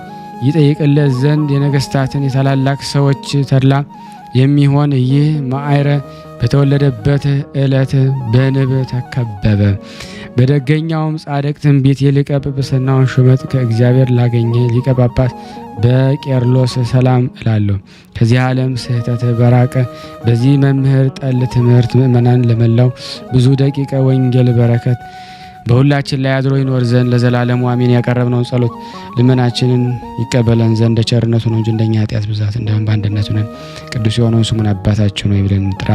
ይጠይቅለት ዘንድ የነገስታትን የታላላቅ ሰዎች ተድላ የሚሆን ይህ ማዕረ በተወለደበት ዕለት በንብ ተከበበ። በደገኛውም ጻድቅ ትንቢት የሊቀ ጵጵስናውን ሹመት ከእግዚአብሔር ላገኘ ሊቀ ጳጳስ በቄርሎስ ሰላም እላለሁ። ከዚህ ዓለም ስህተት በራቀ በዚህ መምህር ጠል ትምህርት ምእመናን ለመላው ብዙ ደቂቀ ወንጌል በረከት በሁላችን ላይ አድሮ ይኖር ዘንድ ለዘላለሙ አሜን። ያቀረብነውን ጸሎት ልመናችንን ይቀበለን ዘንድ ቸርነቱ ነው እንጂ እንደኛ ኃጢአት ብዛት እንዳይሆን በአንድነቱ ነን። ቅዱስ የሆነውን ስሙን አባታችን ሆይ ብለን እንጥራ።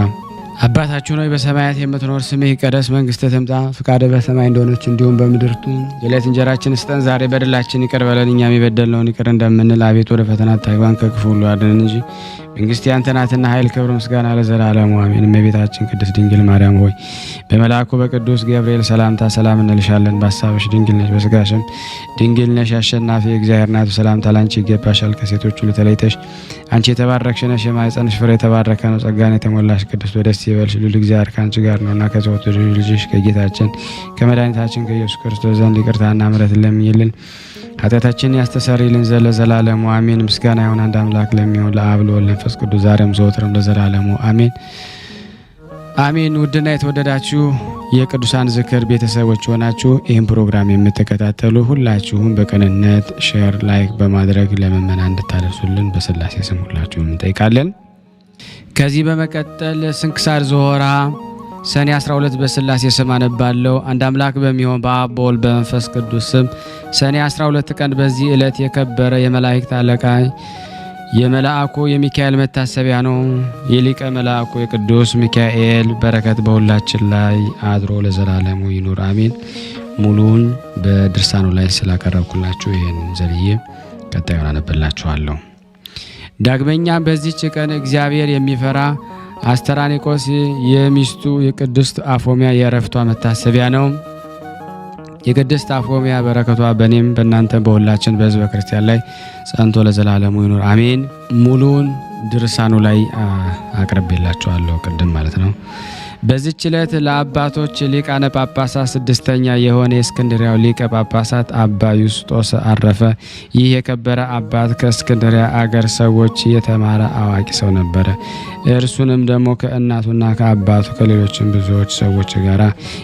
አባታችን ሆይ በሰማያት የምትኖር ስምህ ይቀደስ፣ መንግስትህ ትምጣ፣ ፍቃድህ በሰማይ እንደሆነች እንዲሁም በምድር ትሁን። የዕለት እንጀራችንን ስጠን ዛሬ፣ በደላችን ይቅር በለን እኛም የበደልነውን ይቅር እንደምንል፣ አቤቱ ወደ ፈተና አታግባን ከክፉ ሁሉ አድነን እንጂ መንግስት ያንተ ናትና ኃይል፣ ክብር፣ ምስጋና ለዘላለሙ አሜን። እመቤታችን ቅድስት ድንግል ማርያም ሆይ በመልአኩ በቅዱስ ገብርኤል ሰላምታ ሰላም እንልሻለን። በሐሳብሽ ድንግል ነሽ፣ በስጋሽም ድንግል ነሽ። አሸናፊ እግዚአብሔር ናት፣ ሰላምታ ላንቺ ይገባሻል። ከሴቶች ሁሉ ተለይተሽ አንቺ የተባረክሽ ነሽ፣ የማኅፀንሽ ፍሬ የተባረከ ነው። ጸጋን የተሞላሽ ቅድስት ደስ ይበልሽ፣ ልዑል እግዚአብሔር ከአንቺ ጋር ነውና ከተወደደ ልጅሽ ከጌታችን ከመድኃኒታችን ከኢየሱስ ክርስቶስ ዘንድ ይቅርታና ምሕረትን ለምኝልን ኃጢአታችንን ያስተሰርይልን ዘንድ ለዘላለሙ አሜን። ምስጋና ይሁን አንድ አምላክ ለሚሆን ለአብ ለወልድ ለመንፈስ ቅዱስ ዛሬም ዘወትርም ለዘላለሙ አሜን አሜን። ውድና የተወደዳችሁ የቅዱሳን ዝክር ቤተሰቦች ሆናችሁ ይህን ፕሮግራም የምትከታተሉ ሁላችሁም በቅንነት ሼር፣ ላይክ በማድረግ ለምእመናን እንድታደርሱልን በስላሴ ስም ሁላችሁም እንጠይቃለን። ከዚህ በመቀጠል ስንክሳር ዘወርኀ ሰኔ 12 በስላሴ ስም አነባለሁ። አንድ አምላክ በሚሆን በአብ በወልድ በመንፈስ ቅዱስ ስም ሰኔ 12 ቀን በዚህ ዕለት የከበረ የመላእክት አለቃ የመልአኩ የሚካኤል መታሰቢያ ነው። የሊቀ መልአኩ የቅዱስ ሚካኤል በረከት በሁላችን ላይ አድሮ ለዘላለሙ ይኑር አሜን። ሙሉውን በድርሳኑ ላይ ስላቀረብኩላችሁ ይህን ዘልዬ ቀጣዩን አነብላችኋለሁ። ዳግመኛ በዚህች ቀን እግዚአብሔር የሚፈራ አስተራኒቆስ የሚስቱ የቅድስት አፎሚያ የዕረፍቷ መታሰቢያ ነው። የቅድስት አፎሚያ በረከቷ በእኔም በእናንተ በሁላችን በሕዝበ ክርስቲያን ላይ ጸንቶ ለዘላለሙ ይኑር አሜን። ሙሉውን ድርሳኑ ላይ አቅርቤላችኋለሁ ቅድም ማለት ነው። በዚህች ዕለት ለአባቶች ሊቃነ ጳጳሳት ስድስተኛ የሆነ የእስክንድሪያው ሊቀ ጳጳሳት አባ ዩስጦስ አረፈ። ይህ የከበረ አባት ከእስክንድሪያ አገር ሰዎች የተማረ አዋቂ ሰው ነበረ። እርሱንም ደግሞ ከእናቱና ከአባቱ ከሌሎችም ብዙዎች ሰዎች ጋር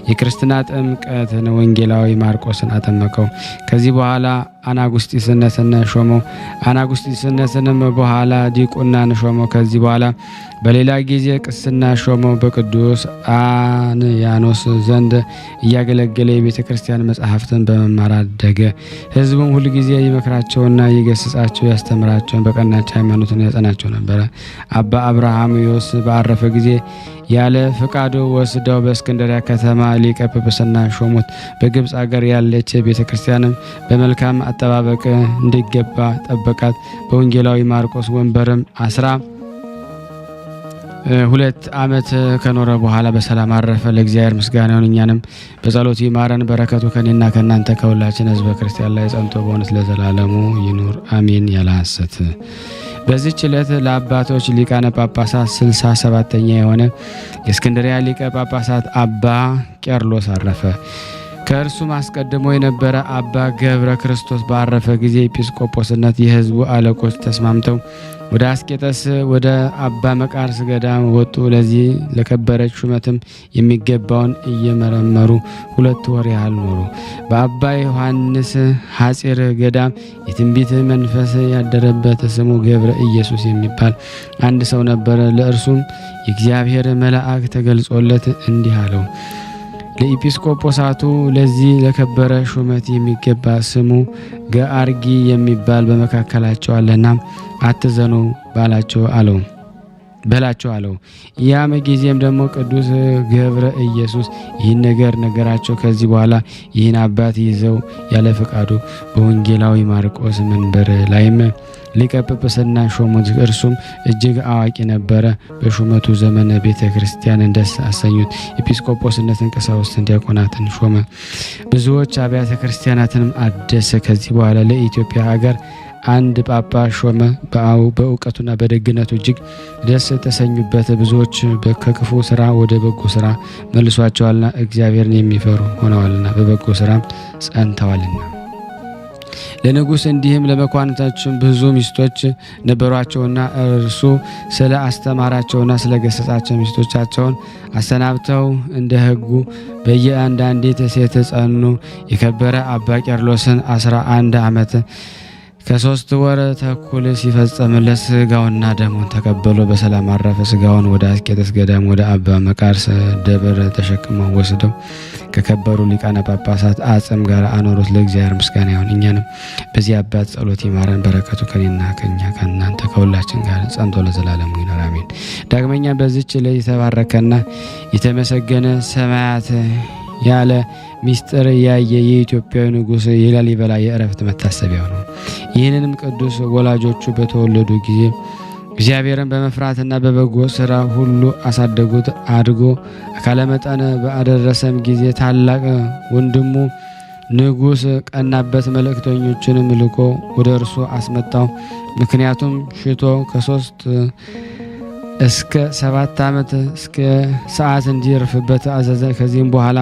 የክርስትና ጥምቀትን ወንጌላዊ ማርቆስን አጠመቀው። ከዚህ በኋላ አናጉስጢስነትን ሾመው። አናጉስጢስነትንም በኋላ ዲቁናን ሾመው። ከዚህ በኋላ በሌላ ጊዜ ቅስና ሾመው። በቅዱስ አንያኖስ ዘንድ እያገለገለ የቤተ ክርስቲያን መጽሐፍትን በመማር አደገ። ሕዝቡም ሁል ጊዜ ይመክራቸውና ይገስጻቸው፣ ያስተምራቸውን በቀናች ሃይማኖትን ያጸናቸው ነበረ። አባ አብርሃምዮስ ባረፈ ጊዜ ያለ ፍቃዱ ወስደው በእስክንድሪያ ከተማ ሊቀ ጵጵስና ሾሙት። በግብፅ አገር ያለች ቤተ ክርስቲያንም በመልካም አጠባበቅ እንዲገባ ጠበቃት። በወንጌላዊ ማርቆስ ወንበርም 12 ዓመት ከኖረ በኋላ በሰላም አረፈ። ለእግዚአብሔር ምስጋና ይሁን፣ እኛንም በጸሎቱ ይማረን። በረከቱ ከኔና ከእናንተ ከሁላችን ሕዝበ ክርስቲያን ላይ ጸንቶ በእውነት ለዘላለሙ ይኑር አሜን። ያለ ሐሰት በዚህች ዕለት ለአባቶች ሊቃነ ጳጳሳት 67ኛ የሆነ የእስክንድሪያ ሊቀ ጳጳሳት አባ ቄርሎስ አረፈ። ከእርሱም አስቀድሞ የነበረ አባ ገብረ ክርስቶስ ባረፈ ጊዜ ኤጲስቆጶስነት የሕዝቡ አለቆች ተስማምተው ወደ አስቄጠስ ወደ አባ መቃርስ ገዳም ወጡ። ለዚህ ለከበረች ሹመትም የሚገባውን እየመረመሩ 2 ወር ያህል ኖሩ። በአባ ዮሐንስ ሐጺር ገዳም የትንቢት መንፈስ ያደረበት ስሙ ገብረ ኢየሱስ የሚባል አንድ ሰው ነበረ። ለእርሱም የእግዚአብሔር መልአክ ተገልጾለት እንዲህ አለው፣ ለኤጲስቆጶሳቱ ለዚህ ለከበረ ሹመት የሚገባ ስሙ ገአርጊ የሚባል በመካከላቸው አለና አትዘኑ በላቸው አለው። ያም ጊዜም ደግሞ ቅዱስ ገብረ ኢየሱስ ይህን ነገር ነገራቸው። ከዚህ በኋላ ይህን አባት ይዘው ያለ ፈቃዱ በወንጌላዊ ማርቆስ መንበር ላይም ሊቀ ጵጵስና ሾሙት። እርሱም እጅግ አዋቂ ነበረ። በሹመቱ ዘመን ቤተ ክርስቲያንን ደስ አሰኙት። ኤጲስቆጶስነትን፣ ቀሳውስትን፣ ዲያቆናትን ሾመ። ብዙዎች አብያተ ክርስቲያናትንም አደሰ። ከዚህ በኋላ ለኢትዮጵያ ሀገር አንድ ጳጳስ ሾመ። በእውቀቱና በደግነቱ እጅግ ደስ ተሰኙበት። ብዙዎች ከክፉ ስራ ወደ በጎ ስራ መልሷቸዋልና እግዚአብሔርን የሚፈሩ ሆነዋልና በበጎ ስራም ጸንተዋልና። ለንጉሥ እንዲህም ለመኳንንቶችም ብዙ ሚስቶች ነበሯቸውና እርሱ ስለ አስተማራቸውና ስለ ገሰጻቸው ሚስቶቻቸውን አሰናብተው እንደ ሕጉ በየአንዳንዲት ሴት ጸኑ። የከበረ አባ ቄርሎስን 11 ዓመት ከ3 ወር ተኩል ሲፈጸምለት ስጋውና ደሙን ተቀበሎ በሰላም አረፈ። ስጋውን ወደ አስቄጥስ ገዳም ወደ አባ መቃርስ ደብር ተሸክመው ወስደው ከከበሩ ሊቃነ ጳጳሳት አጽም ጋር አኖሩት። ለእግዚአብሔር ምስጋና ይሁን፣ እኛንም በዚህ አባት ጸሎት ይማረን። በረከቱ ከኔና ከኛ ከእናንተ ከሁላችን ጋር ጸንቶ ለዘላለሙ ይኖር አሜን። ዳግመኛ በዚች ላይ የተባረከና የተመሰገነ ሰማያት ያለ ሚስጥር ያየ የኢትዮጵያዊ ንጉሥ የላሊበላ የእረፍት መታሰቢያው ነው። ይህንንም ቅዱስ ወላጆቹ በተወለዱ ጊዜ እግዚአብሔርን በመፍራትና በበጎ ስራ ሁሉ አሳደጉት። አድጎ አካለ መጠን ባደረሰም ጊዜ ታላቅ ወንድሙ ንጉሥ ቀናበት። መልእክተኞችንም ልኮ ወደ እርሱ አስመጣው። ምክንያቱም ሽቶ ከ3 እስከ 7 ዓመት እስከ ሰዓት እንዲርፍበት አዘዘ። ከዚህም በኋላ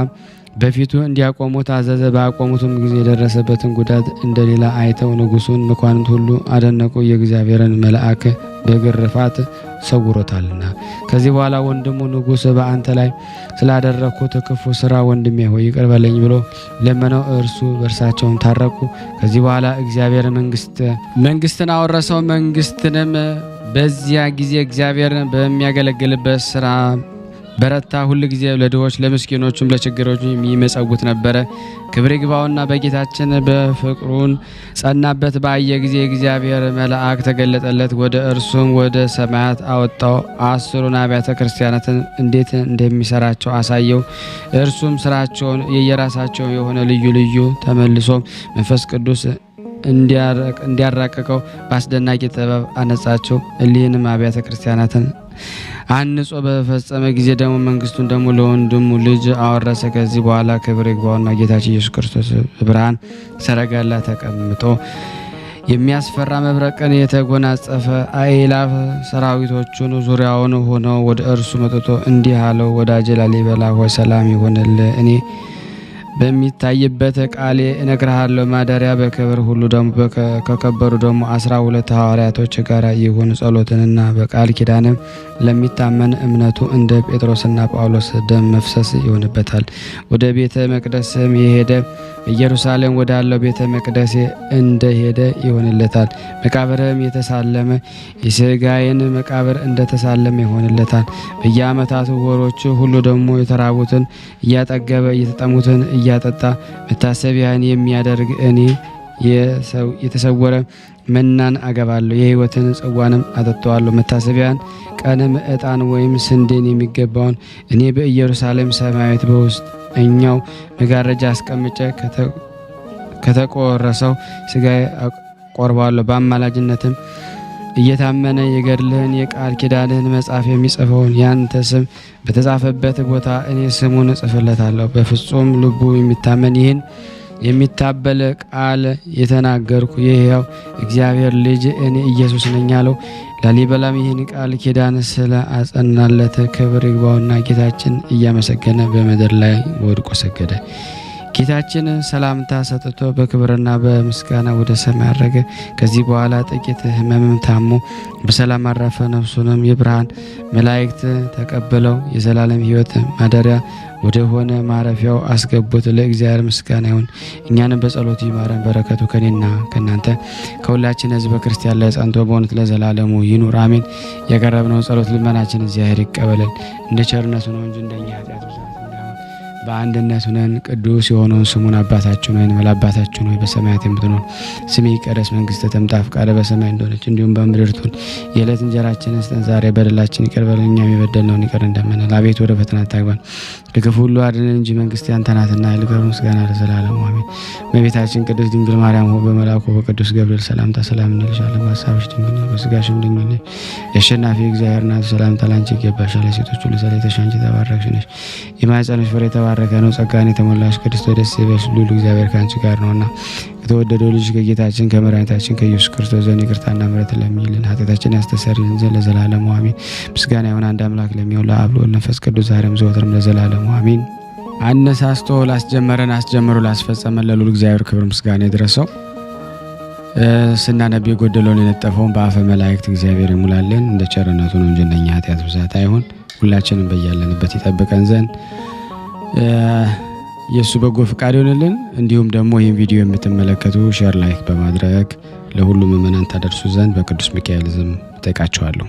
በፊቱ እንዲያቆሙት አዘዘ። ባቆሙትም ጊዜ የደረሰበትን ጉዳት እንደሌላ አይተው ንጉሡን መኳንንት ሁሉ አደነቁ፣ የእግዚአብሔርን መልአክ በግርፋት ሰውሮታልና። ከዚህ በኋላ ወንድሙ ንጉሥ በአንተ ላይ ስላደረግኩት ክፉ ስራ ወንድሜ ሆይ ይቅር በለኝ ብሎ ለመነው። እርሱ በእርሳቸውም ታረቁ። ከዚህ በኋላ እግዚአብሔር መንግስትን አወረሰው። መንግስትንም በዚያ ጊዜ እግዚአብሔርን በሚያገለግልበት ስራ በረታ። ሁል ጊዜ ለድሆች ለምስኪኖችም ለችግሮችም የሚመጸውት ነበረ። ክብር ይግባውና በጌታችን በፍቅሩን ጸናበት። ባየ ጊዜ እግዚአብሔር መልአክ ተገለጠለት፣ ወደ እርሱም ወደ ሰማያት አወጣው። 10ን አብያተ ክርስቲያናትን እንዴት እንደሚሰራቸው አሳየው። እርሱም ስራቸውን የየራሳቸው የሆነ ልዩ ልዩ ተመልሶ መንፈስ ቅዱስ እንዲያራቀቀው በአስደናቂ ጥበብ አነጻቸው። እሊህንም አብያተ ክርስቲያናትን አንጾ በፈጸመ ጊዜ ደግሞ መንግስቱን ደግሞ ለወንድሙ ልጅ አወረሰ። ከዚህ በኋላ ክብር ይግባውና ጌታችን ኢየሱስ ክርስቶስ ብርሃን ሰረገላ ተቀምጦ የሚያስፈራ መብረቅን የተጎናጸፈ አእላፍ ሰራዊቶቹን ዙሪያውን ሆነው ወደ እርሱ መጥቶ እንዲህ አለው፣ ወዳጄ ላሊበላ ሆይ ሰላም ይሁንልህ። እኔ በሚታይበት ቃሌ እነግርሃለሁ። ማደሪያ በክብር ሁሉ ደግሞ ከከበሩ ደግሞ 12 ሐዋርያቶች ጋር ይሁን። ጸሎትንና በቃል ኪዳንም ለሚታመን እምነቱ እንደ ጴጥሮስና ጳውሎስ ደም መፍሰስ ይሆንበታል። ወደ ቤተ መቅደስም የሄደ ኢየሩሳሌም ወዳለው ቤተ መቅደስ እንደሄደ ይሆንለታል። መቃብርም የተሳለመ የሥጋዬን መቃብር እንደተሳለመ ይሆንለታል። በየዓመታቱ ወሮች ሁሉ ደግሞ የተራቡትን እያጠገበ የተጠሙትን እያጠጣ መታሰቢያን የሚያደርግ እኔ የተሰወረ መናን አገባለሁ፣ የሕይወትን ጽዋንም አጠጣዋለሁ። መታሰቢያን ቀንም ዕጣን ወይም ስንዴን የሚገባውን እኔ በኢየሩሳሌም ሰማያዊት በውስጠኛው መጋረጃ አስቀምጬ ከተቆረሰው ሥጋዬ አቆርባለሁ። በአማላጅነትም እየታመነ የገድልህን የቃል ኪዳንህን መጽሐፍ የሚጽፈውን ያንተ ስም በተጻፈበት ቦታ እኔ ስሙን እጽፍለታለሁ። በፍጹም ልቡ የሚታመን ይህን የሚታበል ቃል የተናገርኩ የሕያው እግዚአብሔር ልጅ እኔ ኢየሱስ ነኝ አለው። ላሊበላም ይህን ቃል ኪዳን ስለ አጸናለት ክብር ይግባውና ጌታችን እያመሰገነ በምድር ላይ ወድቆ ሰገደ። ጌታችን ሰላምታ ሰጥቶ በክብርና በምስጋና ወደ ሰማይ አረገ። ከዚህ በኋላ ጥቂት ሕመምም ታሞ በሰላም አረፈ። ነፍሱንም የብርሃን መላእክት ተቀብለው የዘላለም ሕይወት ማደሪያ ወደ ሆነ ማረፊያው አስገቡት። ለእግዚአብሔር ምስጋና ይሁን፣ እኛንም በጸሎቱ ይማረን። በረከቱ ከኔና ከእናንተ ከሁላችን ሕዝበ ክርስቲያን ላይ ጸንቶ በእውነት ለዘላለሙ ይኑር አሜን። ያቀረብነውን ጸሎት ልመናችን እግዚአብሔር ይቀበለን፣ እንደ ቸርነቱ ነው እንጂ እንደኛ ኃጢአት በአንድነት ሆነን ቅዱስ የሆነውን ስሙን አባታችን ሆይ እንበል። አባታችን ሆይ በሰማያት የምትኖር ስምህ ይቀደስ፣ መንግስትህ ትምጣ፣ ፈቃድህ በሰማይ እንደሆነች እንዲሁም በምድር ትሁን። የዕለት እንጀራችንን ስጠን ዛሬ፣ በደላችን ይቅር በለን እኛም የበደልነውን ይቅር እንደምንል። አቤቱ ወደ ፈተና አታግባን ከክፉ ሁሉ አድነን እንጂ መንግስት ያንተ ናትና፣ ኃይል፣ ክብር፣ ምስጋና ለዘላለሙ አሜን። እመቤታችን ቅድስት ድንግል ማርያም ሆይ በመልአኩ በቅዱስ ገብርኤል ሰላምታ ሰላም እንልሻለን። በሐሳብሽ ድንግል ነሽ፣ በሥጋሽም ድንግል ነሽ። የአሸናፊ እግዚአብሔር እናት ሰላምታ ላንቺ ይገባሻል። ሴቶች ሁሉ ተለይተሽ አንቺ የተባረክሽ ነሽ፣ የማኅፀንሽ ፍሬ የተባረከ ነው። ጸጋን የተሞላሽ ቅድስት ሆይ ደስ ይበልሽ፣ ልዑል እግዚአብሔር ከአንቺ ጋር ነውና ከተወደደው ልጅ ከጌታችን ከመድኃኒታችን ከኢየሱስ ክርስቶስ ዘንድ ይቅርታና ምሕረት ለሚልን ኃጢአታችን ያስተሰርይልን ዘንድ ለዘላለሙ አሜን። ምስጋና ይሁን አንድ አምላክ ለሚሆን ለአብ ለወልድ ለመንፈስ ቅዱስ ዛሬም ዘወትርም ለዘላለሙ አሜን። አነሳስቶ ላስጀመረን አስጀምሮ ላስፈጸመን ለልዑል እግዚአብሔር ክብር ምስጋና ይድረሰው። ስናነብ የጎደለውን የነጠፈውን በአፈ መላእክት እግዚአብሔር ይሙላልን። እንደ ቸርነቱ ነው እንጂ እንደኛ ኃጢአት ብዛት አይሁን። ሁላችንም በያለንበት ይጠብቀን ዘንድ የእሱ በጎ ፍቃድ ይሆንልን። እንዲሁም ደግሞ ይህን ቪዲዮ የምትመለከቱ ሼር፣ ላይክ በማድረግ ለሁሉም ምእመናን ታደርሱ ዘንድ በቅዱስ ሚካኤል ስም እጠይቃችኋለሁ።